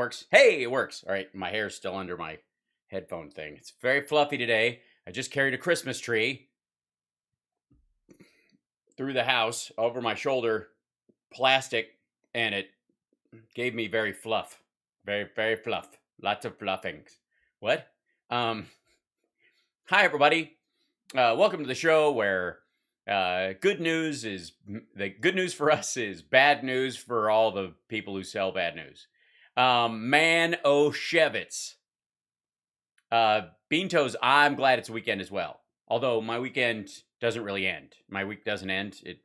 works. Hey, it works. All right, my hair's still under my headphone thing. It's very fluffy today. I just carried a Christmas tree. through the house over my shoulder, plastic, and it gave me very fluff. Very, very fluff. Lots of fluffings. What? Hi, everybody. Welcome to the show where good news is the good news for us is bad news for all the people who sell bad news. Man O'Shevitz. Beantoes, I'm glad it's a weekend as well. Although my weekend doesn't really end. My week doesn't end. It.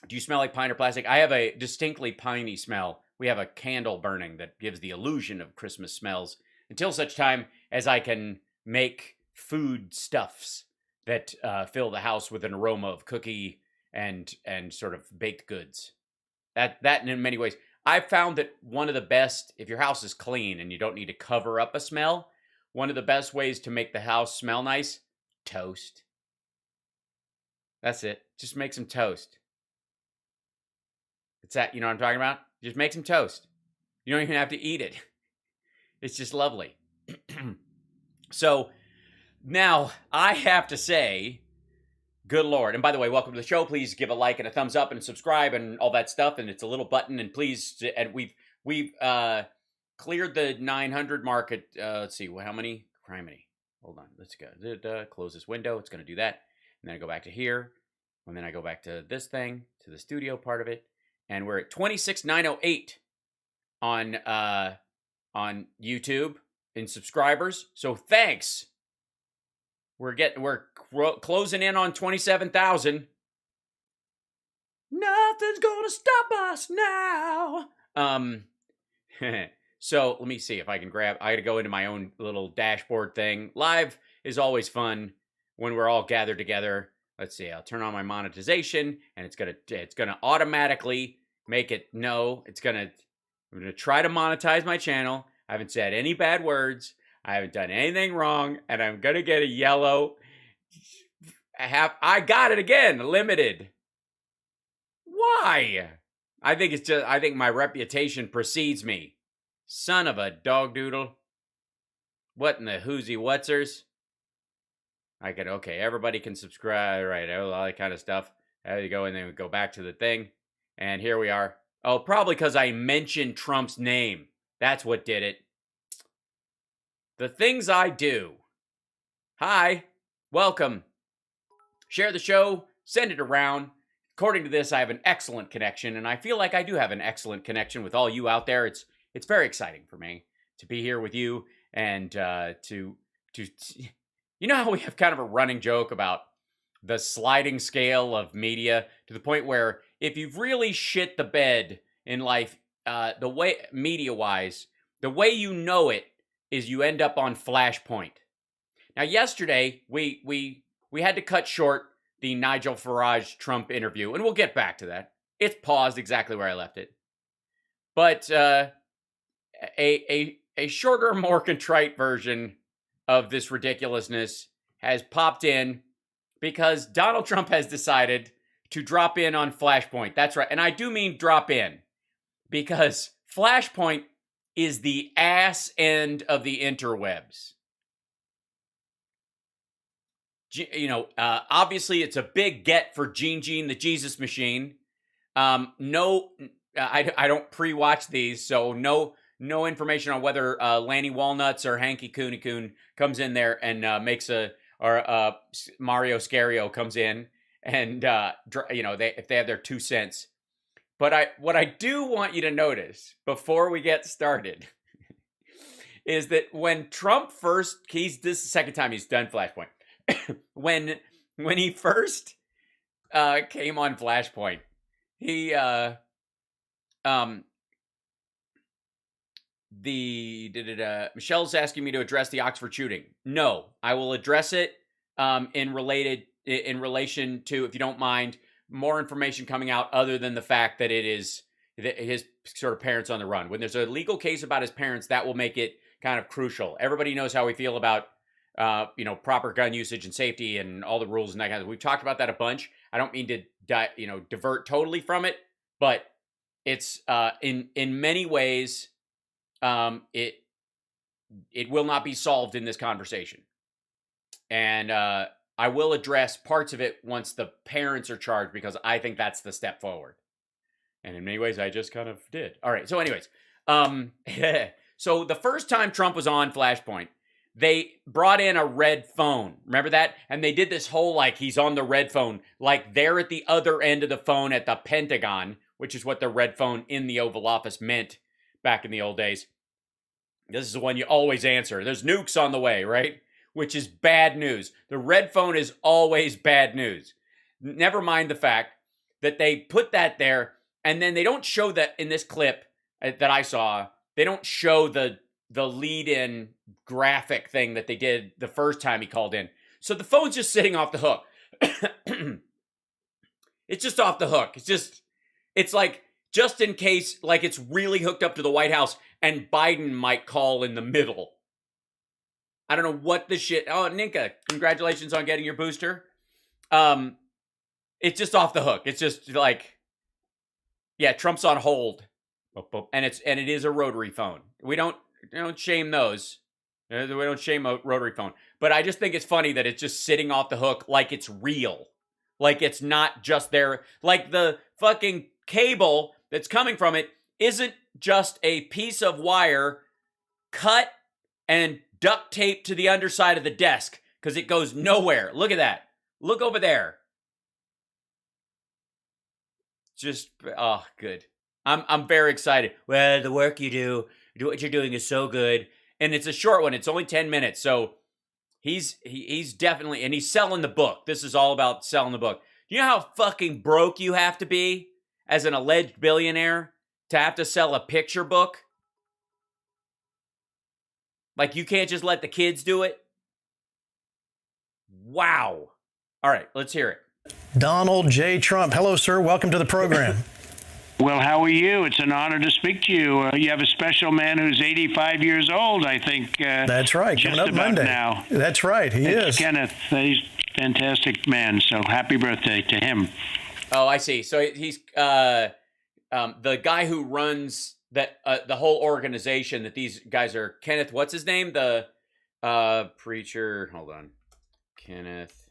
Do you smell like pine or plastic? I have a distinctly piney smell. We have a candle burning that gives the illusion of Christmas smells until such time as I can make food stuffs that fill the house with an aroma of cookie and sort of baked goods. That in many ways. I've found that one of the best, if your house is clean and you don't need to cover up a smell, one of the best ways to make the house smell nice, toast. That's it. Just make some toast. It's that, you know what I'm talking about? Just make some toast. You don't even have to eat it. It's just lovely. So now I have to say, good Lord. And by the way, welcome to the show. Please give a like and a thumbs up and subscribe and all that stuff. And it's a little button. And please, and we've cleared the 900 mark at, let's see, how many? Criminy. Hold on. Let's go. Close this window. It's going to do that. And then I go back to here. And then I go back to this thing, to the studio part of it. And we're at 26,908 on YouTube in subscribers. So thanks. We're closing in on 27,000. Nothing's gonna stop us now. So let me see if I can grab. I got to go into my own little dashboard thing. Live is always fun when we're all gathered together. Let's see. I'll turn on my monetization, and it's gonna automatically make it know. I'm gonna try to monetize my channel. I haven't said any bad words. I haven't done anything wrong, and I'm gonna get a yellow. I got it again. Limited. Why? I think my reputation precedes me. Son of a dog doodle. What in the whoozy whatsers? Everybody can subscribe, right, all that kind of stuff. There you go, and then we go back to the thing. And here we are. Oh, probably because I mentioned Trump's name. That's what did it. The things I do. Hi, welcome. Share the show, send it around. According to this, I have an excellent connection, and I feel like I do have an excellent connection with all you out there. It's very exciting for me to be here with you and to you know how we have kind of a running joke about the sliding scale of media to the point where if you've really shit the bed in life, the way media-wise, the way you know it is you end up on Flashpoint. Now, yesterday we had to cut short the Nigel Farage Trump interview, and we'll get back to that. It's paused exactly where I left it, but a shorter, more contrite version of this ridiculousness has popped in because Donald Trump has decided to drop in on Flashpoint. That's right. And I do mean drop in because Flashpoint is the ass end of the interwebs. Obviously it's a big get for Gene the Jesus Machine. I don't pre-watch these, so no information on whether Lanny Walnuts or Hanky Cooney Coon comes in there and makes Mario Scario comes in and if they have their 2 cents. But what I do want you to notice before we get started is that when Trump first, this is the second time he's done Flashpoint. when he first came on Flashpoint, he Michelle's asking me to address the Oxford shooting. No, I will address it in relation to, if you don't mind, more information coming out other than the fact that it is his sort of parents on the run. When there's a legal case about his parents, that will make it kind of crucial. Everybody knows how we feel about proper gun usage and safety and all the rules and that kind of. We've talked about that a bunch. I don't mean to divert totally from it, but it's in many ways it will not be solved in this conversation. And I will address parts of it once the parents are charged, because I think that's the step forward. And in many ways, I just kind of did. All right. So, anyways, so the first time Trump was on Flashpoint, they brought in a red phone. Remember that? And they did this whole, like, he's on the red phone, like they're at the other end of the phone at the Pentagon, which is what the red phone in the Oval Office meant back in the old days. This is the one you always answer. There's nukes on the way, right? Which is bad news. The red phone is always bad news. Never mind the fact that they put that there, and then they don't show that in this clip that I saw. They don't show the lead-in graphic thing that they did the first time he called in. So the phone's just sitting off the hook. It's just off the hook. It's like, just in case, like it's really hooked up to the White House and Biden might call in the middle. I don't know what the shit. Oh, Ninka, congratulations on getting your booster. It's just off the hook. It's just like, yeah, Trump's on hold. And it is a rotary phone. We don't shame those. We don't shame a rotary phone. But I just think it's funny that it's just sitting off the hook like it's real. Like it's not just there. Like the fucking cable that's coming from it isn't just a piece of wire cut and duct taped to the underside of the desk, because it goes nowhere. Look at that. Look over there. Just, oh, good. I'm very excited. Well, the work you do what you're doing is so good. And it's a short one. It's only 10 minutes. So he's definitely, and he's selling the book. This is all about selling the book. Do you know how fucking broke you have to be as an alleged billionaire to have to sell a picture book? Like, you can't just let the kids do it? Wow. All right, let's hear it. Donald J. Trump. Hello, sir. Welcome to the program. Well, how are you? It's an honor to speak to you. You have a special man who's 85 years old, I think. That's right. Coming up Monday. Now. That's right. It's Kenneth. He's a fantastic man. So happy birthday to him. Oh, I see. So he's the guy who runs that the whole organization that these guys are. Kenneth, what's his name? The preacher. Hold on. Kenneth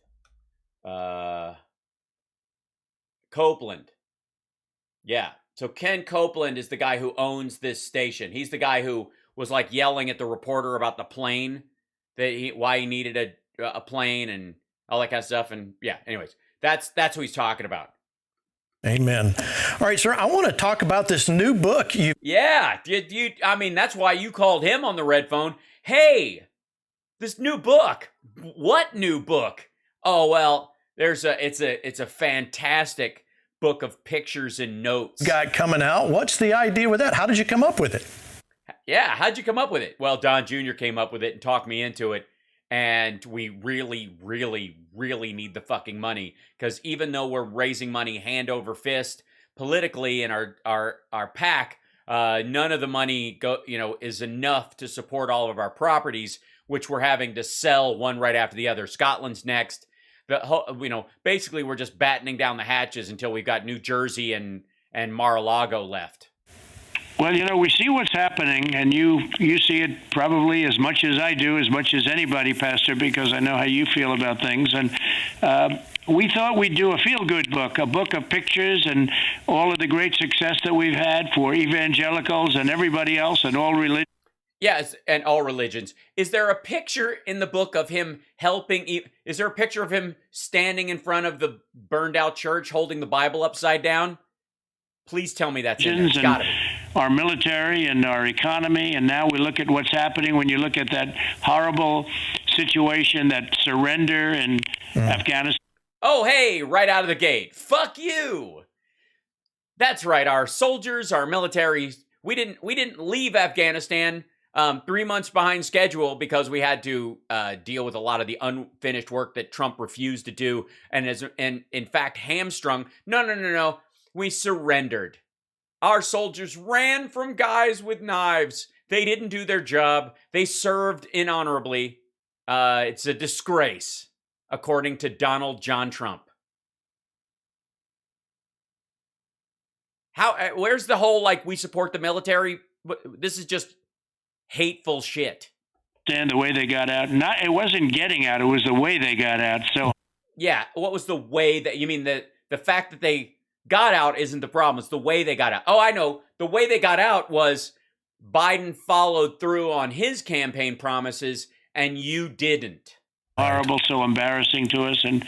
Copeland. Yeah. So Ken Copeland is the guy who owns this station. He's the guy who was like yelling at the reporter about the plane, why he needed a plane and all that kind of stuff. And yeah, anyways, that's who he's talking about. Amen. All right, sir, I want to talk about this new book. Yeah. I mean, that's why you called him on the red phone. Hey, this new book. What new book? Oh, well, it's a fantastic book of pictures and notes. Got coming out. What's the idea with that? How did you come up with it? Yeah, how'd you come up with it? Well, Don Jr. came up with it and talked me into it. And we really, really, really need the fucking money, because even though we're raising money hand over fist politically in our PAC, none of the money is enough to support all of our properties, which we're having to sell one right after the other. Scotland's next. Basically we're just battening down the hatches until we've got New Jersey and Mar-a-Lago left. Well, we see what's happening, and you see it probably as much as I do, as much as anybody, Pastor, because I know how you feel about things. And we thought we'd do a feel-good book, a book of pictures and all of the great success that we've had for evangelicals and everybody else and all religions. Yes, and all religions. Is there a picture in the book of him helping? Is there a picture of him standing in front of the burned-out church holding the Bible upside down? Please tell me that's in there. It's gotta be. Our military and our economy, and now we look at what's happening when you look at that horrible situation, that surrender in Afghanistan. Oh, hey, right out of the gate. Fuck you. That's right. Our soldiers, our military, we didn't leave Afghanistan 3 months behind schedule because we had to deal with a lot of the unfinished work that Trump refused to do and in fact hamstrung. No. We surrendered. Our soldiers ran from guys with knives. They didn't do their job. They served inhonorably. It's a disgrace, according to Donald John Trump. Where's the whole, we support the military? This is just hateful shit. And the way they got out, it wasn't getting out, it was the way they got out. So yeah, what was the way that you mean the fact that they got out isn't the problem, it's the way they got out. Oh, I know. The way they got out was Biden followed through on his campaign promises and you didn't. Horrible, so embarrassing to us. And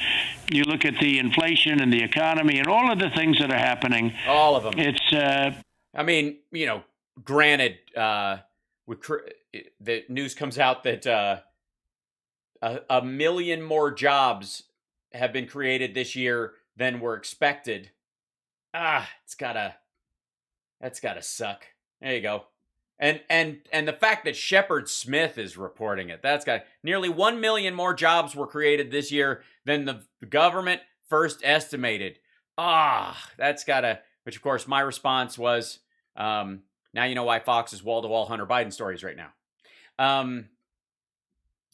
you look at the inflation and the economy and all of the things that are happening. All of them. It's I mean, granted, the news comes out that a million more jobs have been created this year than were expected. That's gotta suck. There you go. And the fact that Shepard Smith is reporting it, that's got nearly 1 million more jobs were created this year than the government first estimated. That's gotta, which of course my response was, now you know why Fox is wall-to-wall Hunter Biden stories right now.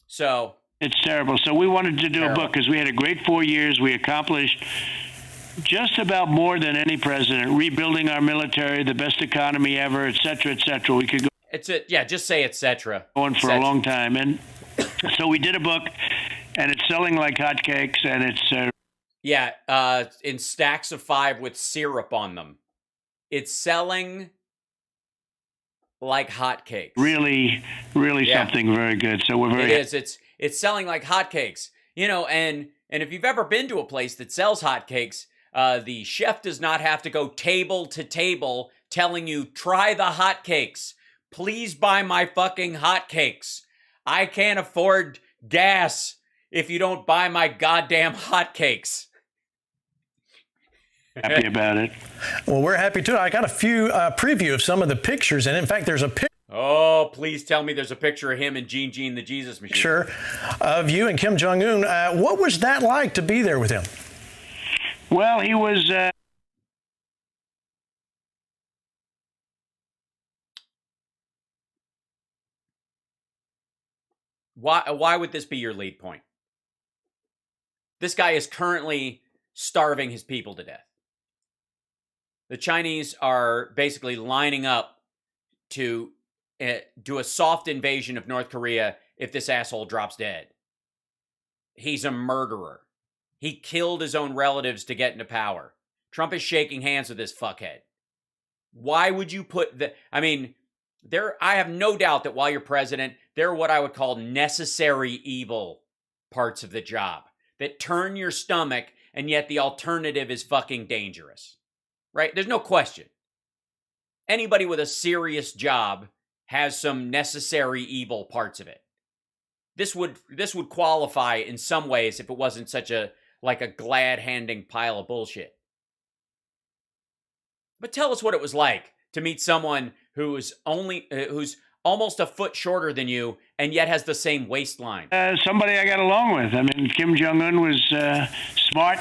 So it's terrible. So we wanted to do a book because we had a great 4 years. We accomplished just about more than any president, rebuilding our military, the best economy ever, et cetera, et cetera. We could go. Just say et cetera. Going for a long time. And so we did a book, and it's selling like hotcakes, and it's... in stacks of 5 with syrup on them. It's selling like hotcakes. Really, really something very good. So we're very... It is. It's selling like hotcakes. And if you've ever been to a place that sells hotcakes, the chef does not have to go table to table telling you, try the hotcakes. Please buy my fucking hotcakes. I can't afford gas if you don't buy my goddamn hotcakes. Happy about it. Well, we're happy too. I got a few preview of some of the pictures, and in fact, there's a picture. Oh, please tell me there's a picture of him and Gene the Jesus Machine. Sure, of you and Kim Jong-Un. What was that like to be there with him? Well, he was... Why would this be your lead point? This guy is currently starving his people to death. The Chinese are basically lining up to do a soft invasion of North Korea if this asshole drops dead. He's a murderer. He killed his own relatives to get into power. Trump is shaking hands with this fuckhead. Why would you put I have no doubt that while you're president, there are what I would call necessary evil parts of the job that turn your stomach, and yet the alternative is fucking dangerous. Right? There's no question. Anybody with a serious job has some necessary evil parts of it. This would qualify in some ways if it wasn't such a glad-handing pile of bullshit. But tell us what it was like to meet someone who's almost a foot shorter than you and yet has the same waistline. Somebody I got along with. Kim Jong-Un was smart,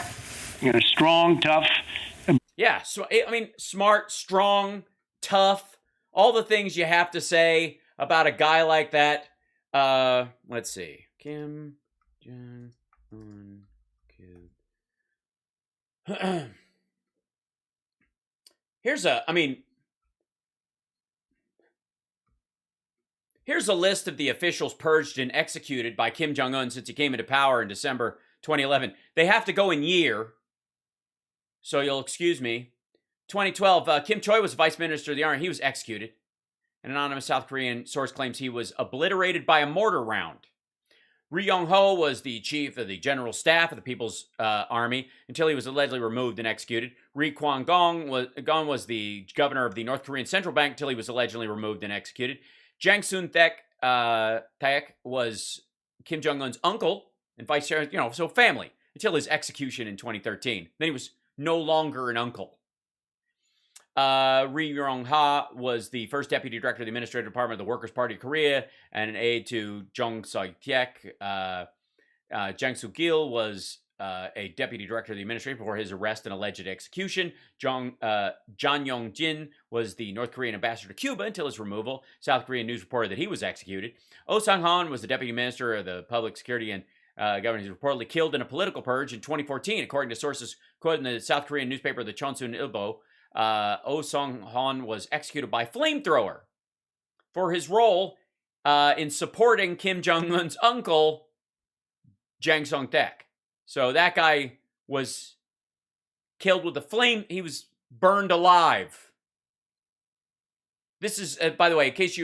strong, tough. Yeah, so smart, strong, tough, all the things you have to say about a guy like that. Let's see. Kim Jong-un. Here's a list of the officials purged and executed by Kim Jong-un since he came into power in December 2011. They have to go in year, so you'll excuse me. 2012, Kim Choi was vice minister of the army. He was executed. An anonymous South Korean source claims he was obliterated by a mortar round. Ri Yong-ho was the chief of the general staff of the People's Army until he was allegedly removed and executed. Ri Kwang-gong was the governor of the North Korean Central Bank until he was allegedly removed and executed. Jang Soon-taek was Kim Jong-un's uncle and vice chair, so family, until his execution in 2013. Then he was no longer an uncle. Ri Yong-ha was the first deputy director of the administrative department of the Workers' Party of Korea and an aide to Jong Suk-taek. Jang Suk-gil was a deputy director of the administration before his arrest and alleged execution. John Yong-jin was the North Korean ambassador to Cuba until his removal. South Korean news reported that he was executed. Oh Sang-han was the deputy minister of the public security and government. He was reportedly killed in a political purge in 2014, according to sources quoted in the South Korean newspaper, the Chonsun Ilbo. Oh Sang-han was executed by flamethrower for his role in supporting Kim Jong-un's uncle, Jang Song-taek. So that guy was killed with a flame. He was burned alive. This is, by the way, in case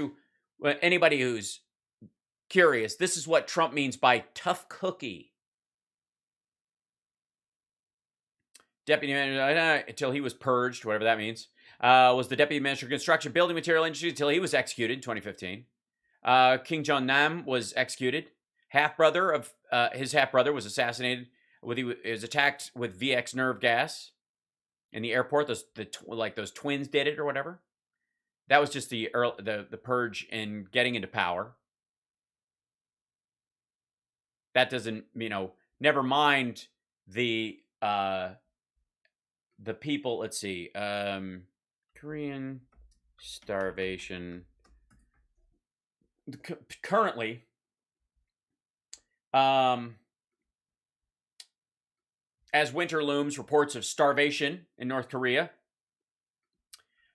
anybody who's curious, this is what Trump means by tough cookie. Deputy manager, until he was purged, whatever that means, was the deputy manager of construction building material industry until he was executed in 2015. King John Nam was executed. His half brother was assassinated. He was attacked with VX nerve gas in the airport. Those twins did it or whatever. That was just the purge and getting into power. That doesn't, never mind the people. Let's see, Korean starvation. Currently, as winter looms, reports of starvation in North Korea.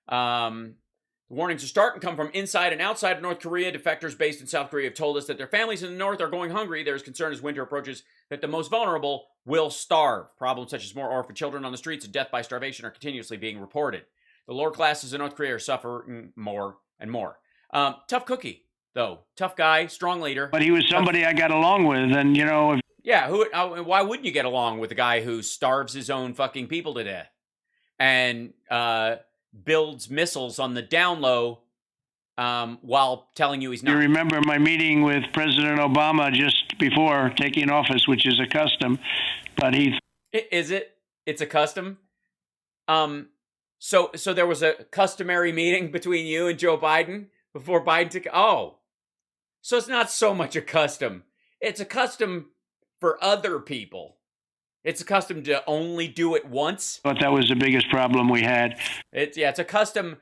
The warnings are starting to come from inside and outside of North Korea. Defectors based in South Korea have told us that their families in the north are going hungry. There is concern as winter approaches that the most vulnerable will starve. Problems such as more orphan children on the streets and death by starvation are continuously being reported. The lower classes in North Korea are suffering more and more. Tough cookie, though. Tough guy, strong leader. But he was somebody I got along with, and yeah, why wouldn't you get along with a guy who starves his own fucking people to death and builds missiles on the down low while telling you he's not? You remember my meeting with President Obama just before taking office, which is a custom, but Is it? It's a custom? So there was a customary meeting between you and Joe Biden before Biden took... Oh. So it's not so much a custom. It's a custom for other people. It's a custom to only do it once. But that was the biggest problem we had. It's a custom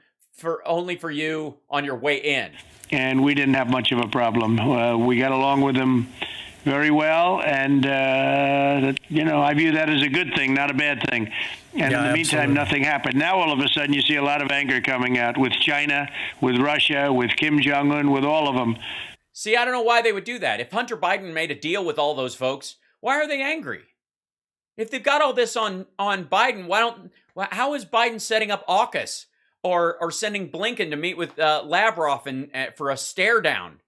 only for you on your way in. And we didn't have much of a problem. We got along with them very well, and I view that as a good thing, not a bad thing. And in the meantime, nothing happened. Now all of a sudden you see a lot of anger coming out with China, with Russia, with Kim Jong-Un, with all of them. See, I don't know why they would do that. If Hunter Biden made a deal with all those folks, why are they angry? If they've got all this on Biden, how is Biden setting up AUKUS or sending Blinken to meet with Lavrov for a stare down?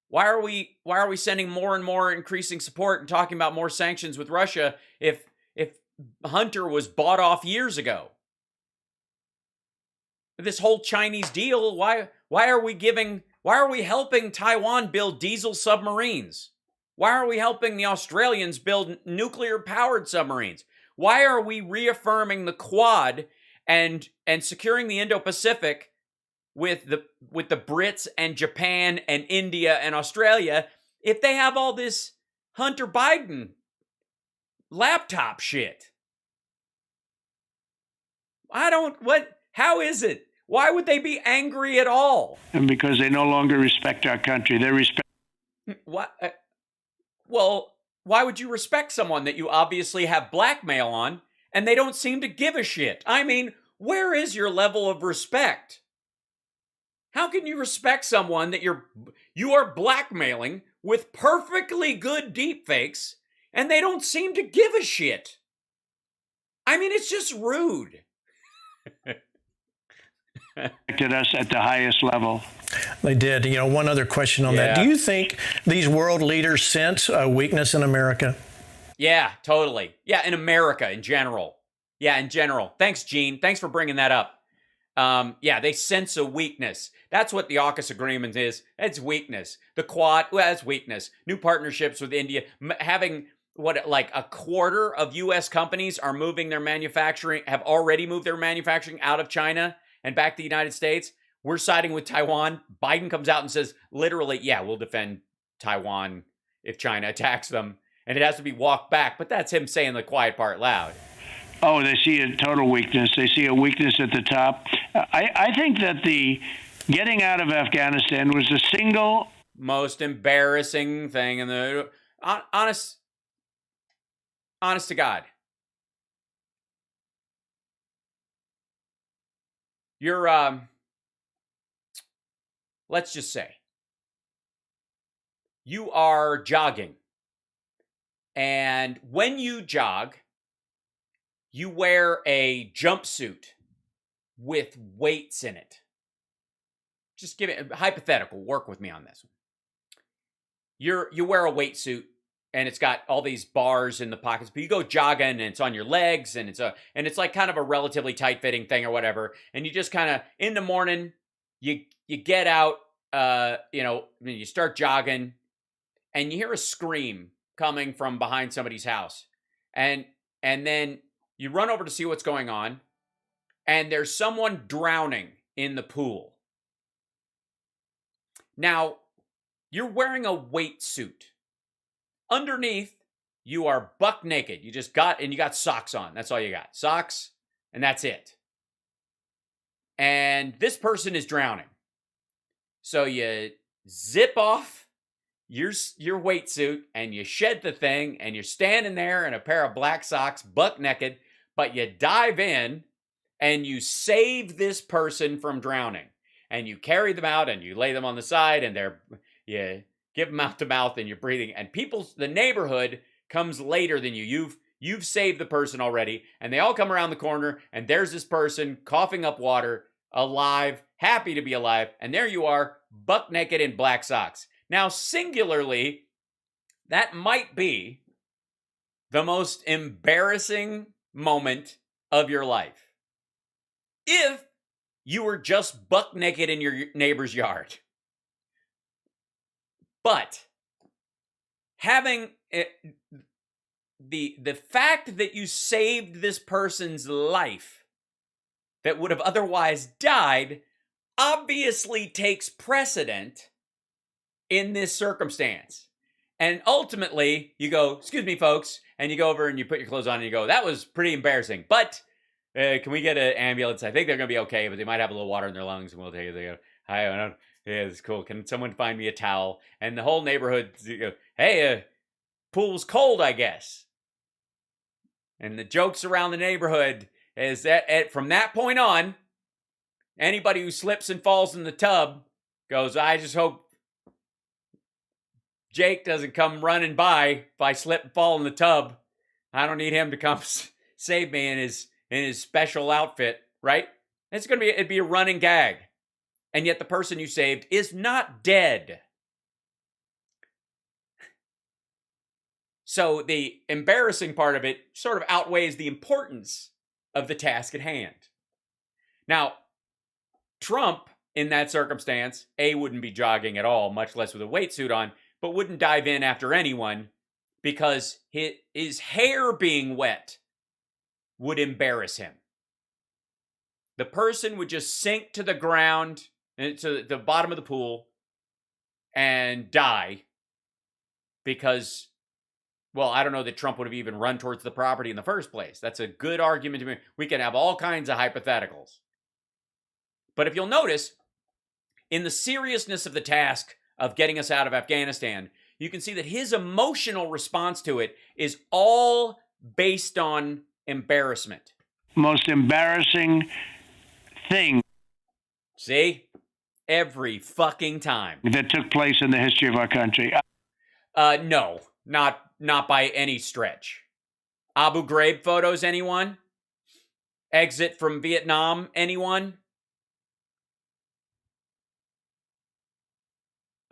Why are we sending more and more increasing support and talking about more sanctions with Russia if Hunter was bought off years ago? This whole Chinese deal, why are we helping Taiwan build diesel submarines? Why are we helping the Australians build nuclear-powered submarines? Why are we reaffirming the Quad and securing the Indo-Pacific with the Brits and Japan and India and Australia if they have all this Hunter Biden laptop shit? How is it? Why would they be angry at all? And because they no longer respect our country. They respect... What? Well, why would you respect someone that you obviously have blackmail on and they don't seem to give a shit? I mean, where is your level of respect? How can you respect someone that you are blackmailing with perfectly good deepfakes and they don't seem to give a shit? I mean, it's just rude. Respected us at the highest level. They did. One other question on that. Do you think these world leaders sense a weakness in America? Yeah, totally. Yeah, in America in general. Yeah, in general. Thanks, Gene. Thanks for bringing that up. They sense a weakness. That's what the AUKUS agreement is. It's weakness. The Quad, that's weakness. New partnerships with India. Having, a quarter of U.S. companies are moving their manufacturing, have already moved their manufacturing out of China and back to the United States. We're siding with Taiwan. Biden comes out and says, literally, we'll defend Taiwan if China attacks them. And it has to be walked back. But that's him saying the quiet part loud. Oh, they see a total weakness. They see a weakness at the top. I think that the getting out of Afghanistan was the single most embarrassing thing in the... Honest to God. You're, let's just say, you are jogging. And when you jog, you wear a jumpsuit with weights in it. Just give it hypothetical. Work with me on this one. You wear a weight suit and it's got all these bars in the pockets, but you go jogging and it's on your legs and it's like kind of a relatively tight fitting thing or whatever. And you just kind of in the morning, you get out, you start jogging and you hear a scream coming from behind somebody's house. And then you run over to see what's going on. And there's someone drowning in the pool. Now, you're wearing a weight suit. Underneath, you are buck naked. You got socks on. That's all you got. Socks, and that's it. And this person is drowning. So you zip off your weight suit and you shed the thing and you're standing there in a pair of black socks, buck naked, but you dive in and you save this person from drowning. And you carry them out and you lay them on the side and you give them mouth to mouth and you're breathing. And the neighborhood comes later than you. You've saved the person already. And they all come around the corner and there's this person coughing up water, alive, happy to be alive. And there you are, buck naked in black socks. Now, singularly, that might be the most embarrassing moment of your life. If you were just buck naked in your neighbor's yard. But having the fact that you saved this person's life that would have otherwise died obviously takes precedent in this circumstance. And ultimately, you go, "Excuse me, folks," and you go over and you put your clothes on and you go, "That was pretty embarrassing, but can we get an ambulance? I think they're going to be okay, but they might have a little water in their lungs, and we'll take it." They go, "Hi, yeah, it's cool. Can someone find me a towel?" And the whole neighborhood, go, "Hey, pool's cold, I guess." And the jokes around the neighborhood is that from that point on, anybody who slips and falls in the tub goes, "I just hope Jake doesn't come running by if I slip and fall in the tub. I don't need him to come save me in his special outfit," right? It'd be a running gag. And yet the person you saved is not dead. So the embarrassing part of it sort of outweighs the importance of the task at hand. Now, Trump, in that circumstance, wouldn't be jogging at all, much less with a weight suit on, but wouldn't dive in after anyone because his hair being wet would embarrass him. The person would just sink to the ground, to the bottom of the pool, and die because, well, I don't know that Trump would have even run towards the property in the first place. That's a good argument to make. We can have all kinds of hypotheticals. But if you'll notice, in the seriousness of the task of getting us out of Afghanistan, you can see that his emotional response to it is all based on embarrassment. Most embarrassing thing. See? Every fucking time. That took place in the history of our country. No, not by any stretch. Abu Ghraib photos, anyone? Exit from Vietnam, anyone?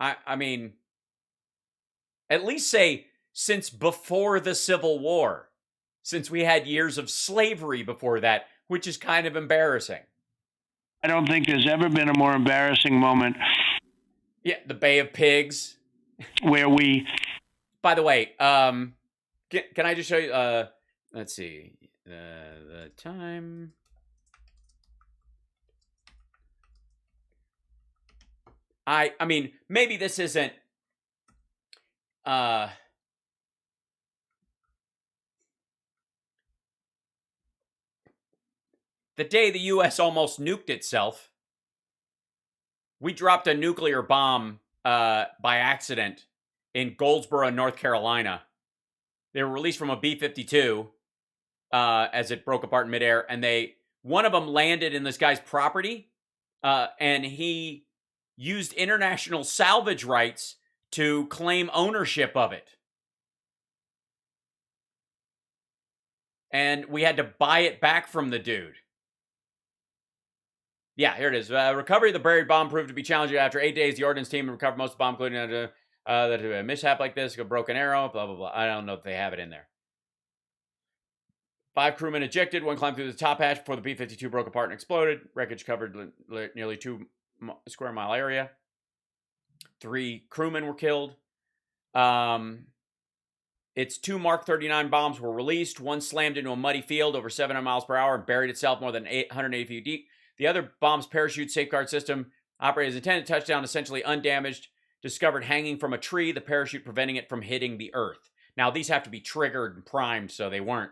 I mean, at least say since before the Civil War, since we had years of slavery before that, which is kind of embarrassing. I don't think there's ever been a more embarrassing moment. Yeah, the Bay of Pigs. Where we... By the way, can I just show you, let's see, the time... I mean, maybe this isn't, the day the U.S. almost nuked itself, we dropped a nuclear bomb by accident in Goldsboro, North Carolina. They were released from a B-52 as it broke apart in midair, and one of them landed in this guy's property, and he used international salvage rights to claim ownership of it. And we had to buy it back from the dude. Yeah, here it is. Recovery of the buried bomb proved to be challenging. After 8 days, the ordnance team recovered most of the bomb, including a mishap like this, a broken arrow, blah, blah, blah. I don't know if they have it in there. 5 crewmen ejected. 1 climbed through the top hatch before the B-52 broke apart and exploded. Wreckage covered nearly 2 square mile area. 3 crewmen were killed. Its 2 Mark 39 bombs were released. 1 slammed into a muddy field over 700 miles per hour and buried itself more than 180 feet deep. The other bomb's parachute safeguard system operated as intended. Touchdown essentially undamaged. Discovered hanging from a tree, the parachute preventing it from hitting the earth. Now, these have to be triggered and primed, so they weren't.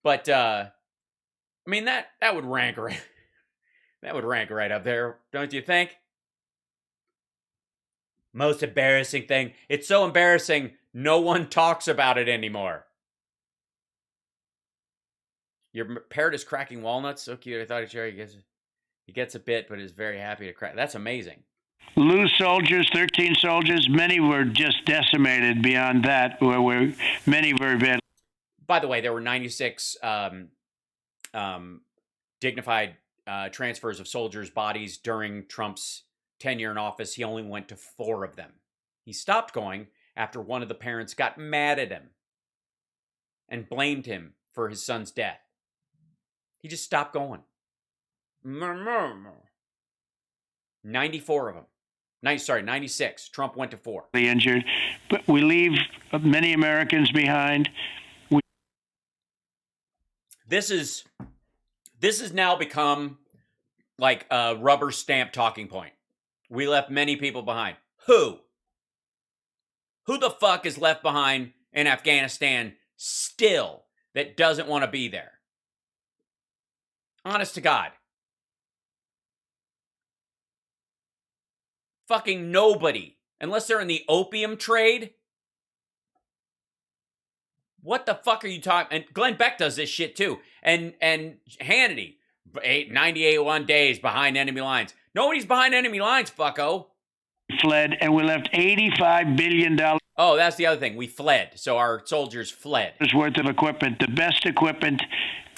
But, I mean, that would rank right. That would rank right up there, don't you think? Most embarrassing thing. It's so embarrassing, no one talks about it anymore. Your parrot is cracking walnuts. So cute. I thought he gets a bit, but is very happy to crack. That's amazing. Lose soldiers, 13 soldiers. Many were just decimated beyond that. Were many very bad. By the way, there were 96 dignified transfers of soldiers' bodies during Trump's tenure in office. He only went to 4 of them. He stopped going after one of the parents got mad at him and blamed him for his son's death. He just stopped going. 94 of them. 96. Trump went to 4. Injured, but we leave many Americans behind. This is now become like a rubber stamp talking point. We left many people behind. Who? Who the fuck is left behind in Afghanistan still that doesn't want to be there? Honest to God. Fucking nobody. Unless they're in the opium trade. What the fuck are you talking? And Glenn Beck does this shit too. And Hannity, 98 days behind enemy lines. Nobody's behind enemy lines, fucko. Fled, and we left $85 billion. Oh, that's the other thing. We fled. So our soldiers fled. Worth of equipment, the best equipment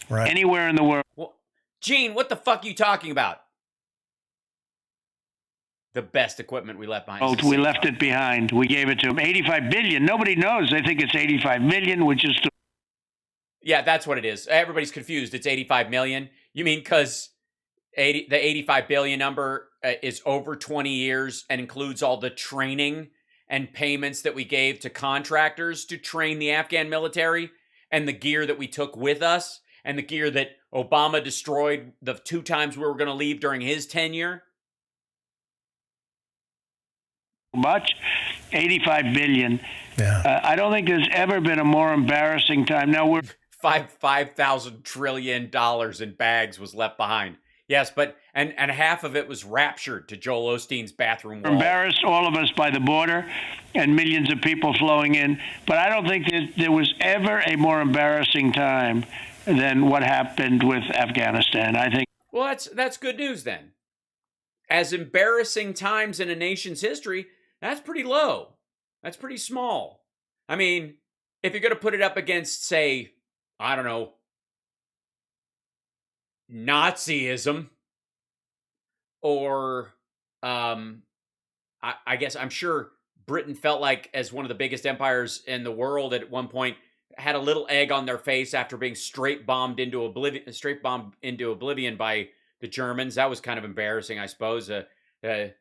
anywhere in the world. Well, Gene, what the fuck are you talking about? The best equipment we left behind. Oh, we left it behind. We gave it to them. $85 billion. Nobody knows. They think it's $85 million, which is... Yeah, that's what it is. Everybody's confused. It's $85 million. You mean because the $85 billion number is over 20 years and includes all the training and payments that we gave to contractors to train the Afghan military, and the gear that we took with us, and the gear that Obama destroyed the 2 times we were going to leave during his tenure? Much, $85 billion. Yeah. I don't think there's ever been a more embarrassing time. Now we're $5,000 trillion in bags was left behind. Yes, but and half of it was raptured to Joel Osteen's bathroom wall. Embarrassed, all of us, by the border and millions of people flowing in. But I don't think that there was ever a more embarrassing time than what happened with Afghanistan. I think. Well, that's good news then. As embarrassing times in a nation's history, that's pretty low. That's pretty small. I mean, if you're going to put it up against, say, I don't know, Nazism, or I guess I'm sure Britain felt like, as one of the biggest empires in the world at one point, had a little egg on their face after being straight bombed into oblivion by the Germans. That was kind of embarrassing, I suppose. The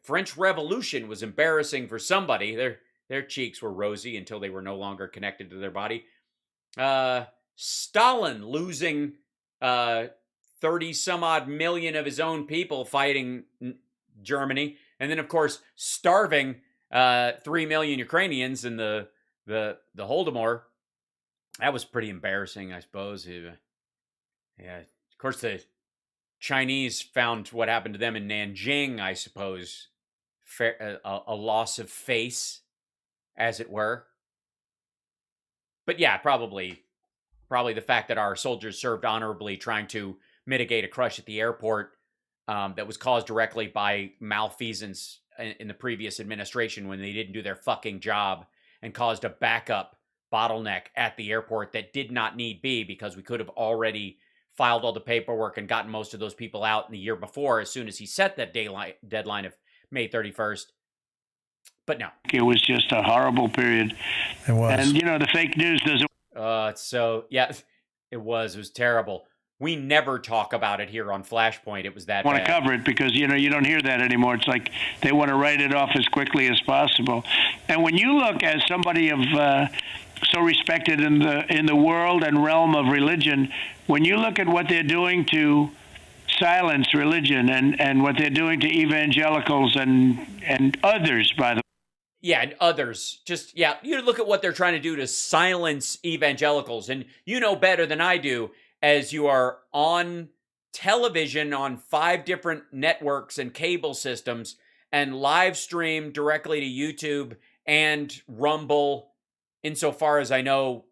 French Revolution was embarrassing for somebody. Their cheeks were rosy until they were no longer connected to their body. Stalin losing 30 some odd million of his own people fighting Germany, and then of course starving 3 million Ukrainians in the Holodomor. That was pretty embarrassing, I suppose. Yeah, of course the Chinese found what happened to them in Nanjing, I suppose, a loss of face, as it were. But yeah, probably the fact that our soldiers served honorably trying to mitigate a crush at the airport that was caused directly by malfeasance in the previous administration when they didn't do their fucking job and caused a backup bottleneck at the airport that did not need be, because we could have already filed all the paperwork and gotten most of those people out in the year before as soon as he set that deadline of May 31st. But no. It was just a horrible period. It was. And, the fake news doesn't... It was terrible. We never talk about it here on Flashpoint. It was that want bad. to cover it because, you don't hear that anymore. It's like they want to write it off as quickly as possible. And when you look as somebody of so respected in the world and realm of religion, when you look at what they're doing to silence religion and what they're doing to evangelicals and others, by the way. Yeah, and others. You look at what they're trying to do to silence evangelicals, and you know better than I do, as you are on television on 5 different networks and cable systems and live stream directly to YouTube and Rumble, insofar as I know,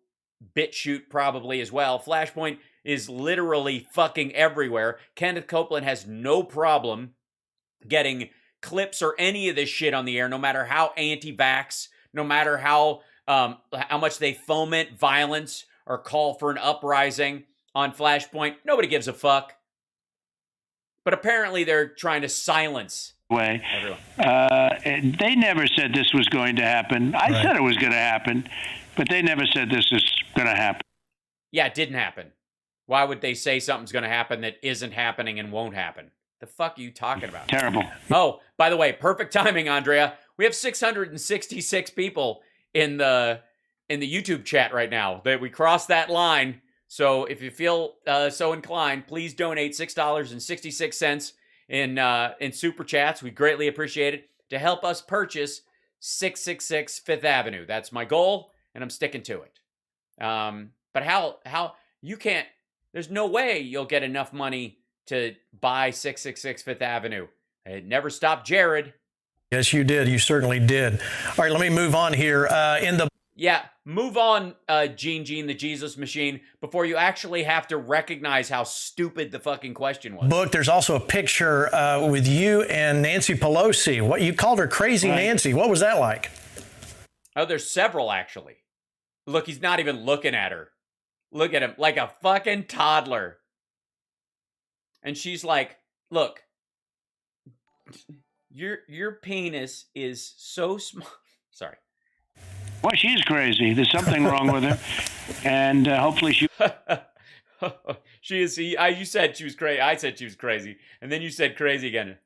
BitChute probably as well. Flashpoint is literally fucking everywhere. Kenneth Copeland has no problem getting clips or any of this shit on the air, no matter how anti-vax, no matter how much they foment violence or call for an uprising on Flashpoint. Nobody gives a fuck. But apparently they're trying to silence everyone. They never said this was going to happen. I said it was going to happen, but they never said this is going to happen. Yeah, it didn't happen. Why would they say something's going to happen that isn't happening and won't happen? The fuck are you talking about? Terrible. Oh, by the way, perfect timing, Andrea. We have 666 people in the YouTube chat right now. That we crossed that line. So if you feel so inclined, please donate $6.66 in super chats. We greatly appreciate it, to help us purchase 666 Fifth Avenue. That's my goal, and I'm sticking to it. But how you can't? There's no way you'll get enough money to buy 666 Fifth Avenue. It never stopped Jared. Yes, you did. You certainly did. All right, let me move on here. Move on, Gene, the Jesus Machine, before you actually have to recognize how stupid the fucking question was. Book, there's also a picture with you and Nancy Pelosi. What you called her Crazy Nancy. What was that like? Oh, there's several, actually. Look, he's not even looking at her. Look at him, like a fucking toddler. And she's like, look, your penis is so small. Sorry. Well, she's crazy. There's something wrong with her. And hopefully she... She is. You said she was crazy. I said she was crazy. And then you said crazy again.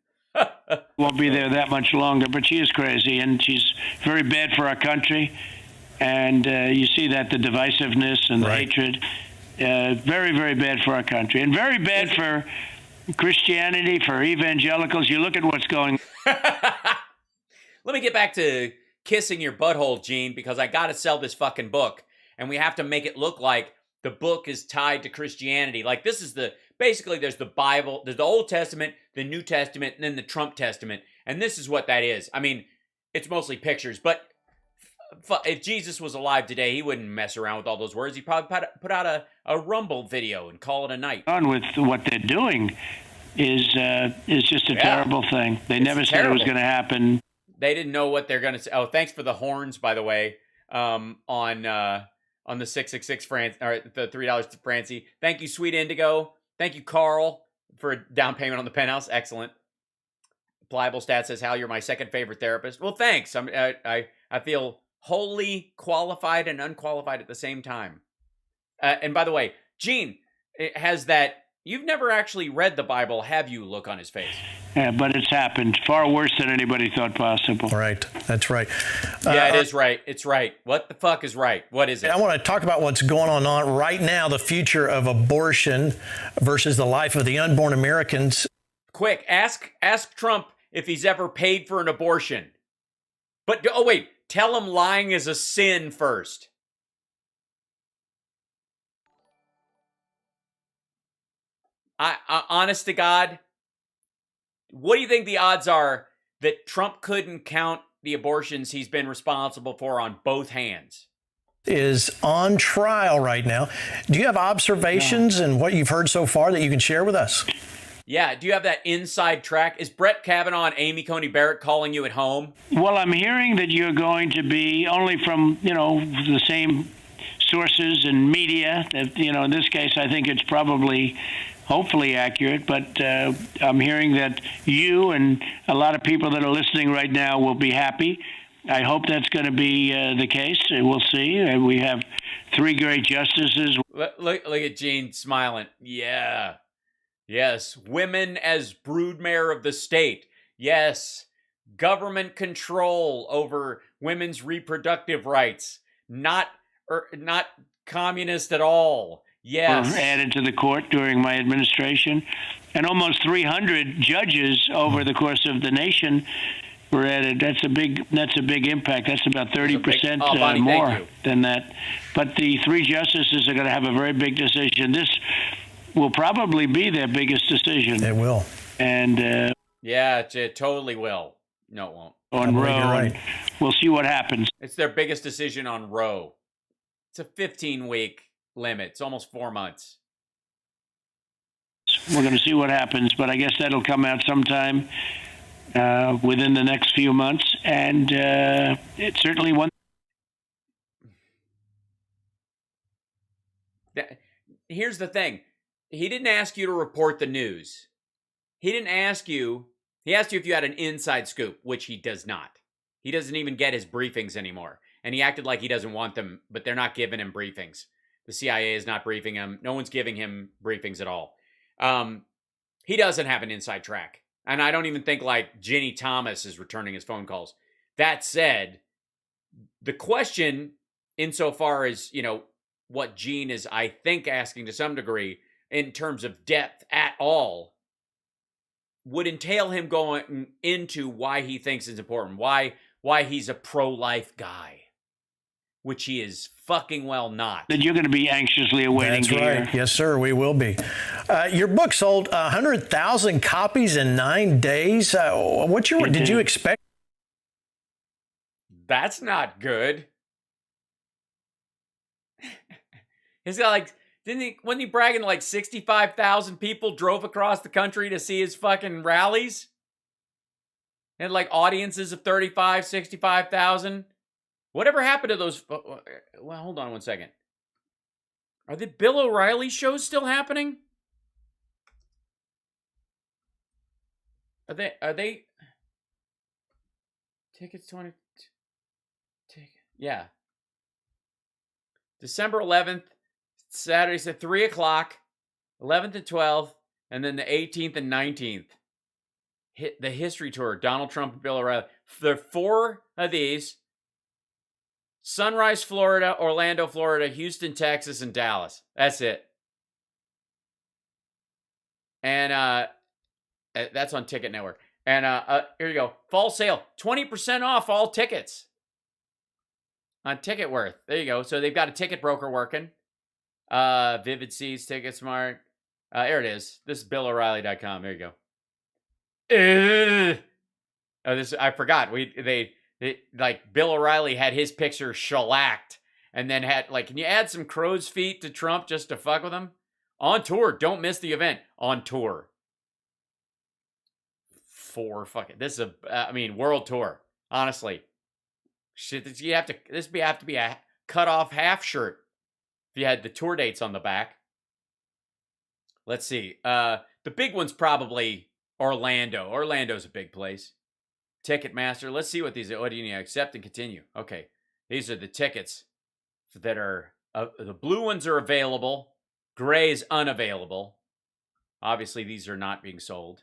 won't be there that much longer, but she is crazy, and she's very bad for our country. And you see that, the divisiveness and the hatred. Very, very bad for our country. And very bad for Christianity, for evangelicals. You look at what's going... Let me get back to kissing your butthole, Gene, because I got to sell this fucking book. And we have to make it look like the book is tied to Christianity. Like, this is basically there's the Bible, there's the Old Testament, the New Testament, and then the Trump Testament. And this is what that is. I mean, it's mostly pictures, but if Jesus was alive today, he wouldn't mess around with all those words. He'd probably put out a Rumble video and call it a night. On with what they're doing is just a terrible thing. They never said it was going to happen. They didn't know what they're going to say. Oh, thanks for the horns, by the way, on the 666 or the $3 to Francie. Thank you, Sweet Indigo. Thank you, Carl, for a down payment on the penthouse. Excellent. Pliable Stat says, Hal, you're my second favorite therapist. Well, thanks. I feel wholly qualified and unqualified at the same time. And by the way, Gene has that. You've never actually read the Bible, have you? Look on his face. Yeah, but it's happened far worse than anybody thought possible. Right. That's right. Yeah, it is right. It's right. What the fuck is right? What is it? I want to talk about what's going on right now, the future of abortion versus the life of the unborn Americans. Quick, ask Trump if he's ever paid for an abortion. But, oh wait, tell him lying is a sin first. Honest to God, what do you think the odds are that Trump couldn't count the abortions he's been responsible for on both hands? Is on trial right now. Do you have observations and what you've heard so far that you can share with us? Yeah, do you have that inside track? Is Brett Kavanaugh and Amy Coney Barrett calling you at home? Well, I'm hearing that you're going to be only from, the same sources and media. That, in this case, I think it's probably, hopefully accurate. But I'm hearing that you and a lot of people that are listening right now will be happy. I hope that's going to be the case. We'll see. We have 3 great justices. Look at Gene smiling. Yeah. Yes. Women as broodmare of the state. Yes. Government control over women's reproductive rights. Not communist at all. Yes. Were added to the court during my administration, and almost 300 judges over the course of the nation were added. That's a big impact. That's about 30% more than that. But the 3 justices are going to have a very big decision. This will probably be their biggest decision. It will. And yeah, it totally will. No, it won't. On Roe, right. We'll see what happens. It's their biggest decision on Roe. It's a 15-week limit. It's almost 4 months. We're going to see what happens, but I guess that'll come out sometime within the next few months, and it's certainly one. Here's the thing. He didn't ask you to report the news. He asked you if you had an inside scoop, which he does not. He doesn't even get his briefings anymore. And he acted like he doesn't want them, but they're not giving him briefings. The CIA is not briefing him. No one's giving him briefings at all. He doesn't have an inside track. And I don't even think like Ginny Thomas is returning his phone calls. That said, the question, insofar as, what Gene is, I think, asking to some degree, in terms of depth at all, would entail him going into why he thinks it's important, why he's a pro-life guy, which he is fucking well not. That you're going to be anxiously awaiting. That's right. Yes, sir, we will be. Your book sold 100,000 copies in 9 days. Did you expect? That's not good. He's got wasn't he bragging like 65,000 people drove across the country to see his fucking rallies? And like audiences of 35, 65,000. Whatever happened to those? Well, hold on one second. Are the Bill O'Reilly shows still happening? Are they tickets 20? Yeah. December 11th, Saturday at 3 o'clock, 11th and 12th, and then the 18th and 19th. Hit the history tour, Donald Trump and Bill O'Reilly. There are 4 of these. Sunrise, Florida, Orlando, Florida, Houston, Texas, and Dallas. That's it. And that's on Ticket Network. And here you go. Fall sale. 20% off all tickets. On Ticketworth. There you go. So they've got a ticket broker working. Vivid Seats, TicketSmart. There it is. This is BillO'Reilly.com. There you go. I forgot. They Bill O'Reilly had his picture shellacked and then had can you add some crow's feet to Trump just to fuck with him? On tour. Don't miss the event. On tour. This is world tour. Honestly. Shit, this would have to be a cut off half shirt if you had the tour dates on the back. Let's see. The big one's probably Orlando. Orlando's a big place. Ticketmaster. Let's see what these are. What do you need? Accept and continue. Okay. These are the tickets that are the blue ones are available. Gray is unavailable. Obviously, these are not being sold.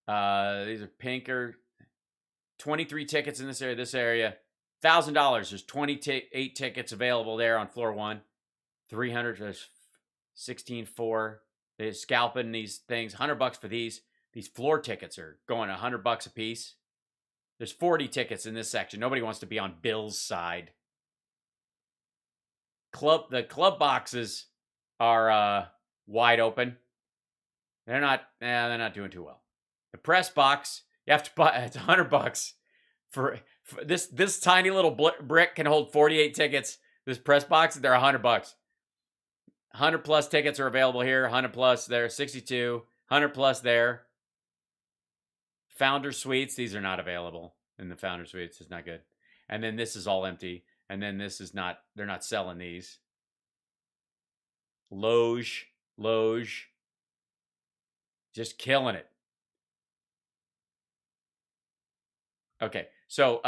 These are pinker. 23 tickets in this area. $1,000. There's 28 tickets available there on floor 1. 300. There's 16.4. They're scalping these things. $100 for these. These floor tickets are going $100 a piece. There's 40 tickets in this section. Nobody wants to be on Bill's side. The club boxes are wide open. They're not doing too well. The press box, you have to buy. It's $100 for this tiny little brick can hold 48 tickets. This press box, they're $100. 100 plus tickets are available here. 100 plus there, 62. 100 plus there. Founder Suites, these are not available in the Founder Suites. It's not good. And then this is all empty. And then this is not, they're not selling these. Loge. Just killing it. Okay, so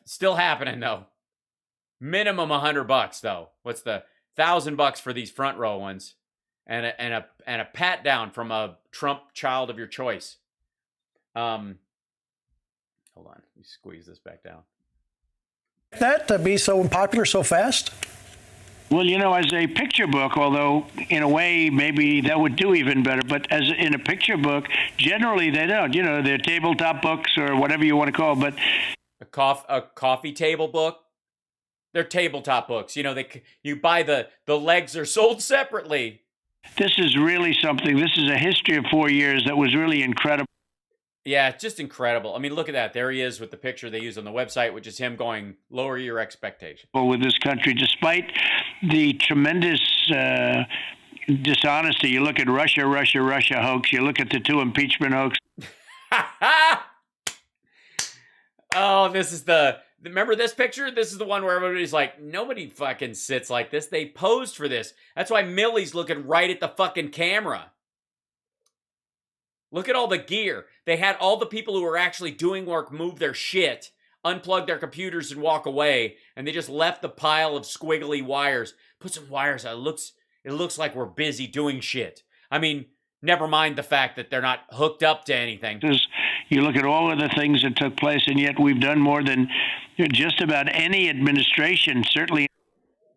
still happening though. Minimum $100 though. What's the $1,000 for these front row ones, and a pat down from a Trump child of your choice. Hold on, let me squeeze this back down. That to be so popular so fast? Well, as a picture book, although in a way maybe that would do even better, but as in a picture book, generally they don't. They're tabletop books or whatever you want to call it, but A coffee table book. They're tabletop books. You buy the legs are sold separately. this is really something. This is a history of 4 years that was really incredible. Yeah, it's just incredible. I mean, look at that. There he is with the picture they use on the website, which is him going, lower your expectations. With this country, despite the tremendous dishonesty. You look at Russia hoax. You look at the 2 impeachment hoax. Oh, this is remember this picture? This is the one where everybody's like, nobody fucking sits like this. They posed for this. That's why Millie's looking right at the fucking camera. Look at all the gear. They had all the people who were actually doing work move their shit, unplug their computers and walk away, and they just left the pile of squiggly wires. Put some wires out. It looks like we're busy doing shit. I mean, never mind the fact that they're not hooked up to anything. You look at all of the things that took place, and yet we've done more than just about any administration, certainly.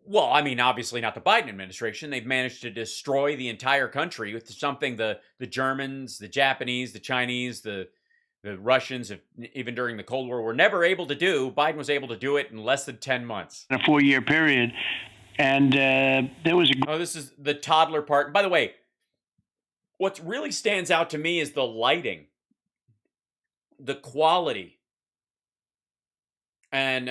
Well, I mean, obviously not the Biden administration. They've managed to destroy the entire country with something the Germans, the Japanese, the Chinese, the Russians, even during the Cold War, were never able to do. Biden was able to do it in less than 10 months. In a 4-year period. And there was Oh, this is the toddler part. By the way, what really stands out to me is the lighting, the quality, and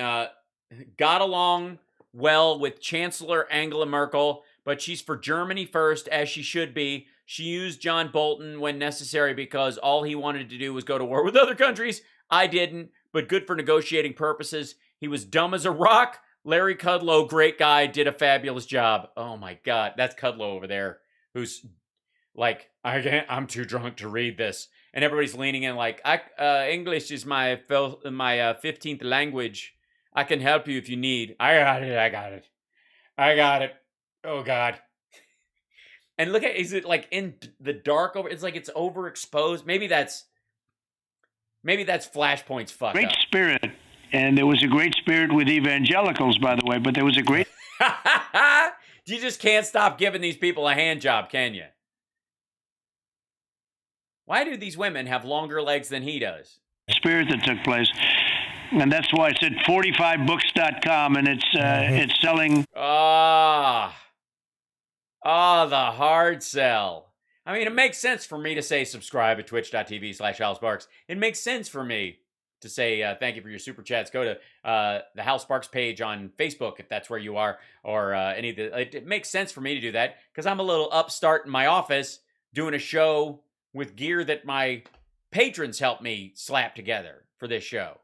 got along well with Chancellor Angela Merkel, but she's for Germany first, as she should be. She used John Bolton when necessary because all he wanted to do was go to war with other countries. I didn't, but good for negotiating purposes. He was dumb as a rock. Larry Kudlow, great guy, did a fabulous job. Oh my God, that's Kudlow over there, who's like, I'm too drunk to read this. And everybody's leaning in like, English is my 15th language. I can help you if you need. I got it. Oh, God. And look at, is it like in the dark over? It's like it's overexposed. Maybe that's Flashpoint's fuck great up. Spirit. And there was a great spirit with evangelicals, by the way, but there was a great... You just can't stop giving these people a hand job, can you? Why do these women have longer legs than he does? Spirit that took place. And that's why it's at 45books.com, and it's selling. The hard sell. I mean, it makes sense for me to say subscribe at twitch.tv/HalSparks. It makes sense for me to say thank you for your super chats. Go to the Hal Sparks page on Facebook if that's where you are, or any of the. It makes sense for me to do that because I'm a little upstart in my office doing a show with gear that my patrons helped me slap together for this show.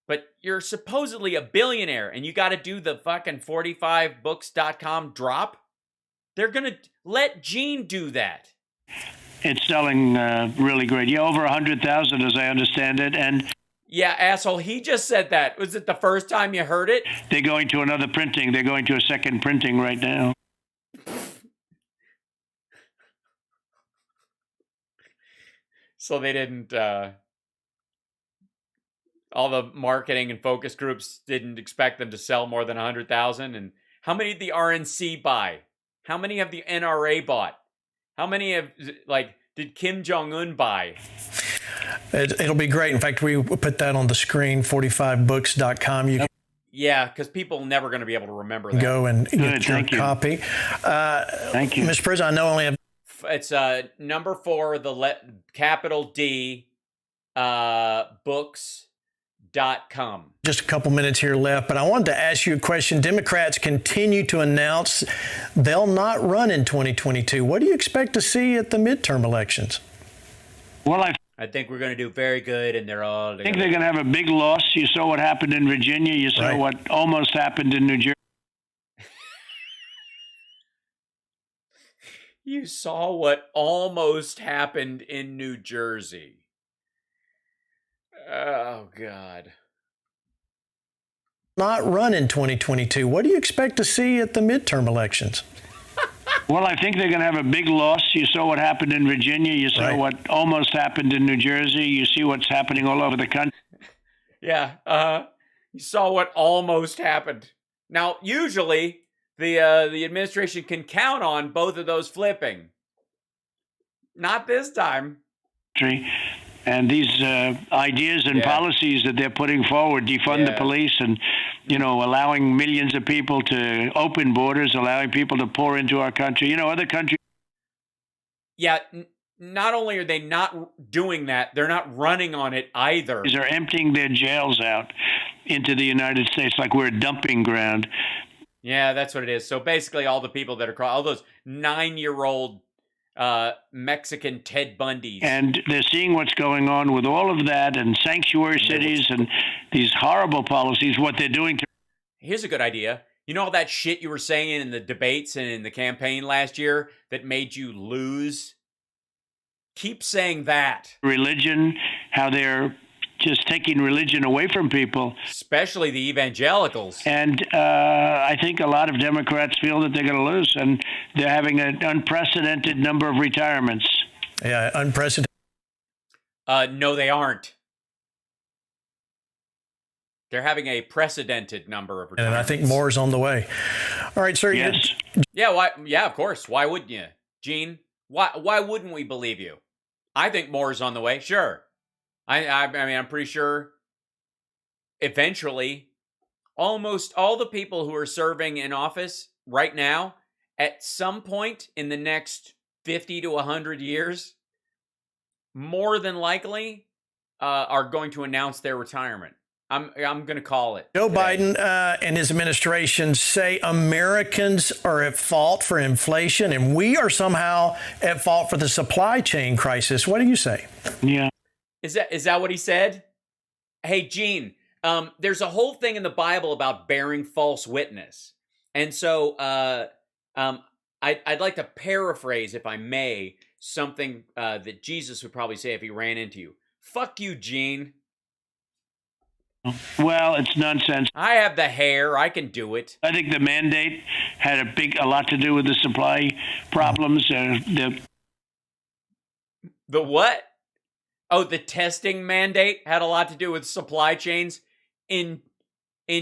But you're supposedly a billionaire and you got to do the fucking 45books.com drop? They're going to let Gene do that. It's selling really great. Yeah, over 100,000 as I understand it. And yeah, asshole, he just said that. Was it the first time you heard it? They're going to another printing. They're going to a second printing right now. So they didn't... all the marketing and focus groups didn't expect them to sell more than 100,000. And how many did the RNC buy? How many have the NRA bought? How many did Kim Jong-Un buy? It'll be great. In fact, we put that on the screen, 45books.com. You can because people are never going to be able to remember that. Go and get your copy. Thank you. Mr. President, I know I only have... It's number 4, capital D, books.com. Purged.com. Just a couple minutes here left, but I wanted to ask you a question. Democrats continue to announce they'll not run in 2022. What do you expect to see at the midterm elections? Well, I think we're going to do very good, and I think they're going to have a big loss. You saw what happened in Virginia. You saw what almost happened in New Jersey. You saw what almost happened in New Jersey. Oh, God. Not run in 2022. What do you expect to see at the midterm elections? Well, I think they're going to have a big loss. You saw what happened in Virginia. You saw what almost happened in New Jersey. You see what's happening all over the country. Yeah, you saw what almost happened. Now, usually, the administration can count on both of those flipping. Not this time. And these ideas and policies that they're putting forward, defund the police and, allowing millions of people to open borders, allowing people to pour into our country. Other countries. Yeah, not only are they not doing that, they're not running on it either. They're emptying their jails out into the United States like we're a dumping ground. Yeah, that's what it is. So basically all the people that are all those 9-year-old Mexican Ted Bundys. And they're seeing what's going on with all of that and sanctuary cities and these horrible policies, what they're doing to. Here's a good idea. You know all that shit you were saying in the debates and in the campaign last year that made you lose? Keep saying that. Religion, how they're just taking religion away from people. Especially the evangelicals. And I think a lot of Democrats feel that they're going to lose, and they're having an unprecedented number of retirements. Yeah, unprecedented. No, they aren't. They're having a precedented number of retirements. And I think more is on the way. All right, sir. Yes. Yeah, why? Yeah, of course. Why wouldn't you? Gene, why wouldn't we believe you? I think more is on the way. Sure. I mean, I'm pretty sure eventually almost all the people who are serving in office right now, at some point in the next 50 to 100 years, more than likely are going to announce their retirement. I'm going to call it. Joe Biden and his administration say Americans are at fault for inflation and we are somehow at fault for the supply chain crisis. What do you say? Yeah. Is that what he said? Hey, Gene, there's a whole thing in the Bible about bearing false witness. And so I'd like to paraphrase, if I may, something that Jesus would probably say if he ran into you. Fuck you, Gene. Well, it's nonsense. I have the hair. I can do it. I think the mandate had a lot to do with the supply problems. The what? Oh, the testing mandate had a lot to do with supply chains in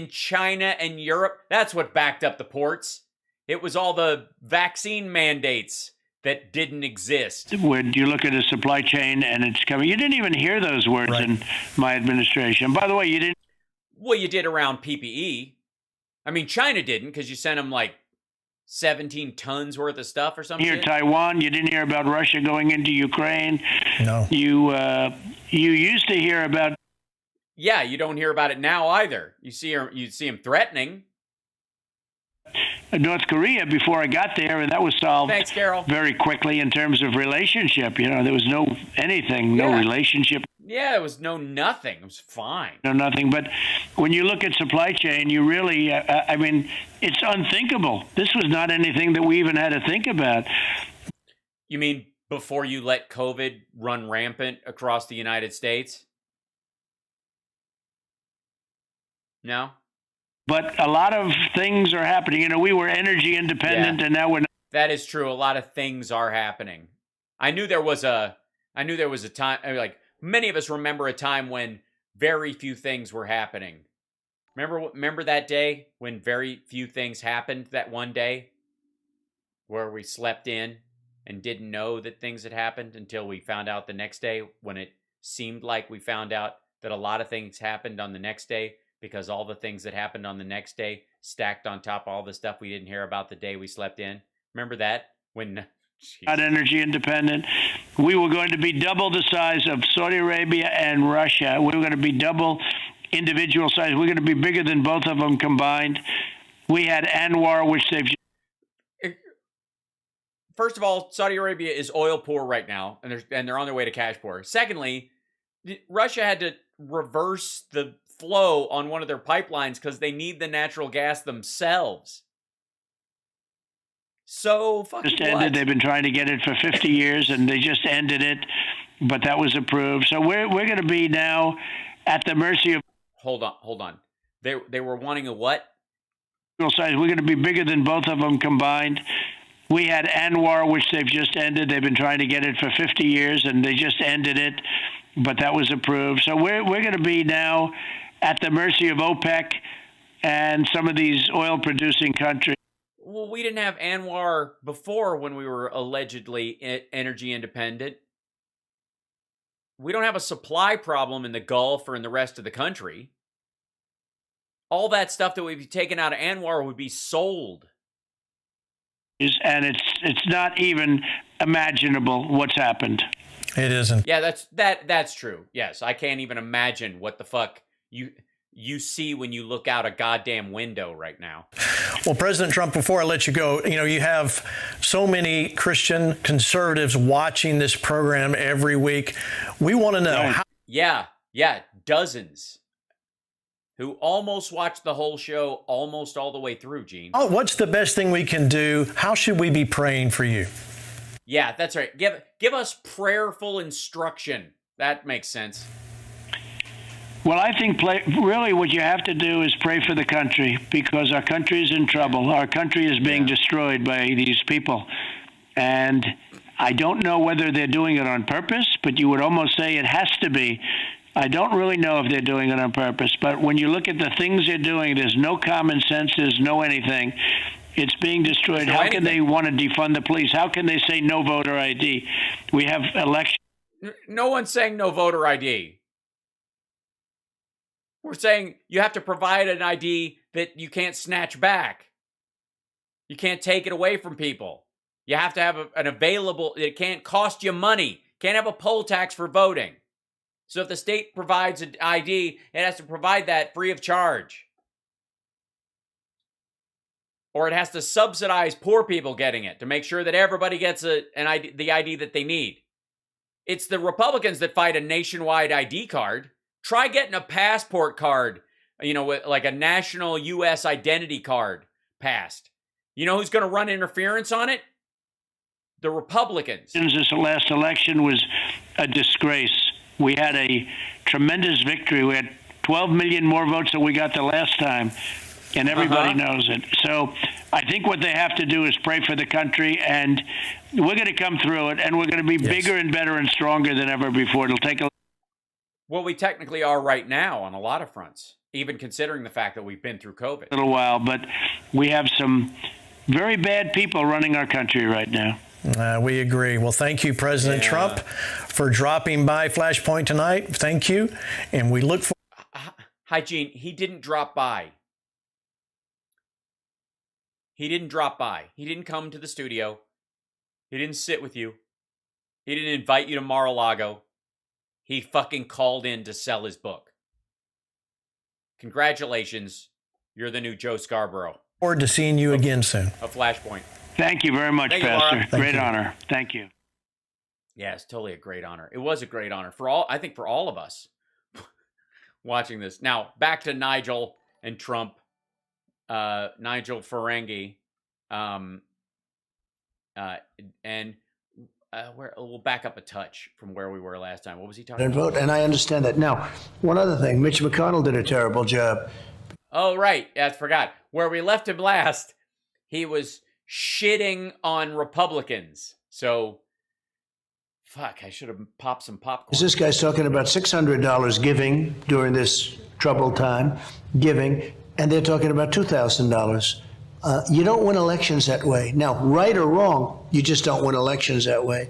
China and Europe. That's what backed up the ports. It was all the vaccine mandates that didn't exist. When you look at a supply chain and it's coming, you didn't even hear those words in my administration. By the way, you didn't. Well, you did around PPE. I mean, China didn't because you sent them like 17 tons worth of stuff or something. Here, Taiwan, you didn't hear about Russia going into Ukraine. No. You used to hear about. Yeah, you don't hear about it now either. You see him threatening North Korea before I got there, and that was solved very quickly in terms of relationship. There was no relationship. Yeah, there was nothing. It was fine. No nothing. But when you look at supply chain, you really, I mean, it's unthinkable. This was not anything that we even had to think about. You mean before you let COVID run rampant across the United States? No? But a lot of things are happening. We were energy independent, and now we're not. That is true. A lot of things are happening. I knew there was a time, like many of us remember a time when very few things were happening. Remember that day when very few things happened, that one day where we slept in and didn't know that things had happened until we found out the next day, when it seemed like we found out that a lot of things happened on the next day, because all the things that happened on the next day stacked on top of all the stuff we didn't hear about the day we slept in. Remember that? When not energy independent. We were going to be double the size of Saudi Arabia and Russia. We were going to be double individual size. We're going to be bigger than both of them combined. We had Anwar, which they've. First of all, Saudi Arabia is oil poor right now, and they're on their way to cash poor. Secondly, Russia had to reverse the flow on one of their pipelines because they need the natural gas themselves. So fucking just ended. They've been trying to get it for 50 years, and they just ended it, but that was approved. So we're going to be now at the mercy of. Hold on. They were wanting a what? Size. We're going to be bigger than both of them combined. We had Anwar, which they've just ended. They've been trying to get it for 50 years, and they just ended it, but that was approved. So we're going to be now at the mercy of OPEC and some of these oil-producing countries. Well, we didn't have Anwar before when we were allegedly energy independent. We don't have a supply problem in the Gulf or in the rest of the country. All that stuff that would be taken out of Anwar would be sold. And it's not even imaginable what's happened. It isn't. Yeah, that's true. Yes, I can't even imagine what the fuck you see when you look out a goddamn window right now. Well, President Trump, before I let you go, you have so many Christian conservatives watching this program every week. We want to know how. Yeah, dozens who almost watched the whole show almost all the way through, Gene. Oh, what's the best thing we can do? How should we be praying for you? Yeah, that's right. Give us prayerful instruction. That makes sense. Well, I think really what you have to do is pray for the country, because our country is in trouble. Our country is being destroyed by these people. And I don't know whether they're doing it on purpose, but you would almost say it has to be. I don't really know if they're doing it on purpose, but when you look at the things they're doing, there's no common sense, there's no anything. It's being destroyed. How can they want to defund the police? How can they say no voter ID? We have election. No one's saying no voter ID. We're saying you have to provide an ID that you can't snatch back. You can't take it away from people. You have to have an available, it can't cost you money. Can't have a poll tax for voting. So if the state provides an ID, it has to provide that free of charge. Or it has to subsidize poor people getting it to make sure that everybody gets the ID that they need. It's the Republicans that fight a nationwide ID card. Try getting a passport card, like a national U.S. identity card passed. You know who's going to run interference on it? The Republicans. This last election was a disgrace. We had a tremendous victory. We had 12 million more votes than we got the last time, and everybody knows it. So I think what they have to do is pray for the country, and we're going to come through it, and we're going to be bigger and better and stronger than ever before. It'll take a Well, we technically are right now on a lot of fronts, even considering the fact that we've been through COVID. little while, but we have some very bad people running our country right now. We agree. Well, thank you, President Trump, for dropping by Flashpoint tonight. Thank you. And we look forward. Hi, Gene. He didn't drop by. He didn't drop by. He didn't come to the studio. He didn't sit with you. He didn't invite you to Mar-a-Lago. He fucking called in to sell his book. Congratulations. You're the new Joe Scarborough. Forward to seeing you again soon. A Flashpoint. Thank you very much, Pastor. Great honor. Thank you. Yeah, it's totally a great honor. It was a great honor for all of us watching this. Now, back to Nigel and Trump. Nigel Ferengi. We'll back up a touch from where we were last time. What was he talking about? And I understand that. Now, one other thing. Mitch McConnell did a terrible job. Oh, right. I forgot. Where we left him last, he was shitting on Republicans. So, fuck, I should have popped some popcorn. This guy's talking about $600 giving during this troubled time, giving, and they're talking about $2,000. You don't win elections that way. Now, right or wrong, you just don't win elections that way.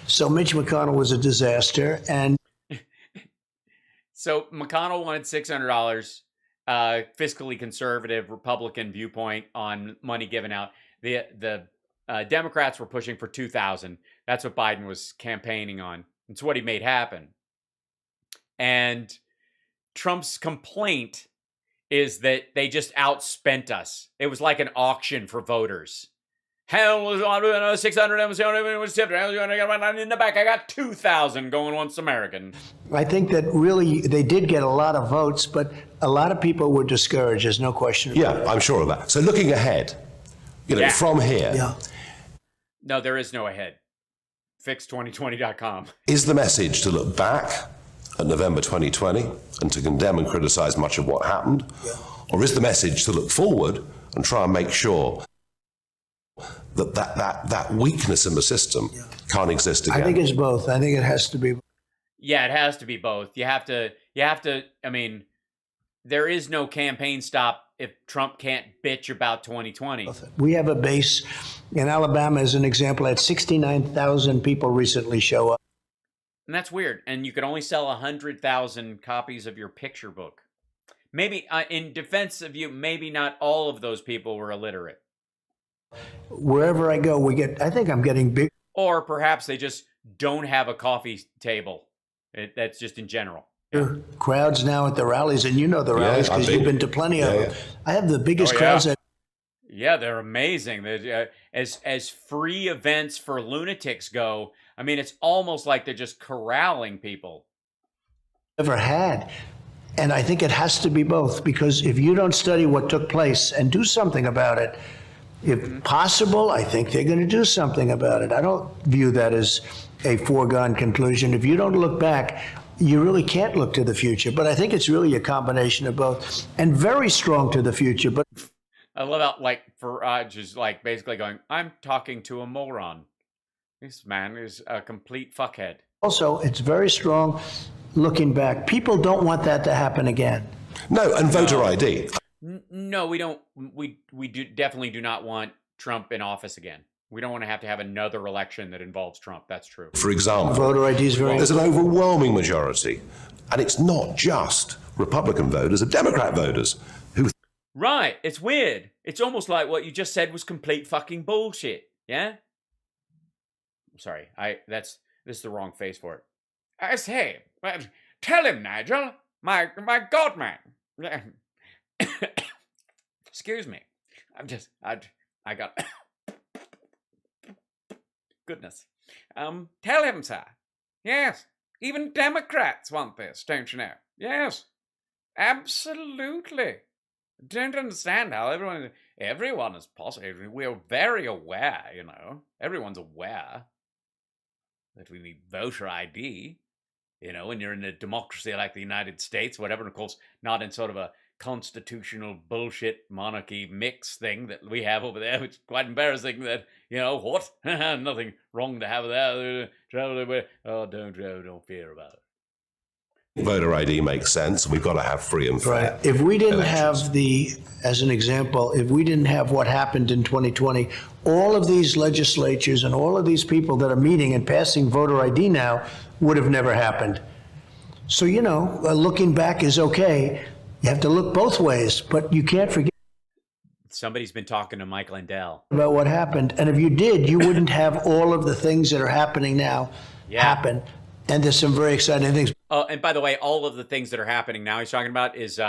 So Mitch McConnell was a disaster. And so McConnell wanted $600, fiscally conservative Republican viewpoint on money given out. The Democrats were pushing for $2,000. That's what Biden was campaigning on. It's what he made happen. And Trump's complaint is that they just outspent us. It was like an auction for voters. Hell was 600 in the back. I got 2,000 going once American. I think that really they did get a lot of votes, but a lot of people were discouraged. There's no question. Yeah, I'm sure of that. So looking ahead, from here, Yeah. No, there is no ahead. Fix2020.com. is the message to look back at November 2020 and to condemn and criticize much of what happened? Yeah. Or is the message to look forward and try and make sure that weakness in the system can't exist again? I think it's both. I think it has to be. Yeah, it has to be both. You have to, I mean, there is no campaign stop if Trump can't bitch about 2020. We have a base in Alabama, as an example, had 69,000 people recently show up. And that's weird. And you could only sell 100,000 copies of your picture book. Maybe, in defense of you, maybe not all of those people were illiterate. Wherever I go, I think I'm getting big. Or perhaps they just don't have a coffee table. That's just in general. Crowds now at the rallies, and you know the rallies because you've been to plenty of them. I have the biggest crowds. Yeah, they're amazing. As free events for lunatics go, I mean, it's almost like they're just corralling people. Ever had. And I think it has to be both, because if you don't study what took place and do something about it, if possible, I think they're going to do something about it. I don't view that as a foregone conclusion. If you don't look back, you really can't look to the future. But I think it's really a combination of both, and very strong to the future. But I love how, like, Farage is like basically going, I'm talking to a moron. This man is a complete fuckhead. Also, it's very strong looking back. People don't want that to happen again. No, and voter ID. No, we don't. We definitely do not want Trump in office again. We don't want to have another election that involves Trump. That's true. For example, voter ID is very. There's an overwhelming majority, and it's not just Republican voters, it's Democrat voters who. Right. It's weird. It's almost like what you just said was complete fucking bullshit. Yeah. I'm sorry. This is the wrong face for it. I say, tell him, Nigel, my God, man. Excuse me. I got goodness. Tell him, sir. Yes. Even Democrats want this, don't you know? Yes. Absolutely. Don't understand how everyone is positive. We're very aware, Everyone's aware that we need voter ID. When you're in a democracy like the United States, whatever, and of course, not in sort of a constitutional bullshit monarchy mix thing that we have over there, which is quite embarrassing that, what? Nothing wrong to have there. Oh, don't fear about it. Voter ID makes sense. We've got to have free and fair. Right. If we didn't have as an example, if we didn't have what happened in 2020, all of these legislatures and all of these people that are meeting and passing voter ID now would have never happened. So, looking back is okay. You have to look both ways, but you can't forget. Somebody's been talking to Mike Lindell about what happened. And if you did, you wouldn't have all of the things that are happening now happen. And there's some very exciting things. Oh, and by the way, all of the things that are happening now he's talking about is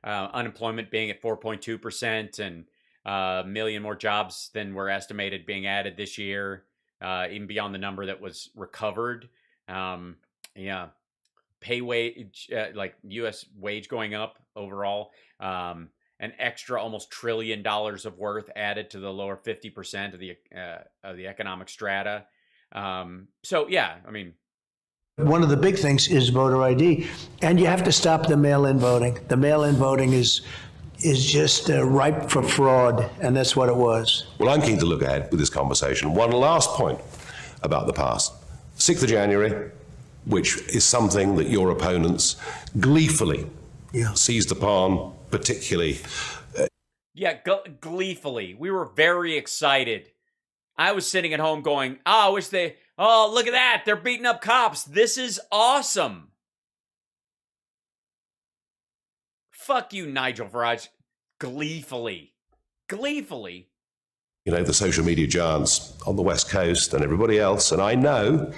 unemployment being at 4.2% and a million more jobs than were estimated being added this year, even beyond the number that was recovered. Pay wage, like U.S. wage going up overall, an extra almost $1 trillion of worth added to the lower 50% of the economic strata. One of the big things is voter ID, and you have to stop the mail-in voting. The mail-in voting is just ripe for fraud, and that's what it was. Well, I'm keen to look ahead with this conversation. One last point about the past. 6th of January, which is something that your opponents gleefully seized upon, particularly. Gleefully. We were very excited. I was sitting at home going, look at that. They're beating up cops. This is awesome. Fuck you, Nigel Farage. Gleefully. The social media giants on the West Coast and everybody else. And I know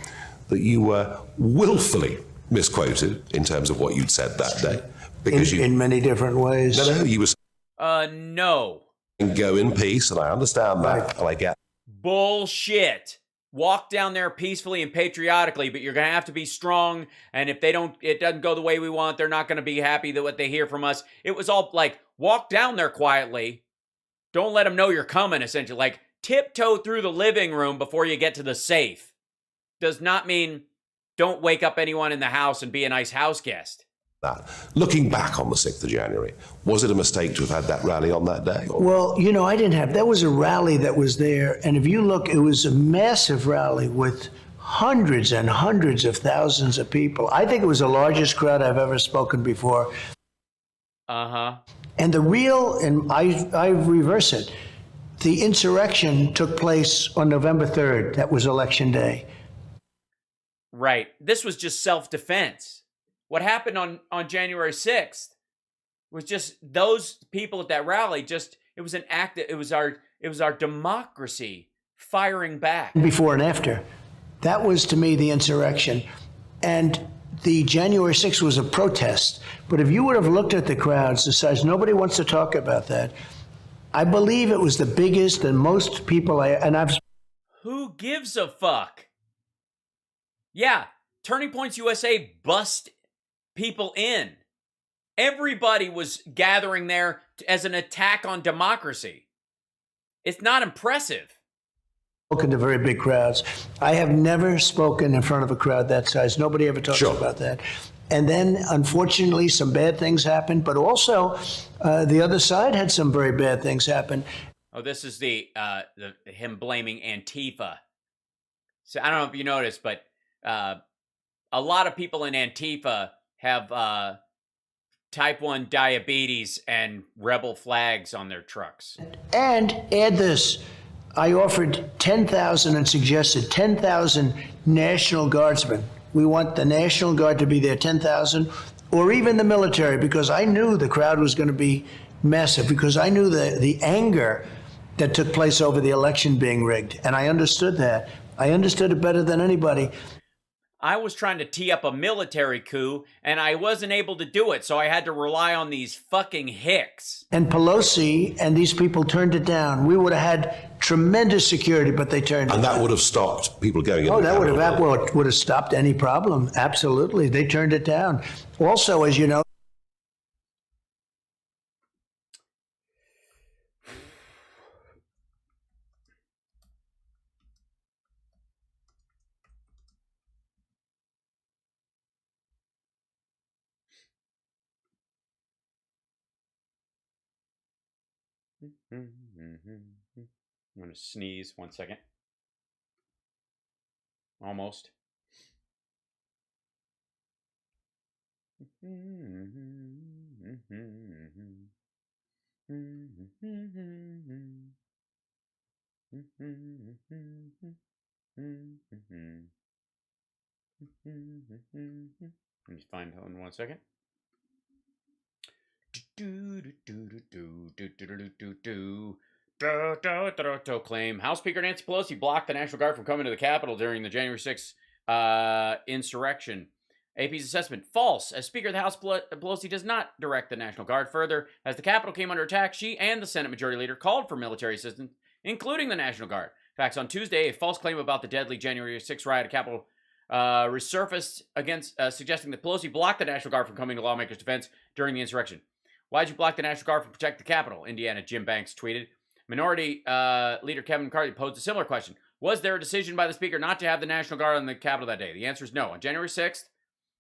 that you were willfully misquoted in terms of what you'd said that day. Because in many different ways. no, you were No. saying go in peace, and I understand that, and I get. Bullshit. Walk down there peacefully and patriotically, but you're going to have to be strong. And if it doesn't go the way we want, they're not going to be happy that what they hear from us. It was all like, walk down there quietly. Don't let them know you're coming, essentially. Like, tiptoe through the living room before you get to the safe. Does not mean don't wake up anyone in the house and be a nice house guest. That. Looking back on the 6th of January, was it a mistake to have had that rally on that day? Well, I didn't have, there was a rally that was there, and if you look, it was a massive rally with hundreds and hundreds of thousands of people. I think it was the largest crowd I've ever spoken before. Uh-huh. And I reverse it. The insurrection took place on November 3rd. That was Election Day. Right. This was just self-defense. What happened on January 6th was just those people at that rally, it was an act, it was our democracy firing back. Before and after. That was, to me, the insurrection. And the January 6th was a protest. But if you would have looked at the crowds, the size, nobody wants to talk about that. I believe it was the biggest and most people Who gives a fuck? Yeah, Turning Points USA bust people in. Everybody was gathering there as an attack on democracy. It's not impressive. Spoken to very big crowds. I have never spoken in front of a crowd that size. Nobody ever talks about that. And then, unfortunately, some bad things happened, but also the other side had some very bad things happen. Oh, this is the him blaming Antifa. So I don't know if you noticed, but a lot of people in Antifa have type 1 diabetes and rebel flags on their trucks. And add this. I offered 10,000 and suggested 10,000 National Guardsmen. We want the National Guard to be there, 10,000, or even the military, because I knew the crowd was going to be massive, because I knew the anger that took place over the election being rigged. And I understood that. I understood it better than anybody. I was trying to tee up a military coup, and I wasn't able to do it, so I had to rely on these fucking hicks. And Pelosi and these people turned it down. We would have had tremendous security, but they turned it down. And that would have stopped people going in. Oh, that would have stopped any problem. Absolutely. They turned it down. Also, as you know, I'm going to sneeze 1 second. Almost. Let me find in 1 second. Claim House Speaker Nancy Pelosi blocked the National Guard from coming to the Capitol during the January 6th insurrection. AP's assessment, false. As Speaker of the House, Pelosi does not direct the National Guard. Further, as the Capitol came under attack, she and the Senate Majority Leader called for military assistance, including the National Guard. Facts, on Tuesday, a false claim about the deadly January 6th riot at Capitol resurfaced against suggesting that Pelosi blocked the National Guard from coming to lawmakers' defense during the insurrection. Why'd you block the National Guard from protect the Capitol? Indiana Jim Banks tweeted. Minority Leader Kevin McCarthy posed a similar question. Was there a decision by the Speaker not to have the National Guard on the Capitol that day? The answer is no. On January 6th,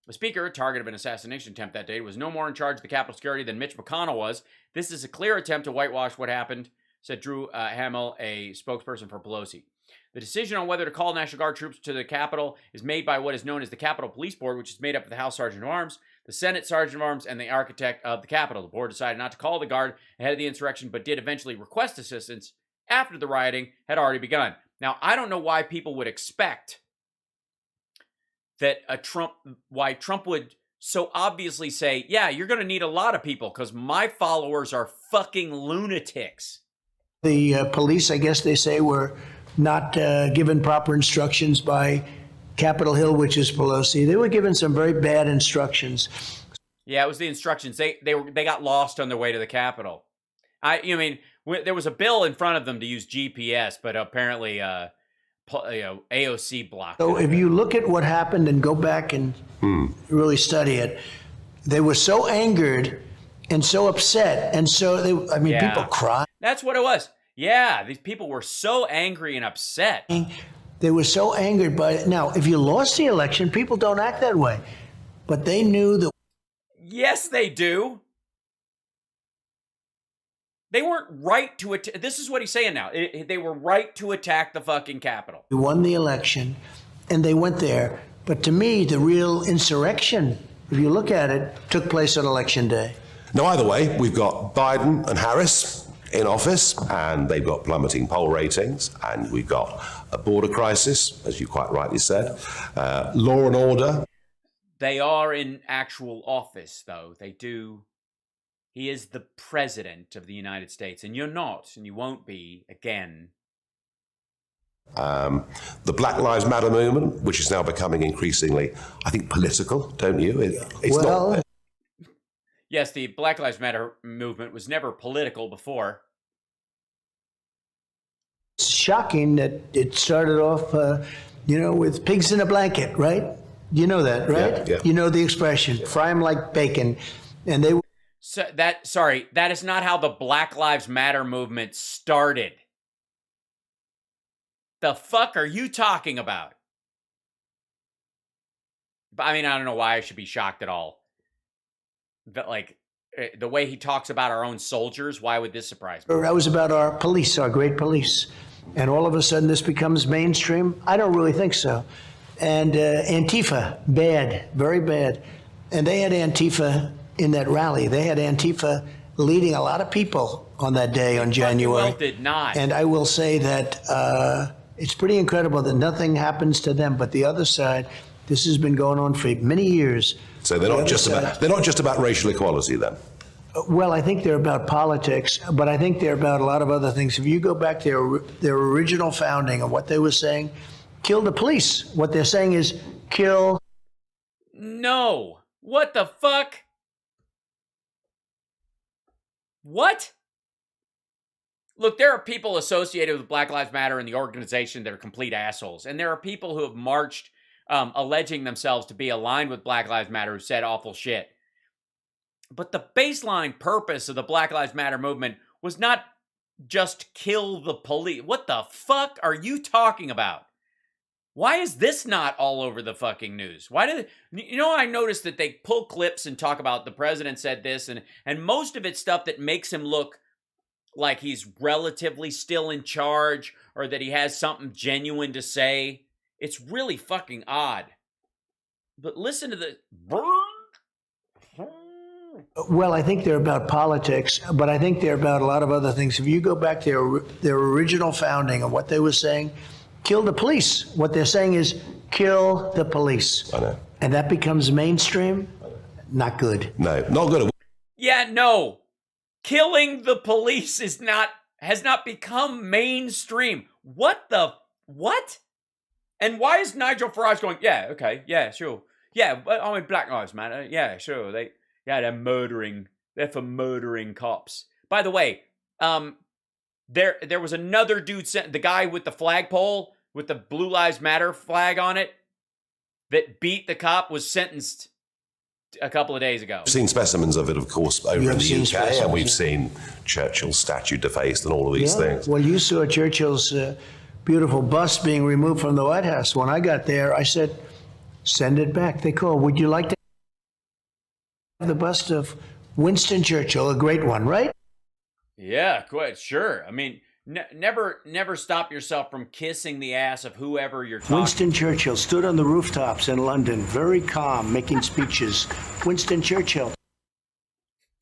the Speaker, target of an assassination attempt that day, was no more in charge of the Capitol security than Mitch McConnell was. This is a clear attempt to whitewash what happened, said Drew Hamill, a spokesperson for Pelosi. The decision on whether to call National Guard troops to the Capitol is made by what is known as the Capitol Police Board, which is made up of the House Sergeant of Arms, the Senate Sergeant of Arms, and the architect of the Capitol. The board decided not to call the Guard ahead of the insurrection, but did eventually request assistance after the rioting had already begun. Now, I don't know why people would expect that why Trump would so obviously say, yeah, you're going to need a lot of people because my followers are fucking lunatics. The police, I guess they say, were not given proper instructions by Capitol Hill, which is Pelosi. They were given some very bad instructions. Yeah, it was the instructions. They got lost on their way to the Capitol. There was a bill in front of them to use GPS, but apparently, AOC blocked So it. if you look at what happened and go back and really study it, they were so angered and so upset, and so people cried. That's what it was. Yeah, these people were so angry and upset. They were so angered by it. Now, if you lost the election, people don't act that way, but they knew that. Yes, they do. They weren't right to attack. This is what he's saying now. They were right to attack the fucking Capitol. We won the election, and they went there. But to me, the real insurrection, if you look at it, took place on Election Day. Now, either way, we've got Biden and Harris in office, and they've got plummeting poll ratings, and we've got a border crisis, as you quite rightly said, law and order. They are in actual office, though. They do. He is the president of the United States, and you're not, and you won't be again. The Black Lives Matter movement, which is now becoming increasingly, I think, political, don't you? It's Well, not. Yes, the Black Lives Matter movement was never political before. it's shocking that it started off, with pigs in a blanket, right? You know that, right? Yeah. You know the expression, fry them like bacon. And they So that is not how the Black Lives Matter movement started. The fuck are you talking about? I mean, I don't know why I should be shocked at all. But the way he talks about our own soldiers, why would this surprise me? That was about our police, our great police. And all of a sudden this becomes mainstream? I don't really think so. And Antifa, bad, very bad. And they had Antifa in that rally. They had Antifa leading a lot of people on that day on January. Well, did not. And I will say that it's pretty incredible that nothing happens to them. But the other side, this has been going on for many years. So they're not just about racial equality then. Well, I think they're about politics, but I think they're about a lot of other things. If you go back to their original founding and what they were saying, kill the police. What they're saying is kill. No. What the fuck? What? Look, there are people associated with Black Lives Matter and the organization that are complete assholes. And there are people who have marched alleging themselves to be aligned with Black Lives Matter who said awful shit. But the baseline purpose of the Black Lives Matter movement was not just kill the police. What the fuck are you talking about? Why is this not all over the fucking news? I noticed that they pull clips and talk about the president said this, and most of it's stuff that makes him look like he's relatively still in charge or that he has something genuine to say. It's really fucking odd. But listen to the... Well, I think they're about politics, but I think they're about a lot of other things. If you go back to their original founding and what they were saying, kill the police. What they're saying is kill the police. I know. And that becomes mainstream? Not good. No, not good. Yeah, no. Killing the police has not become mainstream. What? And why is Nigel Farage going, yeah, okay, yeah, sure. Yeah, Black Lives Matter, yeah, sure. They're for murdering cops. By the way, there was another dude, the guy with the flagpole, with the Blue Lives Matter flag on it, that beat the cop, was sentenced a couple of days ago. We've seen specimens of it, of course, over in the UK, and we've seen Churchill's statue defaced and all of these things. Well, you saw Churchill's beautiful bust being removed from the White House. When I got there, I said, send it back. They called, would you like to have the bust of Winston Churchill, a great one, right? Yeah, quite sure. I mean, never stop yourself from kissing the ass of whoever you're talking. Winston Churchill stood on the rooftops in London, very calm, making speeches. Winston Churchill.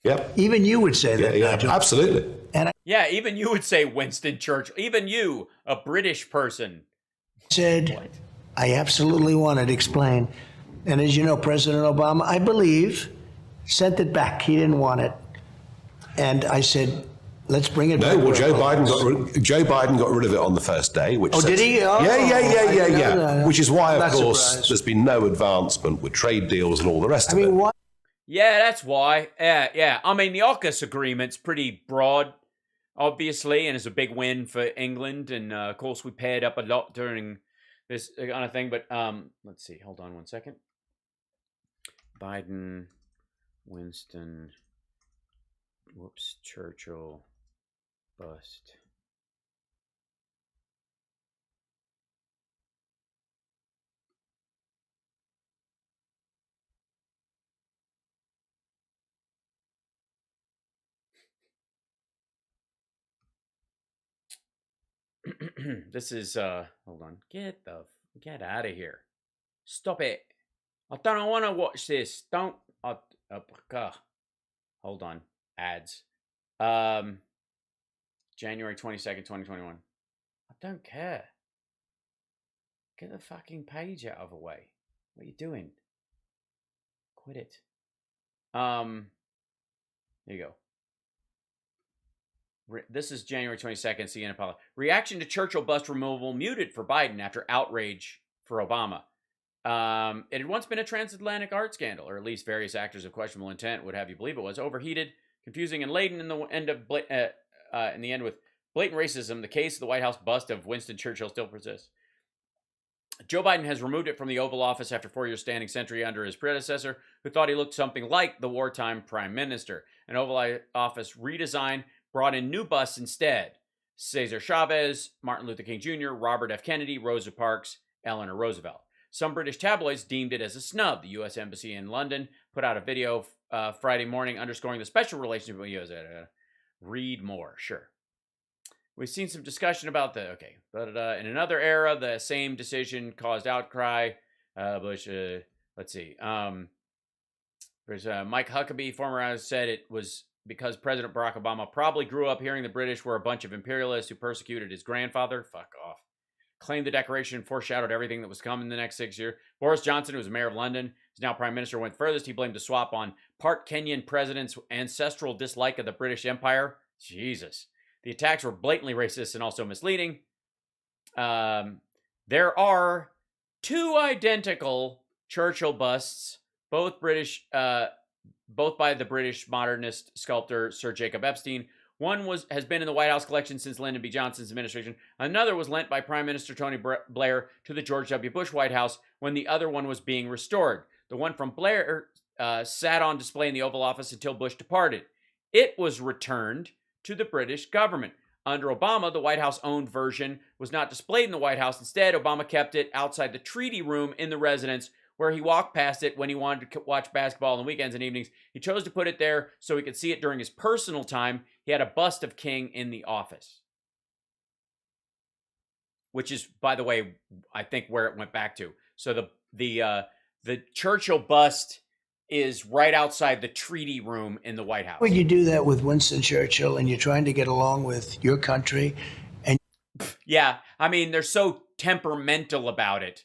Yep. Even you would say that, Yeah, Nigel. absolutely. Yeah, even you would say Winston Churchill. Even you, a British person. Said, I absolutely wanted to explain. And as you know, President Obama, I believe, sent it back. He didn't want it. And I said, let's bring it back. No, well, Joe Biden got rid of it on the first day. Which did he? Oh, yeah. no. Which is why, of Not course, surprised. there's been no advancement with trade deals and all the rest of it. Why? Yeah, that's why. Yeah. I mean, the AUKUS agreement's pretty broad, obviously, and is a big win for England. And of course, we paired up a lot during this kind of thing. But let's see. Hold on one second. Biden, Winston, Churchill, bust. This is hold on. Get out of here. Stop it. I don't want to watch this. Don't hold on. Ads. January 22nd, 2021. I don't care. Get the fucking page out of the way. What are you doing? Quit it. Here you go. This is January 22nd, CNN Apollo. Reaction to Churchill bust removal muted for Biden after outrage for Obama. It had once been a transatlantic art scandal, or at least various actors of questionable intent would have you believe it was. Overheated, confusing, and laden in the end with blatant racism, the case of the White House bust of Winston Churchill still persists. Joe Biden has removed it from the Oval Office after 4 years standing sentry under his predecessor, who thought he looked something like the wartime prime minister. An Oval Office redesign brought in new busts instead. Cesar Chavez, Martin Luther King Jr., Robert F. Kennedy, Rosa Parks, Eleanor Roosevelt. Some British tabloids deemed it as a snub. The U.S. Embassy in London put out a video Friday morning underscoring the special relationship with the U.S. Read more, sure. We've seen some discussion about in another era, the same decision caused outcry. Bush, let's see. There's Mike Huckabee, former analyst, said it was because President Barack Obama probably grew up hearing the British were a bunch of imperialists who persecuted his grandfather. Fuck off. Claimed the declaration foreshadowed everything that was coming in the next 6 years. Boris Johnson, who was mayor of London, is now prime minister, went furthest. He blamed the swap on part Kenyan president's ancestral dislike of the British Empire. Jesus. The attacks were blatantly racist and also misleading. There are two identical Churchill busts, both by the British modernist sculptor Sir Jacob Epstein. One has been in the White House collection since Lyndon B. Johnson's administration. Another was lent by Prime Minister Tony Blair to the George W. Bush White House when the other one was being restored. The one from Blair sat on display in the Oval Office until Bush departed. It was returned to the British government. Under Obama, the White House-owned version was not displayed in the White House. Instead, Obama kept it outside the treaty room in the residence, where he walked past it when he wanted to watch basketball on the weekends and evenings. He chose to put it there so he could see it during his personal time. He had a bust of King in the office. Which is, by the way, I think where it went back to. So the Churchill bust is right outside the treaty room in the White House. When you do that with Winston Churchill and you're trying to get along with your country, and yeah, I mean, they're so temperamental about it.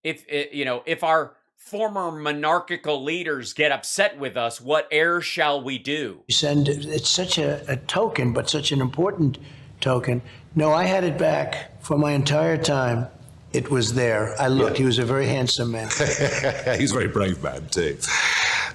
If our former monarchical leaders get upset with us, what else shall we do? you send it's such a token, but such an important token. No, I had it back for my entire time. It was there. I looked. He was a very handsome man. He's a very brave man, too.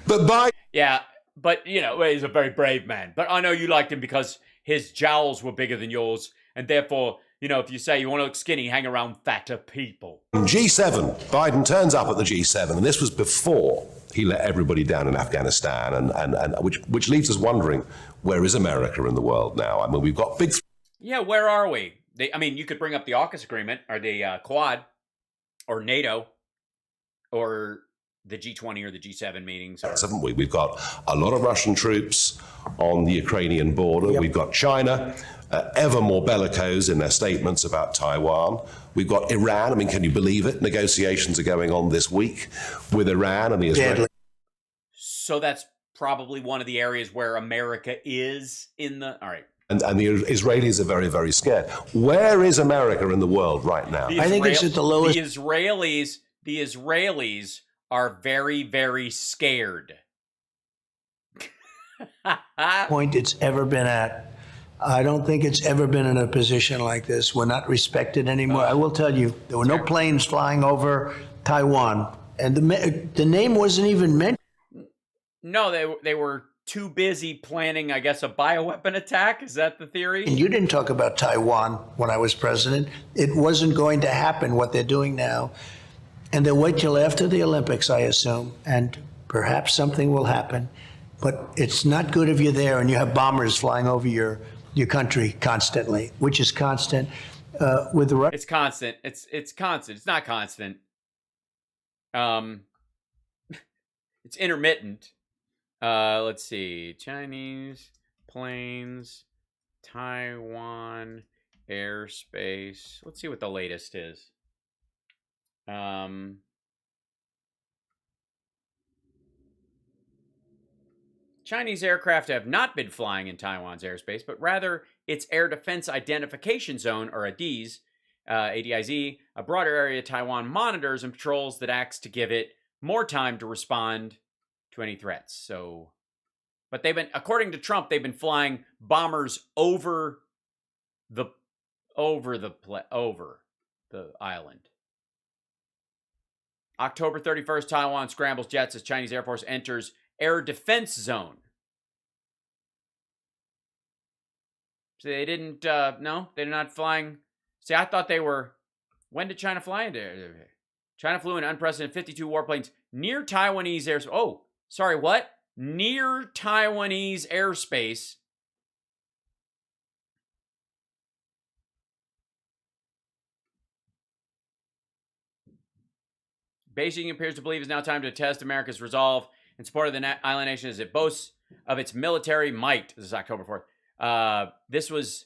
But by... Yeah, but, he's a very brave man. But I know you liked him because his jowls were bigger than yours. And therefore, if you say you want to look skinny, hang around fatter people. G7, Biden turns up at the G7, and this was before he let everybody down in Afghanistan, and which leaves us wondering, where is America in the world now? I mean, we've got big... Yeah, where are we? You could bring up the AUKUS agreement, or the Quad, or NATO, or the G20 or the G7 meetings. Haven't we? We've got a lot of Russian troops on the Ukrainian border. Yep. We've got China, ever more bellicose in their statements about Taiwan. We've got Iran. I mean, can you believe it? Negotiations are going on this week with Iran and the Israelis. So that's probably one of the areas where America is in the... All right. And the Israelis are very, very scared. Where is America in the world right now? I think it's at the lowest. The Israelis are very, very scared. Point it's ever been at. I don't think it's ever been in a position like this. We're not respected anymore. I will tell you, there were no planes flying over Taiwan And the name wasn't even mentioned. No, they were too busy planning, I guess, a bioweapon attack. Is that the theory? And you didn't talk about Taiwan when I was president. It wasn't going to happen, what they're doing now. And they'll wait till after the Olympics, I assume, and perhaps something will happen. But it's not good if you're there and you have bombers flying over your country constantly, which is constant. With the It's constant. It's constant. It's not constant. It's intermittent. Let's see. Chinese planes, Taiwan airspace. Let's see what the latest is. Chinese aircraft have not been flying in Taiwan's airspace, but rather its Air Defense Identification Zone, or ADIZ, ADIZ, a broader area Taiwan monitors and patrols that acts to give it more time to respond to any threats. So, but they've been, according to Trump, they've been flying bombers over the island. October 31st, Taiwan scrambles jets as Chinese Air Force enters Air Defense Zone. So they didn't, no, they're not flying. See, I thought they were, when did China fly into? China flew in unprecedented 52 warplanes near Taiwanese airspace. Oh, sorry, what? Near Taiwanese airspace. Beijing appears to believe it's now time to test America's resolve in support of the island nation as it boasts of its military might. This is October 4th. This was,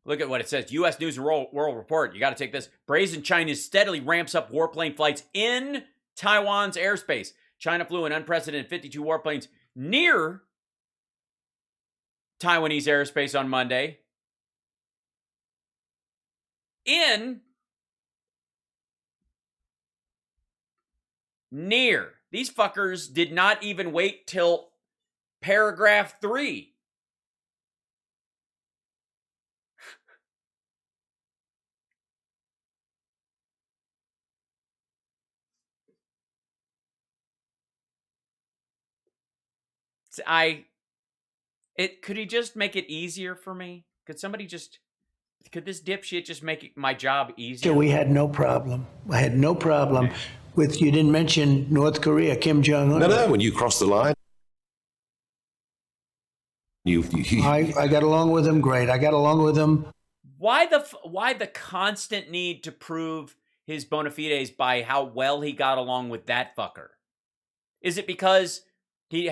look at what it says. U.S. News and World Report. You got to take this. Brazen China steadily ramps up warplane flights in Taiwan's airspace. China flew an unprecedented 52 warplanes near Taiwanese airspace on Monday. Near. These fuckers did not even wait till paragraph 3. Could he just make it easier for me? Could this dipshit just make my job easier? So we had no problem. I had no problem with, you didn't mention North Korea, Kim Jong-Un. No, when you cross the line, I got along with him great. I got along with him. Why the constant need to prove his bona fides by how well he got along with that fucker? Is it because he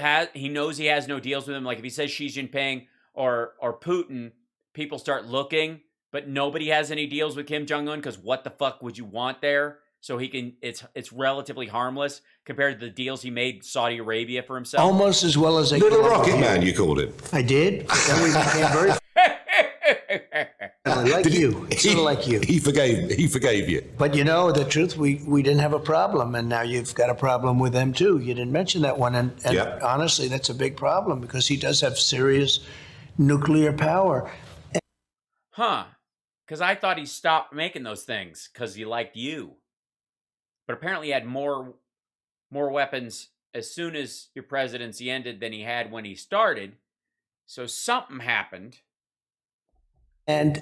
knows he has no deals with him? Like if he says Xi Jinping or Putin, people start looking, but nobody has any deals with Kim Jong-Un because what the fuck would you want there? So he can, it's relatively harmless compared to the deals he made Saudi Arabia for himself. Almost as well as Little Rocket Man, you called him. I did. But then we became very like you. Sort of like you. He forgave you. But you know, the truth, we didn't have a problem, and now you've got a problem with them too. You didn't mention that one, and Yeah. honestly, that's a big problem because he does have serious nuclear power. Huh. Because I thought he stopped making those things because he liked you. But apparently he had more weapons as soon as your presidency ended than he had when he started. So something happened. And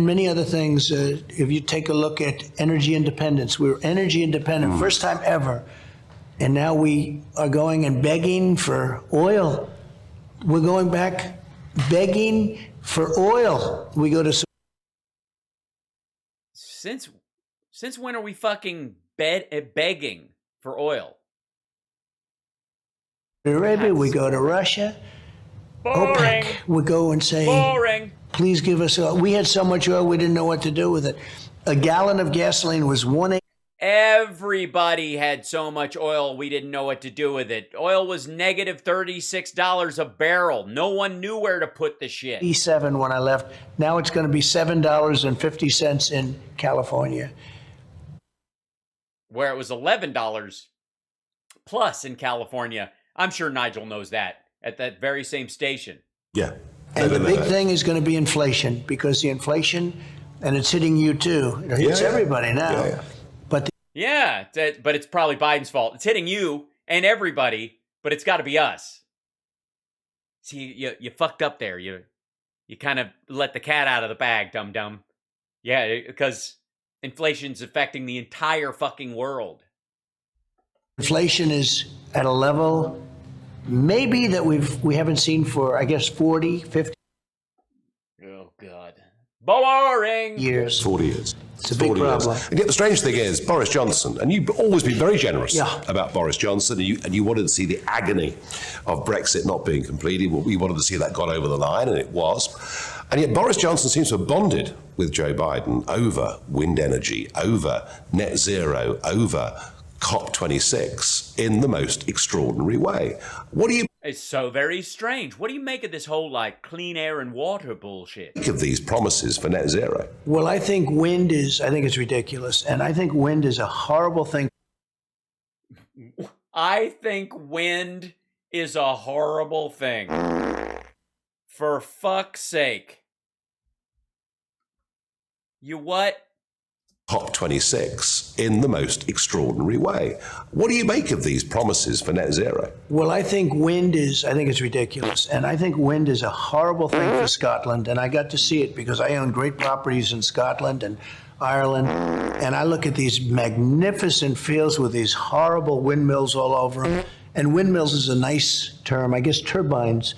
many other things. If you take a look at energy independence, we were energy independent, first time ever. And now we are going and begging for oil. We're going back begging for oil. We go to... Since when are we fucking begging for oil? Arabia, we go to Russia. Boring. OPEC, we go and say, Boring. please give us oil. We had so much oil, we didn't know what to do with it. A gallon of gasoline was $1.80. Everybody had so much oil, we didn't know what to do with it. Oil was negative $36 a barrel. No one knew where to put the shit. $87 when I left. Now it's going to be $7.50 in California. Where it was $11 plus in California. I'm sure Nigel knows that at that very same station. Yeah. And the big thing is going to be inflation, because the inflation, and it's hitting you too. It hits everybody now. Yeah. But Yeah, but it's probably Biden's fault. It's hitting you and everybody, but it's got to be us. See, you fucked up there. You kind of let the cat out of the bag, dum-dum. Yeah, because inflation's affecting the entire fucking world. Inflation is at a level maybe that we haven't seen for, I guess, 40, 50 Oh, God. Boring! years. 40 years. It's a big 40 years. problem. And yet the strange thing is, Boris Johnson, and you've always been very generous Yeah. about Boris Johnson, and you wanted to see the agony of Brexit not being completed. We wanted to see that got over the line, and it was. And yet Boris Johnson seems to have bonded with Joe Biden over wind energy, over net zero, over COP26 in the most extraordinary way. What do you It's so very strange. What do you make of this whole, like, clean air and water bullshit? make of these promises for net zero? Well, I think it's ridiculous. And I think wind is a horrible thing. I think wind is a horrible thing. For fuck's sake. You what? COP26 in the most extraordinary way. What do you make of these promises for net zero? Well, I think it's ridiculous. And I think wind is a horrible thing for Scotland. And I got to see it because I own great properties in Scotland and Ireland. And I look at these magnificent fields with these horrible windmills all over them. And windmills is a nice term, I guess turbines.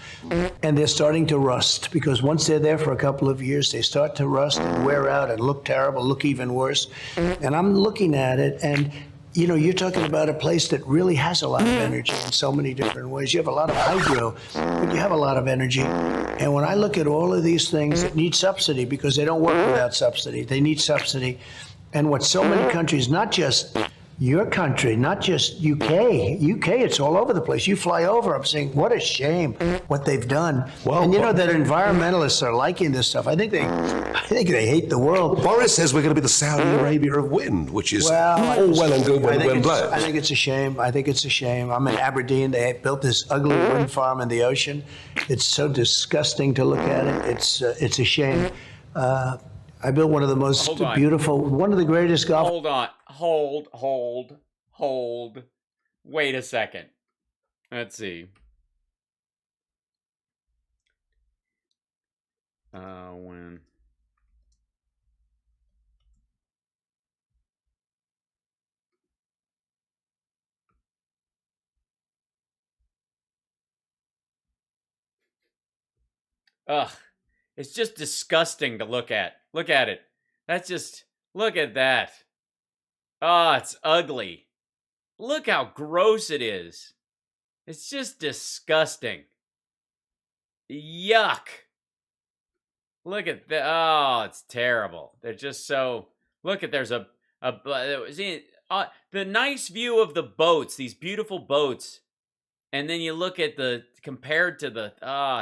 And they're starting to rust because once they're there for a couple of years, they start to rust and wear out and look terrible, look even worse. And I'm looking at it and, you know, you're talking about a place that really has a lot of energy in so many different ways. You have a lot of hydro, but you have a lot of energy. And when I look at all of these things that need subsidy because they don't work without subsidy, they need subsidy. And what so many countries, not just your country, not just UK, it's all over the place. You fly over, I'm saying, what a shame what they've done. Well, and you know that environmentalists are liking this stuff. I think they hate the world. Boris says we're going to be the Saudi Arabia of wind, which is Well, all well and good when the wind blows. I think it's a shame. I'm in Aberdeen. They built this ugly wind farm in the ocean. It's so disgusting to look at it. It's a shame. I built one of the most Hold on. beautiful, one of the greatest golf. Hold on. Hold. Wait a second. Let's see. When. Ugh. It's just disgusting to look at. Look at it. Look at that. Oh, it's ugly. Look how gross it is. It's just disgusting. Yuck. Look at that. Oh, it's terrible. They're just so. Look at there's see, the nice view of the boats, these beautiful boats, and then you look at compared to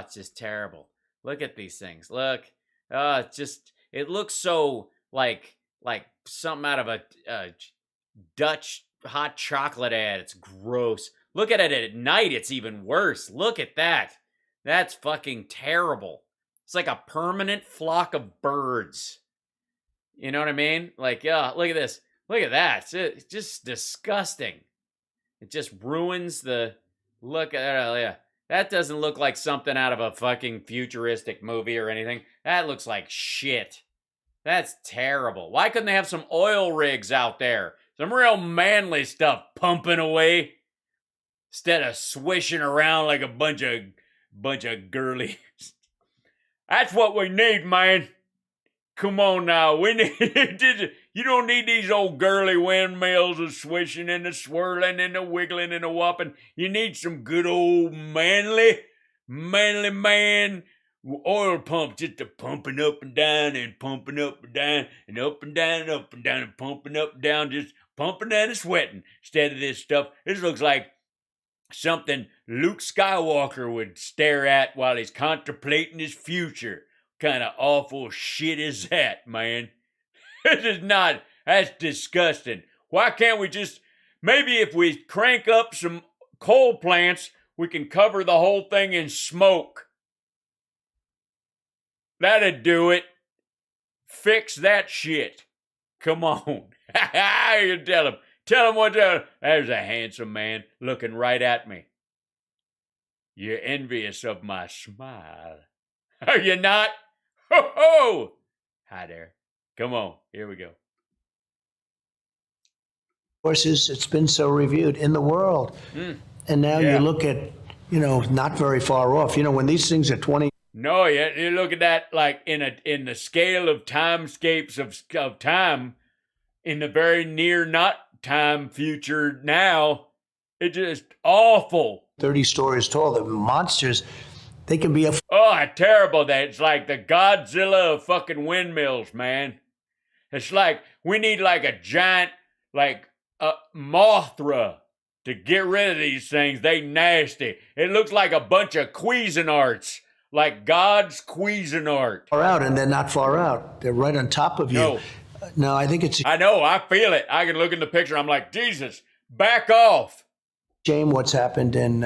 it's just terrible. Look at these things. Look. It looks so like something out of a Dutch hot chocolate ad. It's gross. Look at it at night. It's even worse. Look at that. That's fucking terrible. It's like a permanent flock of birds. You know what I mean? Like, look at this. Look at that. It's just disgusting. It just ruins look at that. Yeah. That doesn't look like something out of a fucking futuristic movie or anything. That looks like shit. That's terrible. Why couldn't they have some oil rigs out there? Some real manly stuff pumping away. Instead of swishing around like a bunch of girlies. That's what we need, man. Come on now. We need you don't need these old girly windmills of swishing and the swirling and the wiggling and the whopping. You need some good old manly man oil pump just to pumping up and down and pumping up and down and up and down and up and down and pumping up and down, just pumping down and sweating instead of this stuff. This looks like something Luke Skywalker would stare at while he's contemplating his future. Kind of awful shit is that, man? That's disgusting. Why can't we maybe if we crank up some coal plants, we can cover the whole thing in smoke. That'd do it. Fix that shit. Come on. You tell them. Tell him what's up. There's a handsome man looking right at me. You're envious of my smile. Are you not? Ho ho! Hi there. Come on, here we go. Forces, it's been so reviewed in the world. And now you look at, not very far off. When these things are 20. No, you look at that like in the scale of timescapes of time, in the very near not time future now, it's just awful. 30 stories tall. The monsters, they can be Terrible that it's like the Godzilla of fucking windmills, man. It's like we need like a giant Mothra to get rid of these things. They nasty. It looks like a bunch of Cuisinarts, like God's Cuisinart. far out, and they're not far out. They're right on top of you. No, I think it's I know, I feel it. I can look in the picture. I'm like, Jesus, back off. shame what's happened in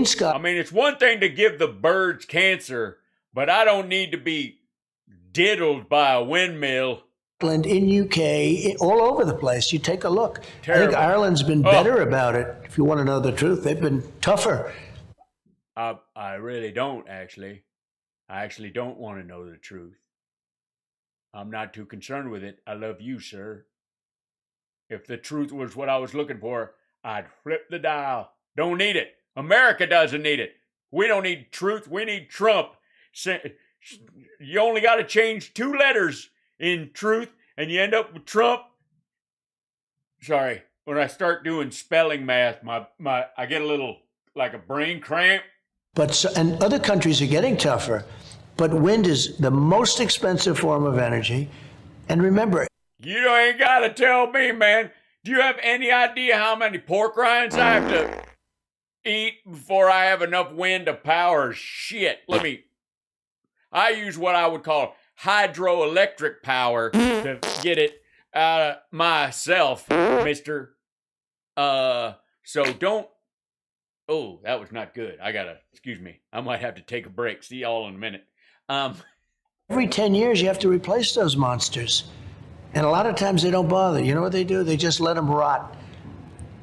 Scotland. I mean, it's one thing to give the birds cancer, but I don't need to be diddled by a windmill. In UK, all over the place. You take a look. Terrible. I think Ireland's been better about it. If you want to know the truth, they've been tougher. I really don't, actually. I actually don't want to know the truth. I'm not too concerned with it. I love you, sir. If the truth was what I was looking for, I'd flip the dial. Don't need it. America doesn't need it. We don't need truth. We need Trump. You only got to change 2 letters in truth, and you end up with Trump. Sorry, when I start doing spelling math, I get a little like a brain cramp. And other countries are getting tougher. But wind is the most expensive form of energy. And remember, you ain't got to tell me, man. Do you have any idea how many pork rinds I have to eat before I have enough wind to power shit? I use what I would call hydroelectric power to get it out of myself, mister. So don't. Oh, that was not good. Excuse me. I might have to take a break. See y'all in a minute. every 10 years you have to replace those monsters. And a lot of times they don't bother. You know what they do? They just let them rot.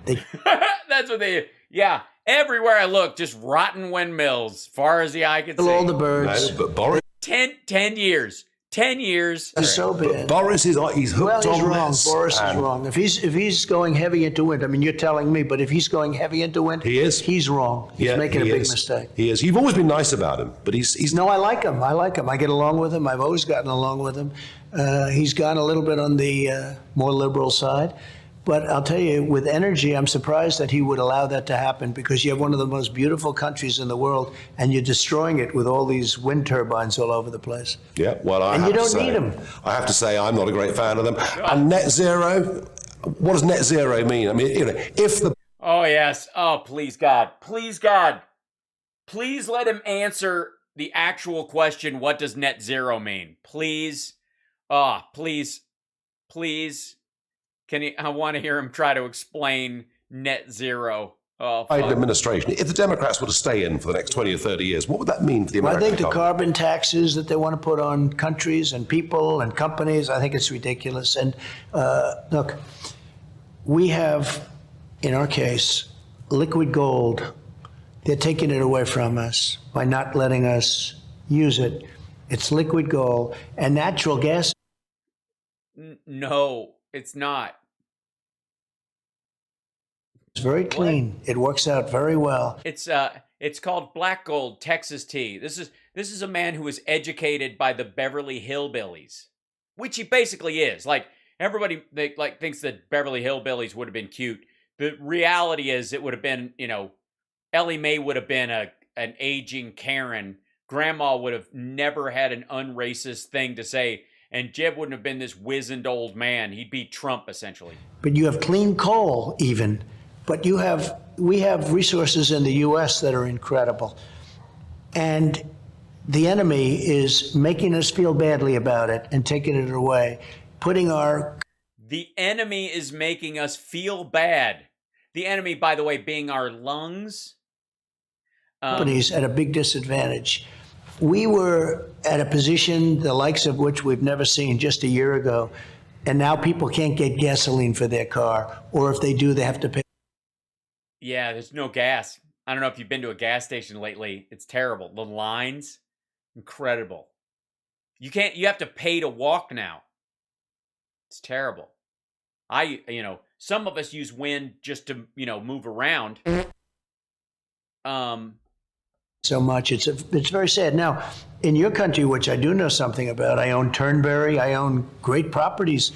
That's what they. Yeah. Everywhere I look, just rotten windmills, far as the eye can see. All the birds. No, but Boris 10 years. 10 years. It's so bad. Boris is he's hooked Well, he's on wrong. this. Boris is and wrong. If he's going heavy into wind, I mean, you're telling me, but if he's going heavy into wind, He is. He's wrong. He's making a he big is. mistake. He is. You've always been nice about him, but he's No, I like him. I get along with him. I've always gotten along with him. He's gone a little bit on the more liberal side. But I'll tell you, with energy, I'm surprised that he would allow that to happen, because you have one of the most beautiful countries in the world, and you're destroying it with all these wind turbines all over the place. Yeah, well, And you don't need 'em. I have to say, I'm not a great fan of them. And net zero, what does net zero mean? I mean, if the Oh, yes. Oh, please, God. Please, God. Please let him answer the actual question, what does net zero mean? Please. Oh, please. Please. I want to hear him try to explain net zero. Oh, fuck. Biden administration, if the Democrats were to stay in for the next 20 or 30 years, what would that mean for the I American think the economy? carbon taxes that they want to put on countries and people and companies, I think it's ridiculous. And look, we have, in our case, liquid gold. They're taking it away from us by not letting us use it. It's liquid gold and natural gas. No, it's not. It's very clean. It works out very well. It's called black gold Texas tea. This is a man who was educated by the Beverly Hillbillies, which he basically is. Like everybody thinks that Beverly Hillbillies would have been cute. The reality is it would have been, Ellie Mae would have been an aging Karen. Grandma would have never had an unracist thing to say. And Jeb wouldn't have been this wizened old man. He'd be Trump, essentially. But you have clean coal even. But we have resources in the U.S. that are incredible. And the enemy is making us feel badly about it and taking it away, The enemy is making us feel bad. The enemy, by the way, being our lungs. Companies at a big disadvantage. We were at a position the likes of which we've never seen just a year ago. And now people can't get gasoline for their car, or if they do, they have to pay. Yeah, there's no gas. I don't know if you've been to a gas station lately. It's terrible. The lines, incredible. You have to pay to walk now. It's terrible. Some of us use wind just to, move around. So much. It's very sad. Now, in your country, which I do know something about, I own Turnberry. I own great properties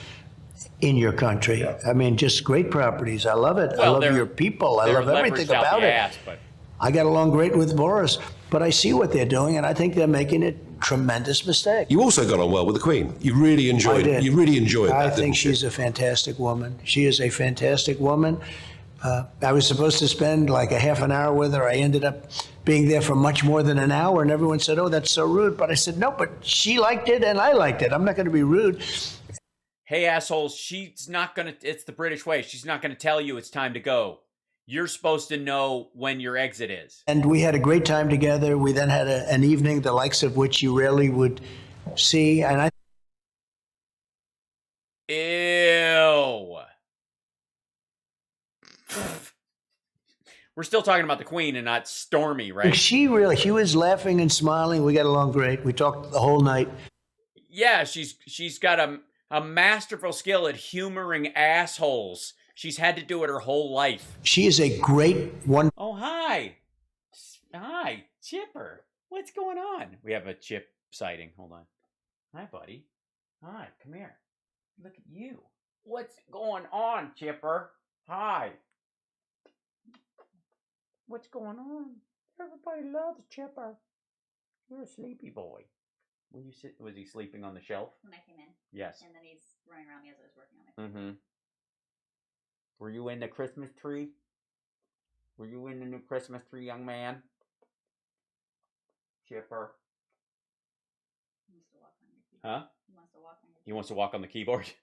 in your country. Yeah. I mean, just great properties. I love it. Well, I love your people. I love everything about it. But I got along great with Boris, but I see what they're doing, and I think they're making a tremendous mistake. You also got on well with the Queen. You really enjoyed it. You really enjoyed that. I think she's a fantastic woman. She is a fantastic woman. I was supposed to spend like a half an hour with her. I ended up being there for much more than an hour, and everyone said, "Oh, that's so rude." But I said, "No, but she liked it, and I liked it. I'm not going to be rude." Hey, assholes, she's not going to, it's the British way. She's not going to tell you it's time to go. You're supposed to know when your exit is. And we had a great time together. We then had an evening, the likes of which you rarely would see. And Ew. We're still talking about the Queen and not Stormy, right? She was laughing and smiling. We got along great. We talked the whole night. Yeah, she's got a masterful skill at humoring assholes. She's had to do it her whole life. She is a great one. Oh, hi. Hi, Chipper. What's going on? We have a Chip sighting. Hold on. Hi, buddy. Hi, come here. Look at you. What's going on, Chipper? Hi. What's going on? Everybody loves Chipper. You're a sleepy boy. Was he sleeping on the shelf? When I came in. Yes. And then he's running around me as I was working on it. Mm-hmm. Were you in the Christmas tree? Were you in the new Christmas tree, young man? Chipper. He wants to walk on your keyboard. Huh? He wants to walk on your keyboard. He wants to walk on the keyboard?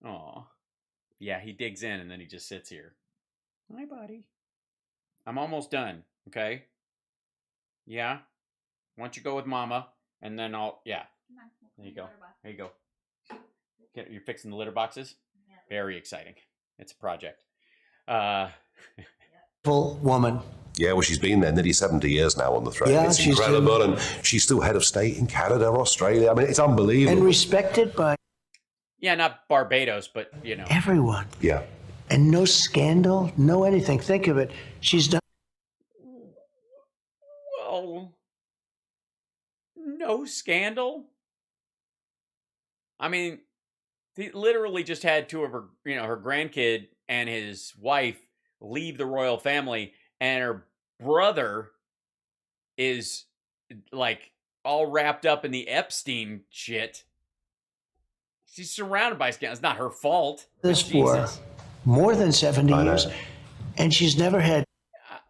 Aw. Yeah, he digs in and then he just sits here. Hi, buddy. I'm almost done, okay? Yeah? Why don't you go with Mama, and then yeah. Come on, There you go. box. There you go. You're fixing the litter boxes? Yeah. Very exciting. It's a project. Full woman. Yeah, well, she's been there nearly 70 years now on the throne. Yeah, it's she's incredible, and she's still head of state in Canada, Australia. I mean, it's unbelievable. And respected by Yeah, not Barbados, but, everyone. Yeah. And no scandal, no anything. Think of it. She's done. Well, no scandal? I mean, he literally just had two of her, her grandkid and his wife leave the royal family, and her brother is like all wrapped up in the Epstein shit. She's surrounded by scandals. It's not her fault. This for more than 70 years, and she's never had.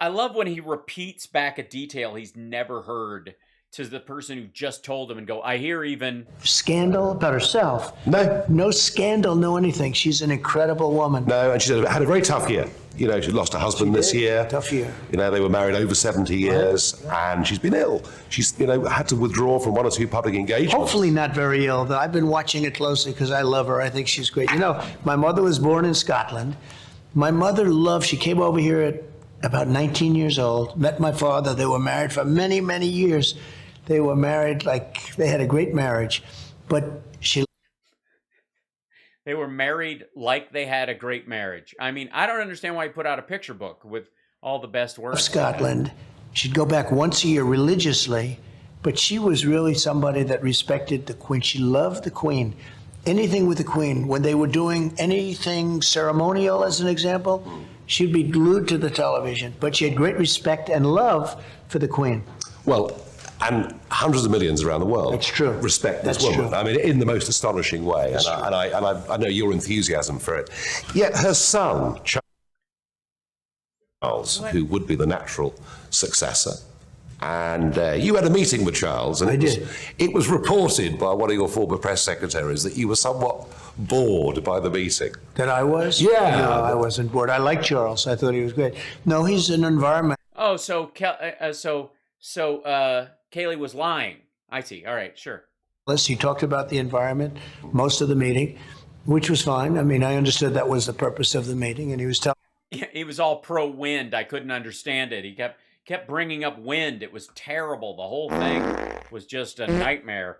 I love when he repeats back a detail he's never heard to the person who just told him and go, I hear even Scandal about herself. No. No scandal, no anything. She's an incredible woman. No, and she had a very tough year. She lost her husband this year. Tough year. They were married over 70 years, and she's been ill. She's, had to withdraw from one or two public engagements. Hopefully not very ill, though. I've been watching it closely because I love her. I think she's great. My mother was born in Scotland. My mother she came over here at about 19 years old, met my father. They were married for many, many years. They were married they had a great marriage, but they were married like they had a great marriage. I mean, I don't understand why he put out a picture book with all the best words. Scotland. She'd go back once a year religiously, but she was really somebody that respected the Queen. She loved the Queen. Anything with the Queen. When they were doing anything ceremonial, as an example, she'd be glued to the television. But she had great respect and love for the Queen. Well, and hundreds of millions around the world. That's true. Respect this That's woman. true. I mean, in the most astonishing way. And I know your enthusiasm for it. Yet her son, Charles, who would be the natural successor, and you had a meeting with Charles, and it was reported by one of your former press secretaries that you were somewhat bored by the meeting. That I was? Yeah. No, I wasn't bored. I liked Charles. I thought he was great. No, he's an environment. Oh, so Kaylee was lying. I see. All right, sure. He talked about the environment most of the meeting, which was fine. I mean, I understood that was the purpose of the meeting, and he was telling. He was all pro wind. I couldn't understand it. He kept bringing up wind. It was terrible. The whole thing was just a nightmare.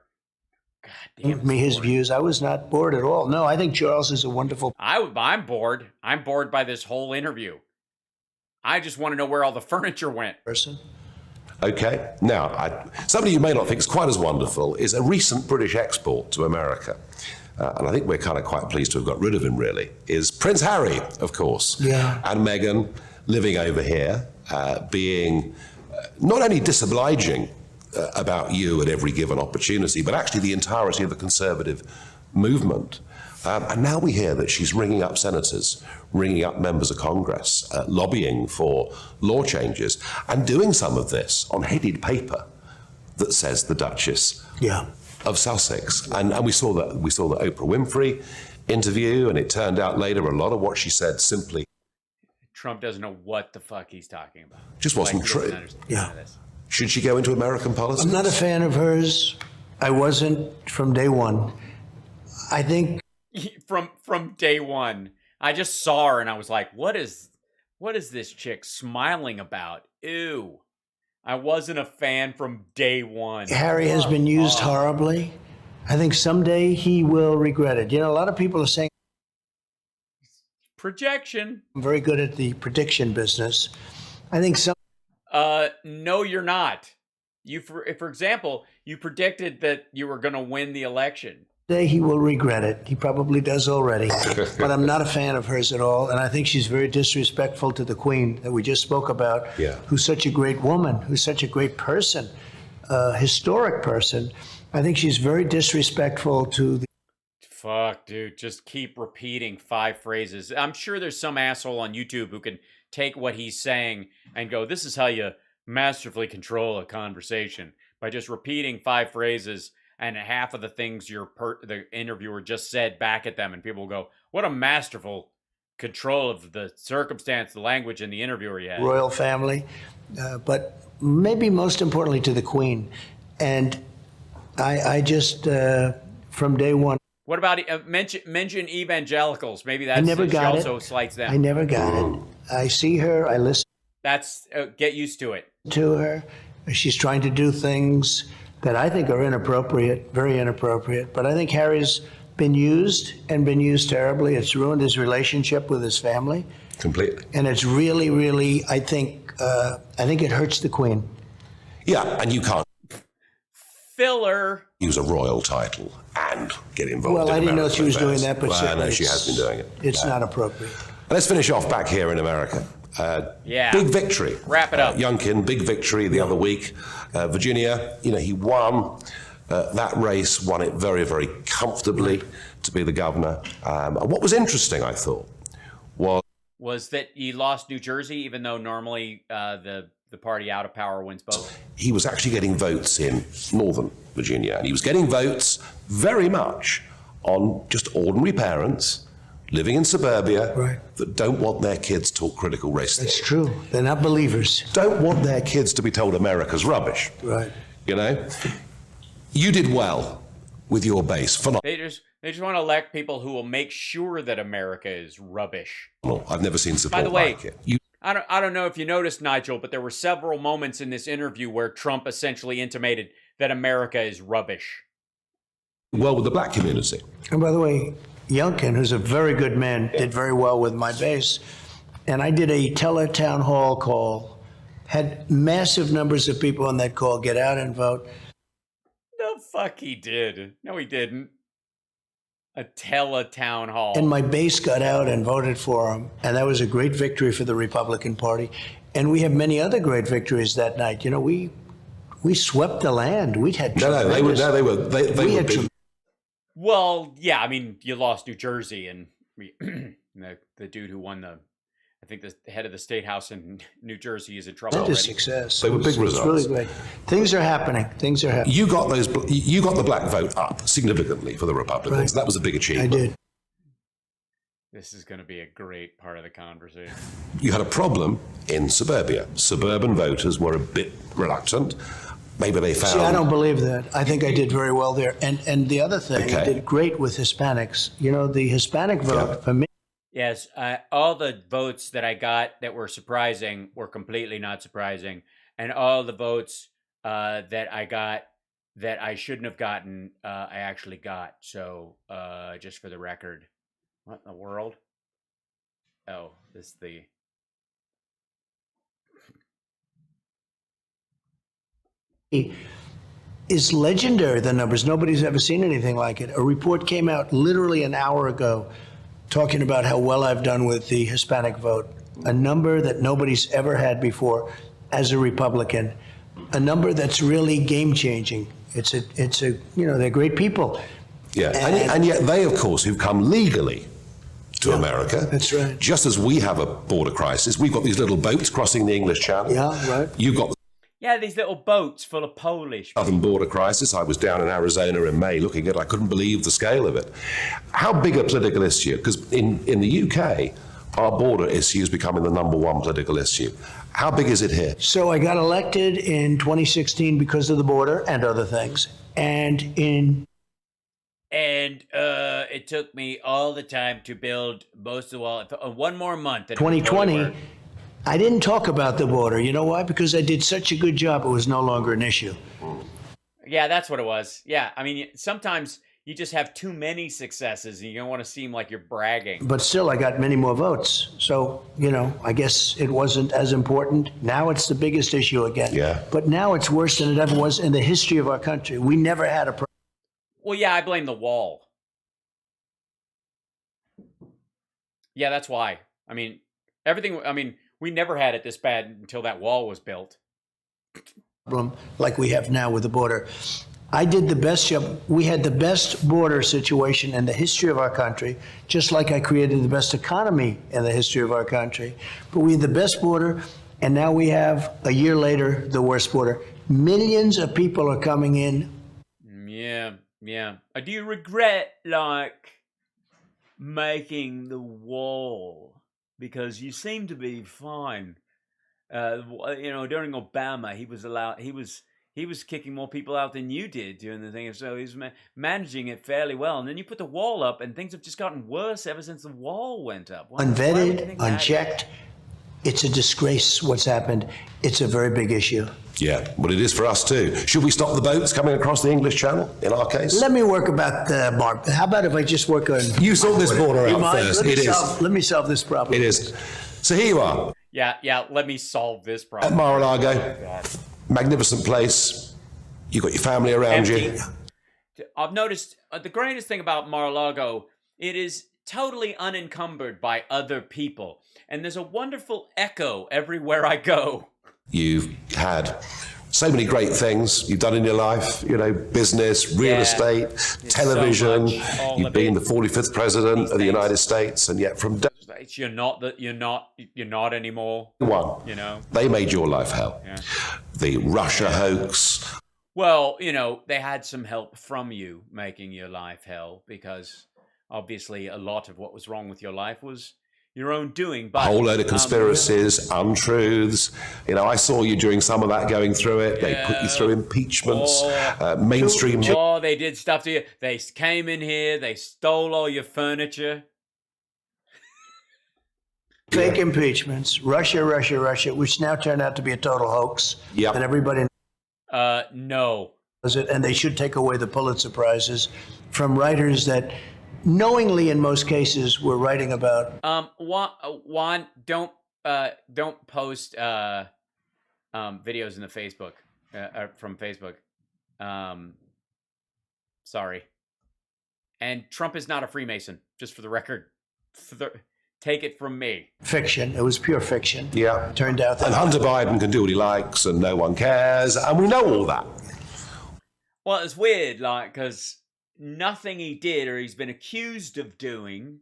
God damn. Me his views. I was not bored at all. No, I think Charles is a wonderful I'm bored. I'm bored by this whole interview. I just want to know where all the furniture went. person. Okay. Now, somebody you may not think is quite as wonderful is a recent British export to America. And I think we're kind of quite pleased to have got rid of him, really, is Prince Harry, of course. Yeah. And Meghan living over here, being not only disobliging about you at every given opportunity, but actually the entirety of the Conservative movement. And now we hear that she's ringing up senators, ringing up members of Congress, lobbying for law changes, and doing some of this on headed paper that says the Duchess Yeah. of Sussex. And we saw the Oprah Winfrey interview, and it turned out later a lot of what she said simply Trump doesn't know what the fuck he's talking about. just wasn't He doesn't true. understand Yeah. this. Should she go into American politics? I'm not a fan of hers. I wasn't from day one. I think From day one, I just saw her and I was like, what is this chick smiling about? Ew. I wasn't a fan from day one. Harry has been used horribly. I think someday he will regret it. You know, a lot of people are saying Projection. I'm very good at the prediction business. I think No, you're not. For example, you predicted that you were going to win the election. someday he will regret it. He probably does already. But I'm not a fan of hers at all. And I think she's very disrespectful to the Queen that we just spoke about, Yeah. who's such a great woman, who's such a great person, historic person. I think she's very disrespectful to the Fuck, dude. Just keep repeating 5 phrases. I'm sure there's some asshole on YouTube who can take what he's saying and go, this is how you masterfully control a conversation, by just repeating 5 phrases and half of the things the interviewer just said back at them, and people will go, what a masterful control of the circumstance, the language, and the interviewer you had. royal family, but maybe most importantly to the Queen. And I just, from day one, What about mention evangelicals? Maybe that's I never got she it. also slights them. I never got it. I see her, I listen That's get used to it. to her. She's trying to do things that I think are inappropriate, very inappropriate. But I think Harry's been used and been used terribly. It's ruined his relationship with his family. Completely. And it's really, really, I think it hurts the Queen. Yeah, and you can't Filler. use a royal title and get involved Well, in I didn't know American she was doing affairs. that, but well, certainly no, she has been doing it. It's not appropriate. Let's finish off back here in America. Yeah. Big victory. Wrap it up. Youngkin, big victory the other week. Virginia, he won that race, won it very, very comfortably to be the governor. And what was interesting, I thought, Was that he lost New Jersey, even though normally the party out of power wins both. he was actually getting votes in Northern Virginia. And he was getting votes very much on just ordinary parents living in suburbia Right. that don't want their kids taught critical race theory. It's true. They're not believers. Don't want their kids to be told America's rubbish. Right. You did well with your base. Phenomenal. They just want to elect people who will make sure that America is rubbish. I've never seen support By the way, like it. I don't know if you noticed, Nigel, but there were several moments in this interview where Trump essentially intimated that America is rubbish. Well, with the black community. And by the way, Youngkin, who's a very good man, did very well with my base. And I did a town hall call, had massive numbers of people on that call get out and vote. The fuck he did. No, he didn't. A town hall. And my base got out and voted for him. And that was a great victory for the Republican Party. And we have many other great victories that night. We swept the land. We had They were big. Well, yeah, I mean, you lost New Jersey, and the dude who won I think the head of the state house in New Jersey is in trouble That is already. success. They were big It's results. really great. Things are happening. You got the black vote up significantly for the Republicans. Right. That was a big I achievement. did. This is going to be a great part of the conversation. You had a problem in suburbia. Suburban voters were a bit reluctant. Maybe they found. See, I don't believe that. I think I did very well there. And the other thing, I Okay. did great with Hispanics. You know, the Hispanic vote for me. Yes, all the votes that I got that were surprising were completely not surprising, and all the votes that I got that I shouldn't have gotten, I actually got. So, just for the record, what in the world? Oh, this is the. Is legendary, the numbers. Nobody's ever seen anything like it. A report came out literally an hour ago talking about how well I've done with the Hispanic vote, a number that nobody's ever had before as a Republican, a number that's really game-changing. It's a you know, they're great people. Yeah, and yet they, of course, who've come legally to America. That's right. Just as we have a border crisis, we've got these little boats crossing the English Channel. Yeah, right. You've got the Yeah, these little boats full of Polish. southern border crisis. I was down in Arizona in May looking at it. I couldn't believe the scale of it. How big a political issue? Because in the UK, our border issue is becoming the number one political issue. How big is it here? So I got elected in 2016 because of the border and other things. And it took me all the time to build most of the wall. One more month. And 2020, I didn't talk about the border. You know why? Because I did such a good job, it was no longer an issue. Yeah, that's what it was. Yeah, I mean, sometimes you just have too many successes and you don't want to seem like you're bragging. But still, I got many more votes. So, you know, I guess it wasn't as important. Now it's the biggest issue again. Yeah. But now it's worse than it ever was in the history of our country. We never had a Well, yeah, I blame the wall. Yeah, that's why. I mean, we never had it this bad until that wall was built. problem like we have now with the border. I did the best job. We had the best border situation in the history of our country, just like I created the best economy in the history of our country. But we had the best border, and now we have, a year later, the worst border. Millions of people are coming in. Yeah. Do you regret, like, making the wall? Because you seem to be fine. During Obama, he was kicking more people out than you did during the thing, so he's managing it fairly well. And then you put the wall up, and things have just gotten worse ever since the wall went up. Why would you Unvetted, think that? unchecked. It's a disgrace what's happened. It's a very big issue. Yeah, but it is for us too. Should we stop the boats coming across the English Channel, in our case? Let me work about Mark. How about if I just work on... You sort this border You out mind? first. Let me solve this problem. It is. So here you are, Yeah, let me solve this at problem. Mar-a-Lago. Magnificent place. You've got your family around Empty. you. I've noticed the greatest thing about Mar-a-Lago, it is totally unencumbered by other people. And there's a wonderful echo everywhere I go. You've had so many great things you've done in your life, business, real estate, television. So much, all You've of been it. the 45th president of the things. United States, and yet from day You're not anymore. one, they made your life hell. Yeah. The Russia hoax. Well, they had some help from you making your life hell, because obviously a lot of what was wrong with your life was your own doing. But A whole load of conspiracies, untruths. I saw you during some of that going through it. They put you through impeachments, mainstream. They did stuff to you. They came in here. They stole all your furniture. Fake impeachments, Russia, which now turned out to be a total hoax. Yep. And everybody No. knows it. And they should take away the Pulitzer Prizes from writers that knowingly, in most cases, were writing about. Juan, don't post videos in the Facebook from Facebook. Sorry. And Trump is not a Freemason, just for the record. Take it from me. Fiction. It was pure fiction. Yeah. Turned out that. And Hunter Biden can do what he likes, and no one cares, and we know all that. Well, it's weird, because nothing he did or he's been accused of doing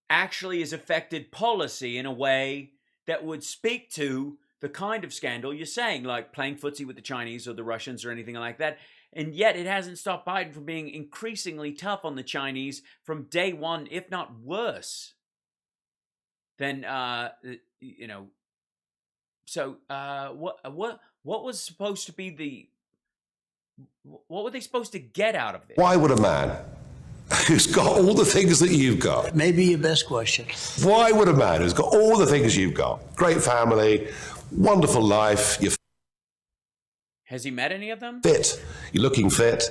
actually has affected policy in a way that would speak to the kind of scandal you're saying, like playing footsie with the Chinese or the Russians or anything like that. And yet it hasn't stopped Biden from being increasingly tough on the Chinese from day one, if not worse than, what was supposed to be what were they supposed to get out of this? Why would a man who's got all the things that you've got, Maybe your best question. why would a man who's got all the things you've got, great family, wonderful life, you're Has he met any of them? fit, you're looking fit,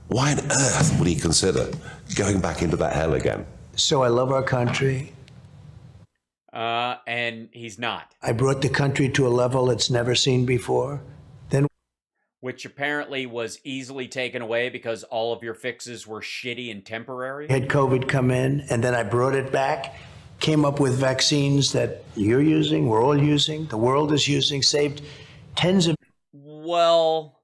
why on earth would he consider going back into that hell again? So I love our country. And he's not. I brought the country to a level it's never seen before. Then Which apparently was easily taken away because all of your fixes were shitty and temporary. we had COVID come in, and then I brought it back, came up with vaccines that you're using, we're all using, the world is using, saved tens of Well,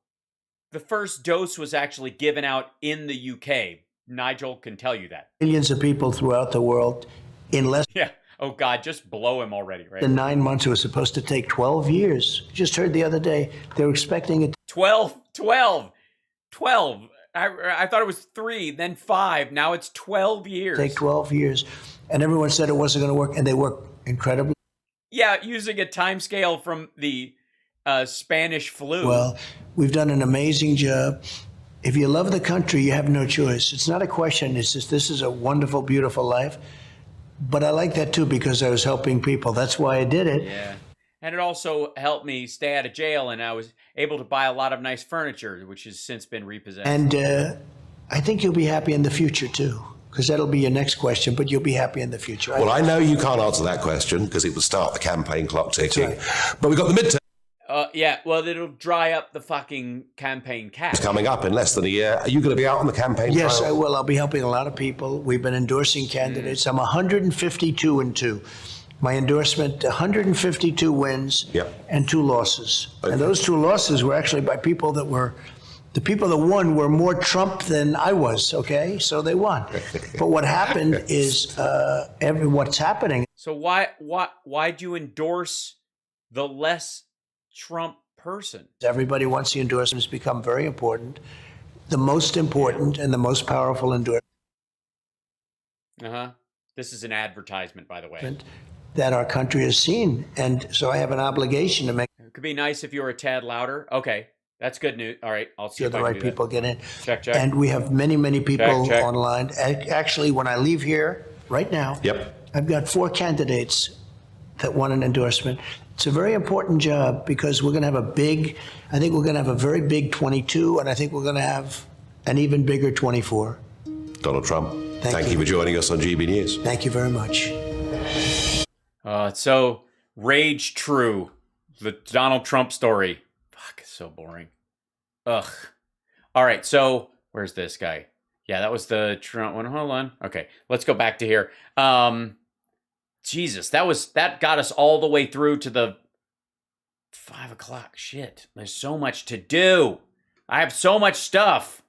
the first dose was actually given out in the UK. Nigel can tell you that. millions of people throughout the world in less Yeah. Oh, God, just blow him already, right? than 9 months. It was supposed to take 12 years. Just heard the other day, they were expecting it 12. I thought it was 3, then 5. Now it's 12 years. to take 12 years. And everyone said it wasn't going to work, and they worked incredibly Yeah, using a time scale from the Spanish flu. well. We've done an amazing job. If you love the country, you have no choice. It's not a question. It's just this is a wonderful, beautiful life. But I like that too because I was helping people. That's why I did it. Yeah. And it also helped me stay out of jail, and I was able to buy a lot of nice furniture, which has since been repossessed. And I think you'll be happy in the future too, because that'll be your next question. But you'll be happy in the future. Well, I know you can't answer that question because it would start the campaign clock ticking. right. But we've got the midterm yeah, well, it'll dry up the fucking campaign cash. coming up in less than a year. Are you going to be out on the campaign Yes, trail? I will. I'll be helping a lot of people. We've been endorsing candidates. I'm 152-2. My endorsement: 152 wins Yep. and 2 losses. Okay. And those 2 losses were actually by people that were. The people that won were more Trump than I was, okay? So they won. But what happened is what's happening. So why'd you endorse the less Trump person? Everybody wants the endorsements become very important. The most important and the most powerful endorsement This is an advertisement, by the way. that our country has seen. And so I have an obligation to make It could be nice if you were a tad louder. Okay, that's good news. All right, I'll see sure if the I can right do people get in. Check. And we have many, many people Check. online. Actually, when I leave here right now, Yep. I've got 4 candidates that want an endorsement. It's a very important job because we're going to have I think we're going to have a very big 22, and I think we're going to have an even bigger 24. Donald Trump, Thank thank you. you for joining us on GB News. Thank you very much. It's so rage true. The Donald Trump story. Fuck, it's so boring. Ugh. All right, so where's this guy? Yeah, that was the Trump one. Hold on. Okay, let's go back to here. Jesus, that got us all the way through to the 5 o'clock. Shit, there's so much to do. I have so much stuff.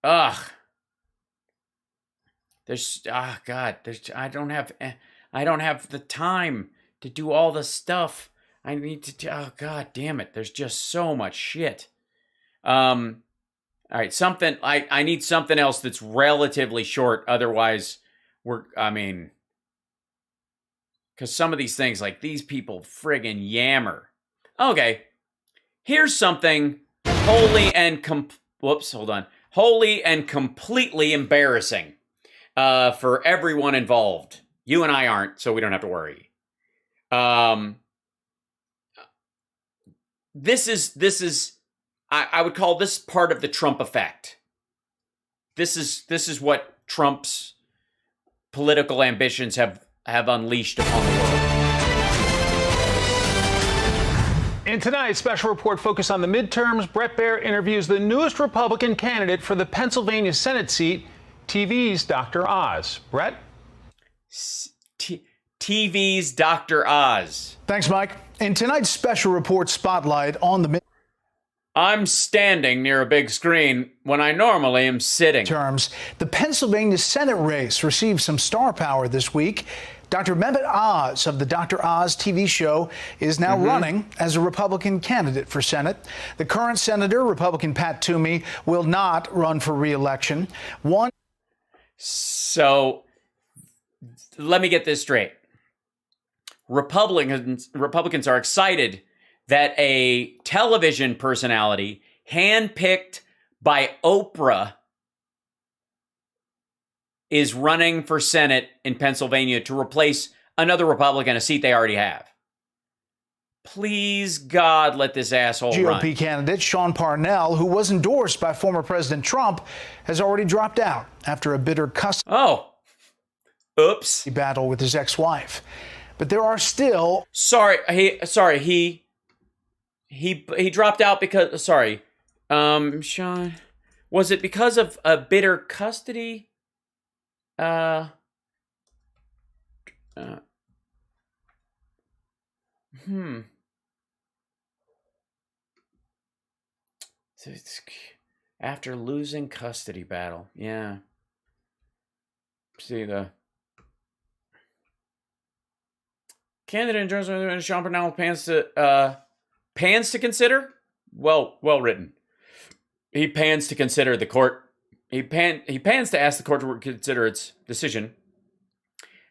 Ugh. God, I don't have the time to do all the stuff. I need to, oh, God damn it. There's just so much shit. All right, I need something else that's relatively short. Otherwise, because some of these things, like these people friggin' yammer. Okay, here's something wholly and completely embarrassing for everyone involved. You and I aren't, so we don't have to worry. This is I would call this part of the Trump effect. This is what Trump's political ambitions have unleashed upon the world. In tonight's special report focused on the midterms, Bret Baier interviews the newest Republican candidate for the Pennsylvania Senate seat, TV's Dr. Oz. Bret? TV's Dr. Oz. Thanks, Mike. In tonight's special report spotlight on the I'm standing near a big screen when I normally am sitting. midterms, the Pennsylvania Senate race received some star power this week. Dr. Mehmet Oz of the Dr. Oz TV show is now running as a Republican candidate for Senate. The current senator, Republican Pat Toomey, will not run for re-election. So let me get this straight. Republicans are excited that a television personality handpicked by Oprah is running for Senate in Pennsylvania to replace another Republican, a seat they already have. Please, God, let this asshole run. GOP candidate Sean Parnell, who was endorsed by former President Trump, has already dropped out after a bitter custody battle with his ex-wife. But there are still... He dropped out because... Sean... Was it because of a bitter custody? After losing custody battle. Yeah. See the... Candidate endorsement Sean Parnell pans to consider? Well written. He pans to consider the court. He pans to ask the court to consider its decision.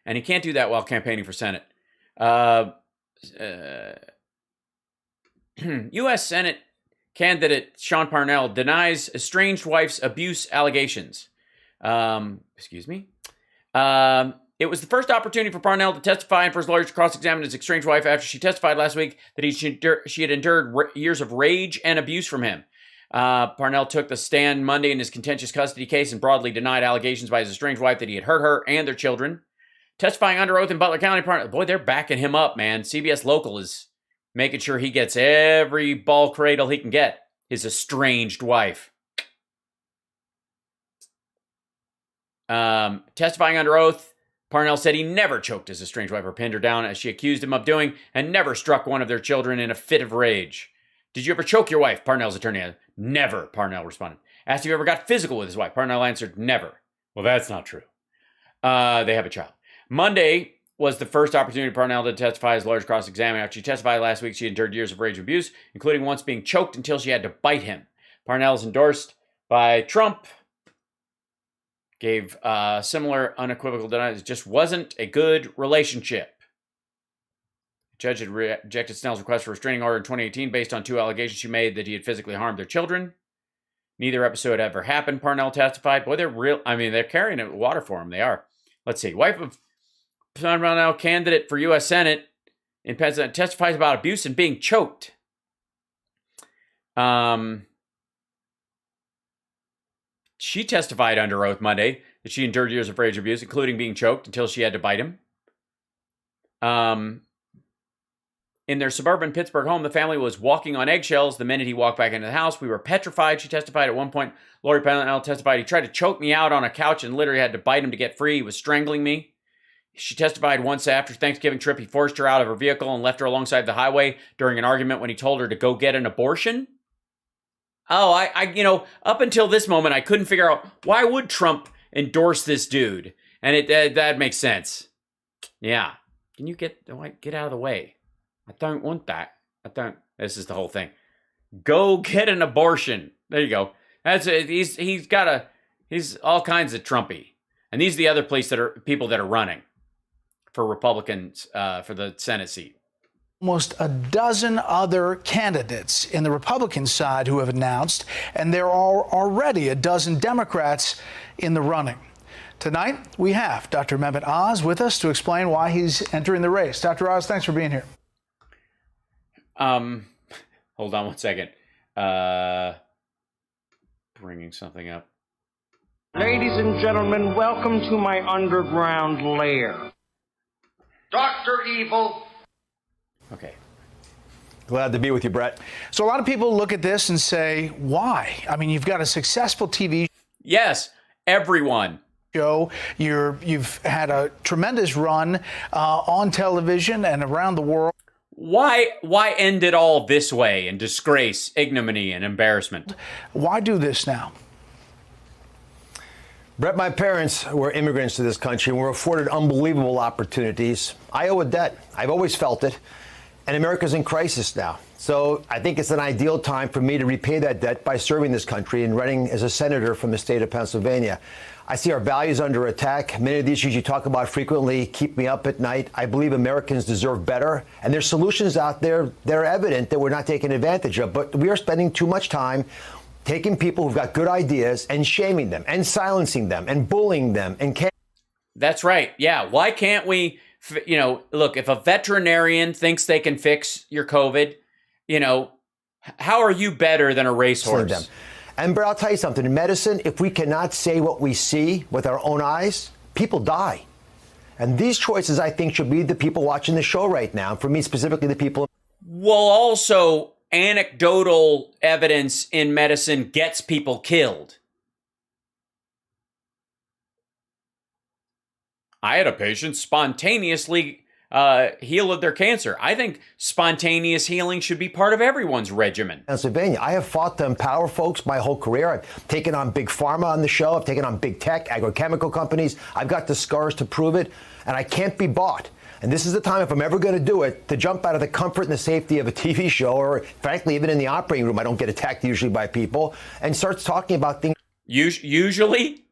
And he can't do that while campaigning for Senate. U.S. Senate candidate Sean Parnell denies estranged wife's abuse allegations. It was the first opportunity for Parnell to testify and for his lawyers to cross-examine his estranged wife after she testified last week that she had endured years of rage and abuse from him. Parnell took the stand Monday in his contentious custody case and broadly denied allegations by his estranged wife that he had hurt her and their children. Testifying under oath in Butler County, boy, they're backing him up, man. CBS Local is making sure he gets every ball cradle he can get. His estranged wife. Testifying under oath, Parnell said he never choked his estranged wife or pinned her down as she accused him of doing and never struck one of their children in a fit of rage. Did you ever choke your wife? Parnell's attorney asked. Never, Parnell responded. Asked if he ever got physical with his wife. Parnell answered, never. Well, that's not true. They have a child. Monday was the first opportunity for Parnell to testify as lawyers cross-examined. After she testified last week, she endured years of rage and abuse, including once being choked until she had to bite him. Parnell is endorsed by Trump. Gave similar unequivocal denials. It just wasn't a good relationship. The judge had rejected Snell's request for a restraining order in 2018 based on 2 allegations she made that he had physically harmed their children. Neither episode ever happened, Parnell testified. Boy, they're carrying it water for him. They are. Let's see. Wife of Parnell, candidate for U.S. Senate in Pennsylvania, testifies about abuse and being choked. She testified under oath Monday that she endured years of rage abuse, including being choked until she had to bite him. In their suburban Pittsburgh home, the family was walking on eggshells the minute he walked back into the house. We were petrified, she testified. At one point, Lori Parnell testified he tried to choke me out on a couch and literally had to bite him to get free. He was strangling me. She testified once after Thanksgiving trip, he forced her out of her vehicle and left her alongside the highway during an argument when he told her to go get an abortion. Oh, I up until this moment, I couldn't figure out why would Trump endorse this dude, and that makes sense. Yeah, can you get out of the way? I don't want that. This is the whole thing. Go get an abortion. There you go. That's it. He's all kinds of Trumpy, and these are the other people that are running for Republicans for the Senate seat. Almost a dozen other candidates in the Republican side who have announced, and there are already a dozen Democrats in the running. Tonight, we have Dr. Mehmet Oz with us to explain why he's entering the race. Dr. Oz, thanks for being here. Hold on one second. Bringing something up. Ladies and gentlemen, welcome to my underground lair. Dr. Evil. Okay. Glad to be with you, Brett. So a lot of people look at this and say, why? I mean, you've got a successful TV Yes, everyone. show. You've had a tremendous run on television and around the world. Why end it all this way in disgrace, ignominy, and embarrassment? Why do this now? Brett, my parents were immigrants to this country and were afforded unbelievable opportunities. I owe a debt. I've always felt it. And America's in crisis now. So I think it's an ideal time for me to repay that debt by serving this country and running as a senator from the state of Pennsylvania. I see our values under attack. Many of the issues you talk about frequently keep me up at night. I believe Americans deserve better. And there's solutions out there that are evident that we're not taking advantage of. But we are spending too much time taking people who've got good ideas and shaming them and silencing them and bullying them. And That's right. Yeah. Why can't we, look, if a veterinarian thinks they can fix your COVID, how are you better than a racehorse? And Brett, I'll tell you something. In medicine, if we cannot say what we see with our own eyes, people die. And these choices, I think, should be the people watching the show right now. For me, specifically, the people. Well, also, anecdotal evidence in medicine gets people killed. I had a patient spontaneously heal of their cancer. I think spontaneous healing should be part of everyone's regimen. Pennsylvania. I have fought to empower folks my whole career. I've taken on big pharma on the show. I've taken on big tech, agrochemical companies. I've got the scars to prove it, and I can't be bought. And this is the time, if I'm ever going to do it, to jump out of the comfort and the safety of a TV show, or frankly, even in the operating room, I don't get attacked usually by people, and starts talking about things. Usually?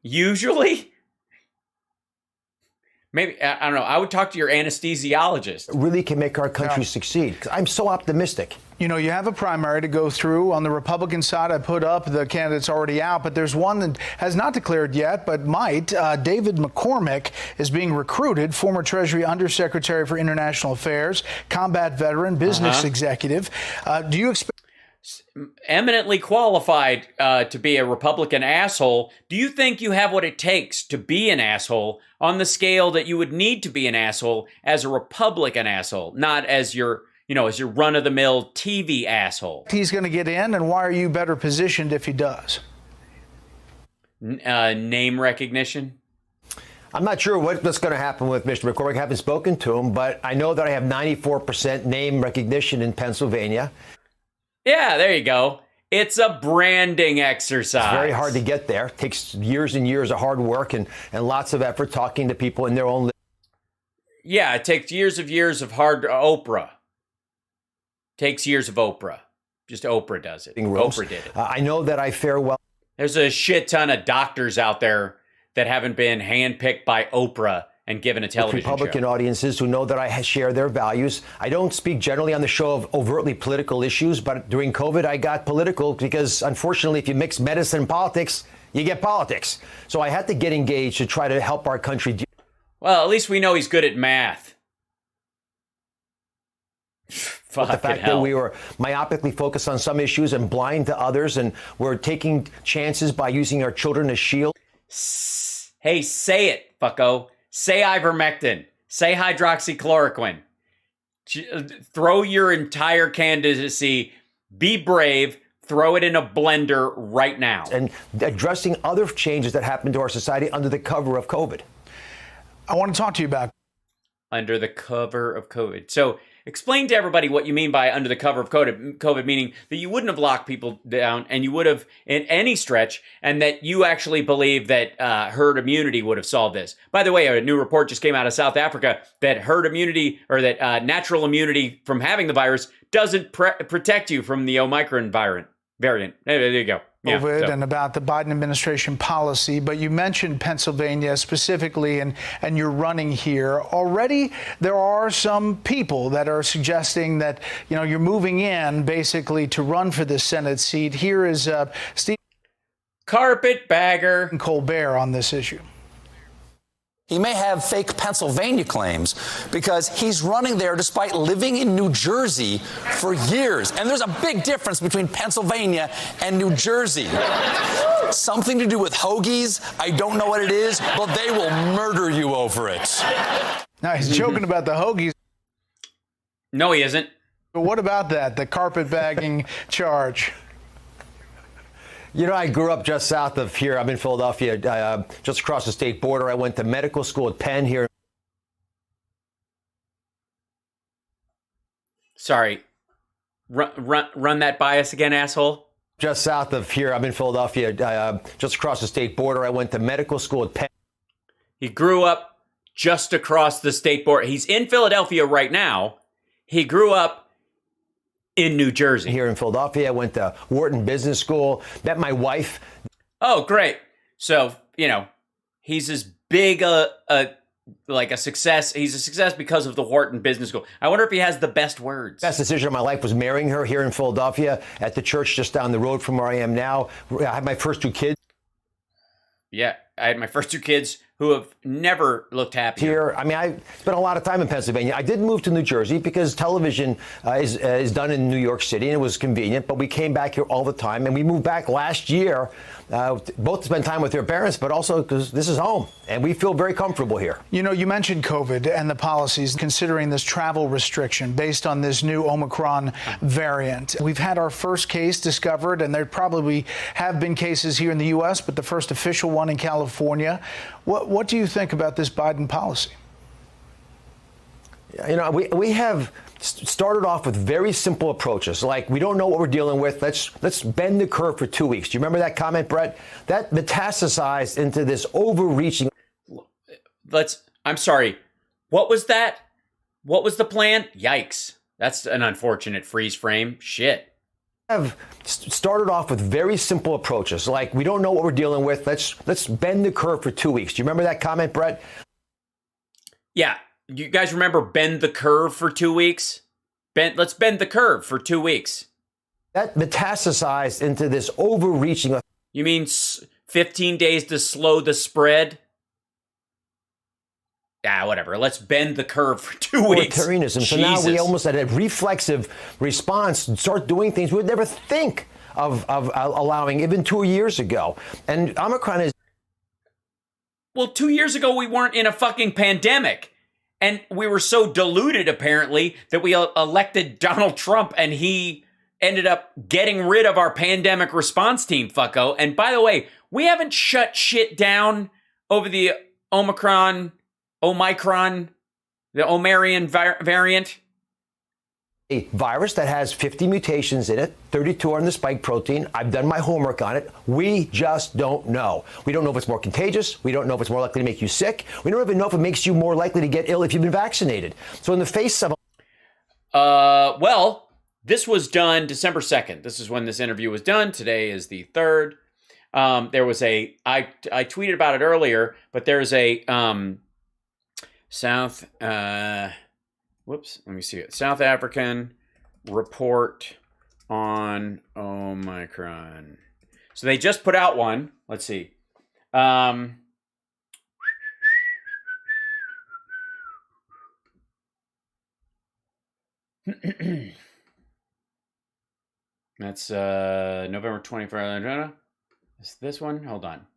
Maybe, I don't know, I would talk to your anesthesiologist. Really can make our country succeed. I'm so optimistic. You have a primary to go through. On the Republican side, I put up the candidates already out, but there's one that has not declared yet, but might. David McCormick is being recruited, former Treasury Undersecretary for International Affairs, combat veteran, business executive. Do you expect... Eminently qualified to be a Republican asshole. Do you think you have what it takes to be an asshole on the scale that you would need to be an asshole as a Republican asshole, not as your run-of-the-mill TV asshole? He's going to get in, and why are you better positioned if he does? Name recognition. I'm not sure what's going to happen with Mr. McCormick. I haven't spoken to him, but I know that I have 94% name recognition in Pennsylvania. Yeah, there you go. It's a branding exercise. It's very hard to get there. It takes years and years of hard work and lots of effort talking to people in their own. Yeah, it takes years of hard Oprah. Takes years of Oprah. Just Oprah does it. Oprah did it. I know that I fare well. There's a shit ton of doctors out there that haven't been handpicked by Oprah and given a television Republican show. Audiences who know that I share their values. I don't speak generally on the show of overtly political issues, but during COVID, I got political because, unfortunately, if you mix medicine and politics, you get politics. So I had to get engaged to try to help our country. Well, at least we know he's good at math. But the fact that we were myopically focused on some issues and blind to others, and we're taking chances by using our children as shield. Hey, say it, fucko. Say ivermectin. Say hydroxychloroquine. Throw your entire candidacy. Be brave. Throw it in a blender right now. And addressing other changes that happen to our society under the cover of COVID. I want to talk to you about under the cover of COVID. So explain to everybody what you mean by under the cover of COVID, meaning that you wouldn't have locked people down and you would have in any stretch, and that you actually believe that herd immunity would have solved this. By the way, a new report just came out of South Africa that herd immunity, or that natural immunity from having the virus, doesn't protect you from the Omicron variant. There you go. COVID and about the Biden administration policy, but you mentioned Pennsylvania specifically, and you're running here. Already there are some people that are suggesting that, you're moving in basically to run for this Senate seat. Here is Steve Carpetbagger Colbert on this issue. He may have fake Pennsylvania claims because he's running there despite living in New Jersey for years. And there's a big difference between Pennsylvania and New Jersey. Something to do with hoagies. I don't know what it is, but they will murder you over it. Now, he's joking about the hoagies. No, he isn't. But what about that, the carpetbagging charge? I grew up just south of here. I'm in Philadelphia, just across the state border. I went to medical school at Penn here. Sorry. Run that by us again, asshole. Just south of here. I'm in Philadelphia, just across the state border. I went to medical school at Penn. He grew up just across the state border. He's in Philadelphia right now. He grew up in New Jersey. Here in Philadelphia, I went to Wharton Business School, met my wife. Oh, great. So, he's as big like a success. He's a success because of the Wharton Business School. I wonder if he has the best words. Best decision of my life was marrying her here in Philadelphia at the church just down the road from where I am now. I had my first 2 kids. Yeah, I had my first 2 kids who have never looked happy. Here, I mean, I spent a lot of time in Pennsylvania. I did move to New Jersey because television is done in New York City, and it was convenient. But we came back here all the time, and we moved back last year, both to spend time with their parents, but also because this is home, and we feel very comfortable here. You mentioned COVID and the policies considering this travel restriction based on this new Omicron variant. We've had our first case discovered, and there probably have been cases here in the U.S., but the first official one in California. What do you think about this Biden policy? We have started off with very simple approaches, like we don't know what we're dealing with. Let's bend the curve for 2 weeks. Do you remember that comment, Brett? That metastasized into this overreaching. I'm sorry. What was that? What was the plan? Yikes. That's an unfortunate freeze frame. Shit. Have started off with very simple approaches, like we don't know what we're dealing with. Let's bend the curve for 2 weeks. Do you remember that comment, Brett? Yeah. You guys remember bend the curve for 2 weeks? Let's bend the curve for 2 weeks. That metastasized into this overreaching. You mean 15 days to slow the spread? Whatever. Let's bend the curve for 2 weeks. Authoritarianism. So now we almost had a reflexive response and start doing things we would never think of allowing even 2 years ago. And Omicron is. Well, 2 years ago, we weren't in a fucking pandemic. And we were so deluded, apparently, that we elected Donald Trump and he ended up getting rid of our pandemic response team, fucko. And by the way, we haven't shut shit down over the Omicron, the Omarian variant. A virus that has 50 mutations in it, 32 are in the spike protein. I've done my homework on it. We just don't know. We don't know if it's more contagious. We don't know if it's more likely to make you sick. We don't even know if it makes you more likely to get ill if you've been vaccinated. So in the face of... Well, this was done December 2nd. This is when this interview was done. Today is the 3rd. There was I tweeted about it earlier, but there's a let me see it. South African report on Omicron. So they just put out one. Let's see. That's November 24th. Is this one? Hold on.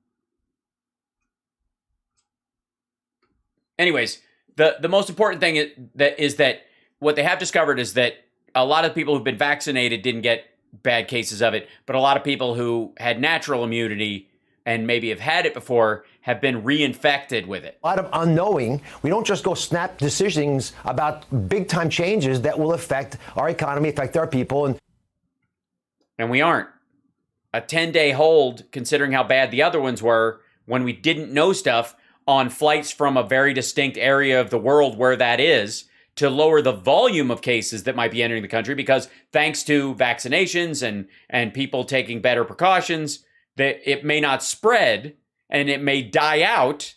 Anyways, the most important thing is that what they have discovered is that a lot of people who've been vaccinated didn't get bad cases of it, but a lot of people who had natural immunity and maybe have had it before have been reinfected with it. A lot of unknowing. We don't just go snap decisions about big time changes that will affect our economy, affect our people. And we aren't. A 10-day hold, considering how bad the other ones were, when we didn't know stuff on flights from a very distinct area of the world where that is, to lower the volume of cases that might be entering the country, because thanks to vaccinations and people taking better precautions, that it may not spread and it may die out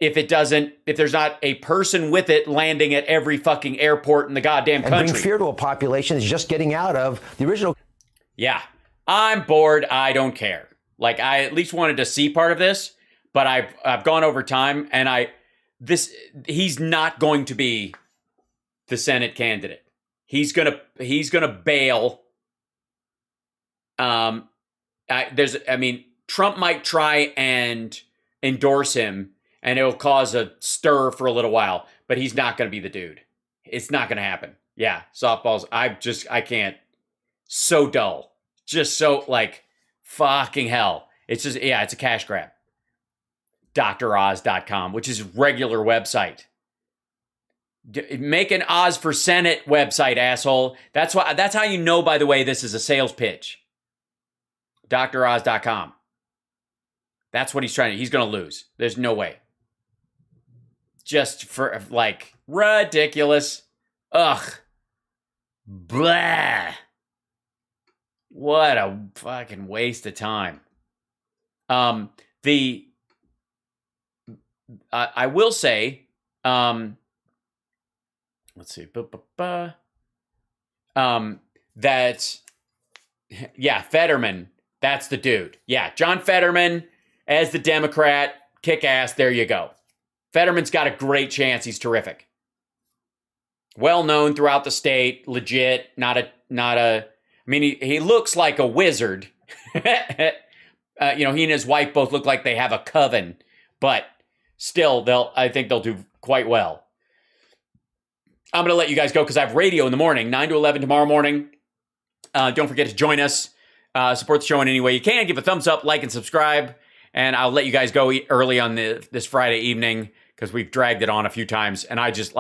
if there's not a person with it landing at every fucking airport in the goddamn country. And bring fear to a population that's just getting out of the original. Yeah, I'm bored. I don't care. Like, I at least wanted to see part of this, but I've gone over time, and he's not going to be the Senate candidate. He's gonna bail. Trump might try and endorse him, and it'll cause a stir for a little while, but he's not going to be the dude. It's not going to happen. Yeah, softballs. I can't. So dull. Just so, like, fucking hell. It's just, yeah, it's a cash grab. DrOz.com, which is a regular website. Make an Oz for Senate website, asshole. That's how you know, by the way, this is a sales pitch. DrOz.com. That's what he's going to lose. There's no way. Just for, like, ridiculous. Ugh. Blah. What a fucking waste of time. I will say, let's see, that, yeah, Fetterman, that's the dude. Yeah, John Fetterman as the Democrat, kick ass. There you go. Fetterman's got a great chance. He's terrific. Well known throughout the state, legit. I mean, he looks like a wizard. He and his wife both look like they have a coven, but still, I think they'll do quite well. I'm going to let you guys go because I have radio in the morning, 9 to 11 tomorrow morning. Don't forget to join us. Support the show in any way you can. Give a thumbs up, like, and subscribe. And I'll let you guys go early on this Friday evening because we've dragged it on a few times. And I just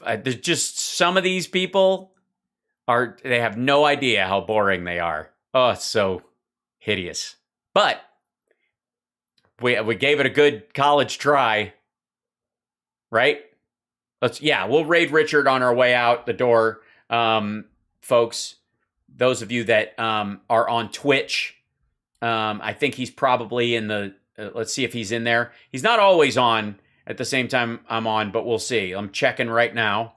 there's just some of these people they have no idea how boring they are. Oh, it's so hideous. But we gave it a good college try, right? We'll raid Richard on our way out the door. Folks, those of you that are on Twitch, I think he's probably in the, let's see if he's in there. He's not always on at the same time I'm on, but we'll see. I'm checking right now.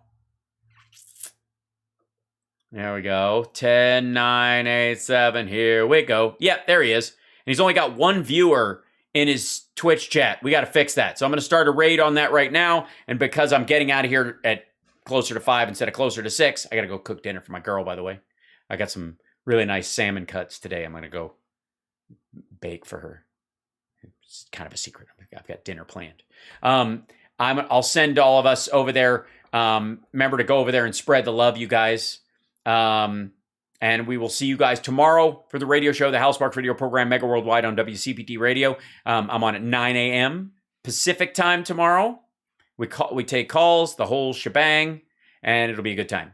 There we go. 10, 9, 8, 7. Here we go. Yep, there he is. And he's only got one viewer in his Twitch chat. We got to fix that. So I'm going to start a raid on that right now. And because I'm getting out of here at closer to 5 instead of closer to 6, I got to go cook dinner for my girl, by the way. I got some really nice salmon cuts today. I'm going to go bake for her. It's kind of a secret. I've got dinner planned. I'll send all of us over there. Remember to go over there and spread the love, you guys. And we will see you guys tomorrow for the radio show, the House Sparks radio program, Megaworldwide on WCPT radio. I'm on at 9 a.m. Pacific time tomorrow. We take calls, the whole shebang, and it'll be a good time.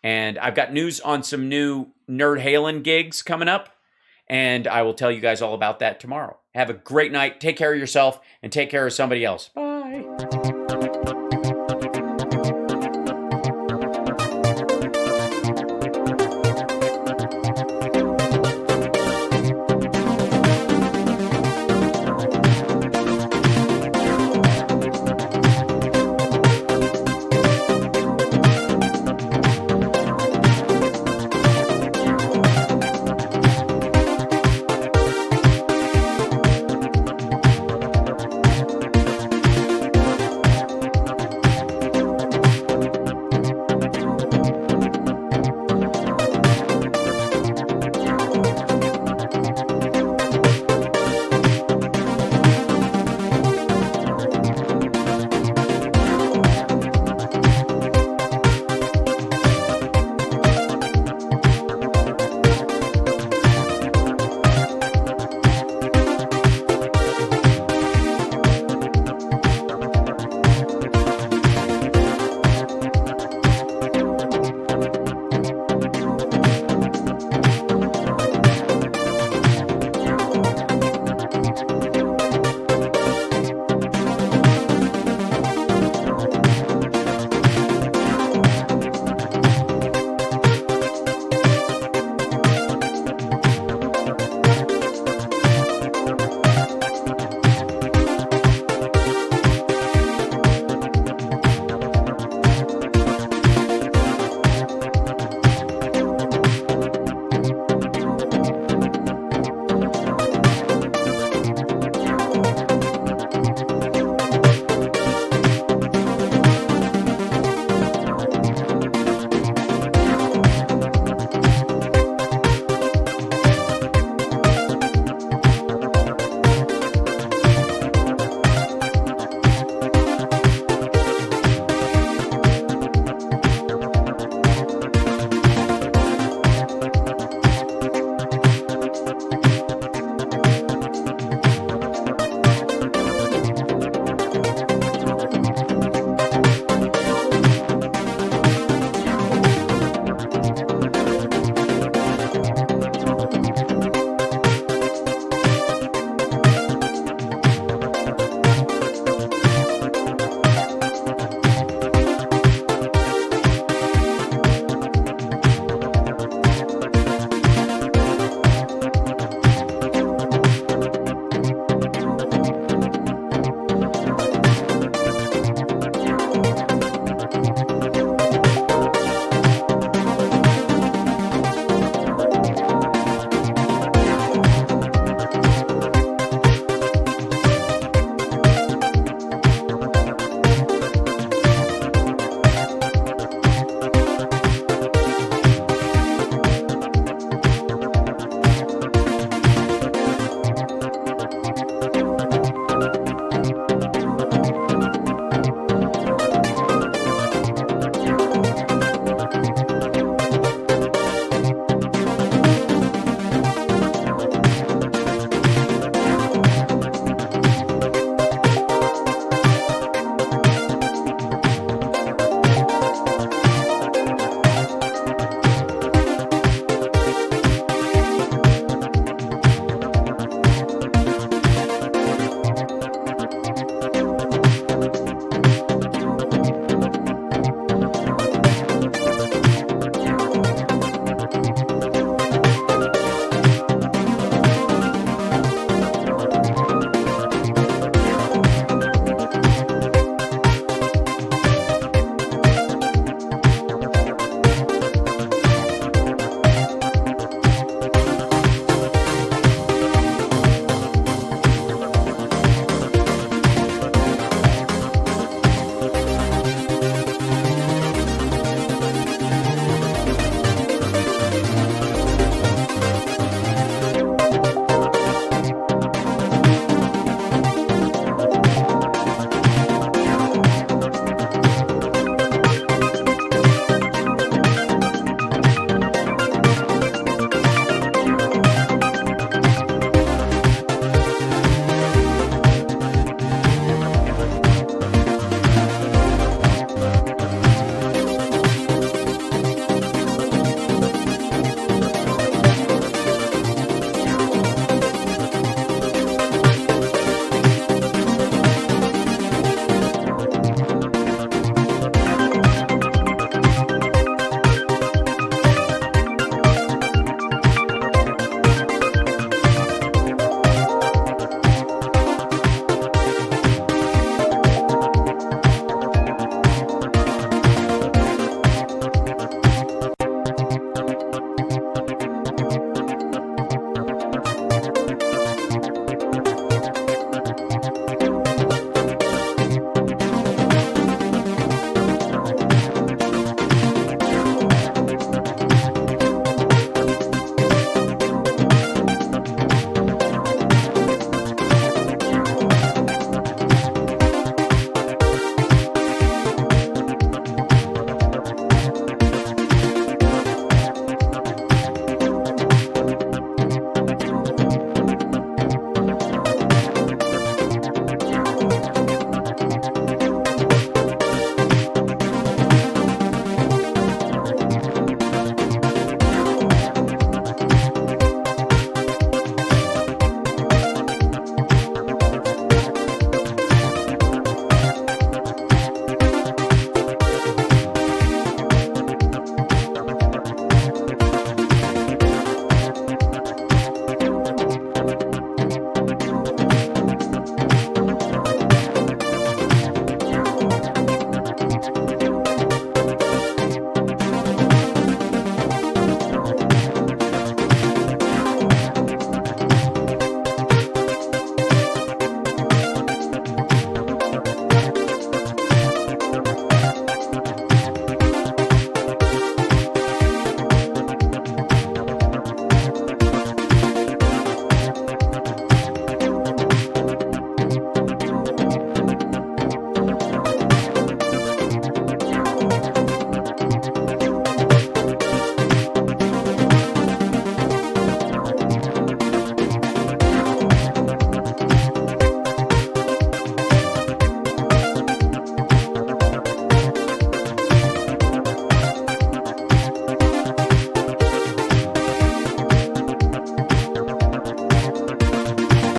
And I've got news on some new Nerd Halen gigs coming up, and I will tell you guys all about that tomorrow. Have a great night. Take care of yourself, and take care of somebody else. Bye.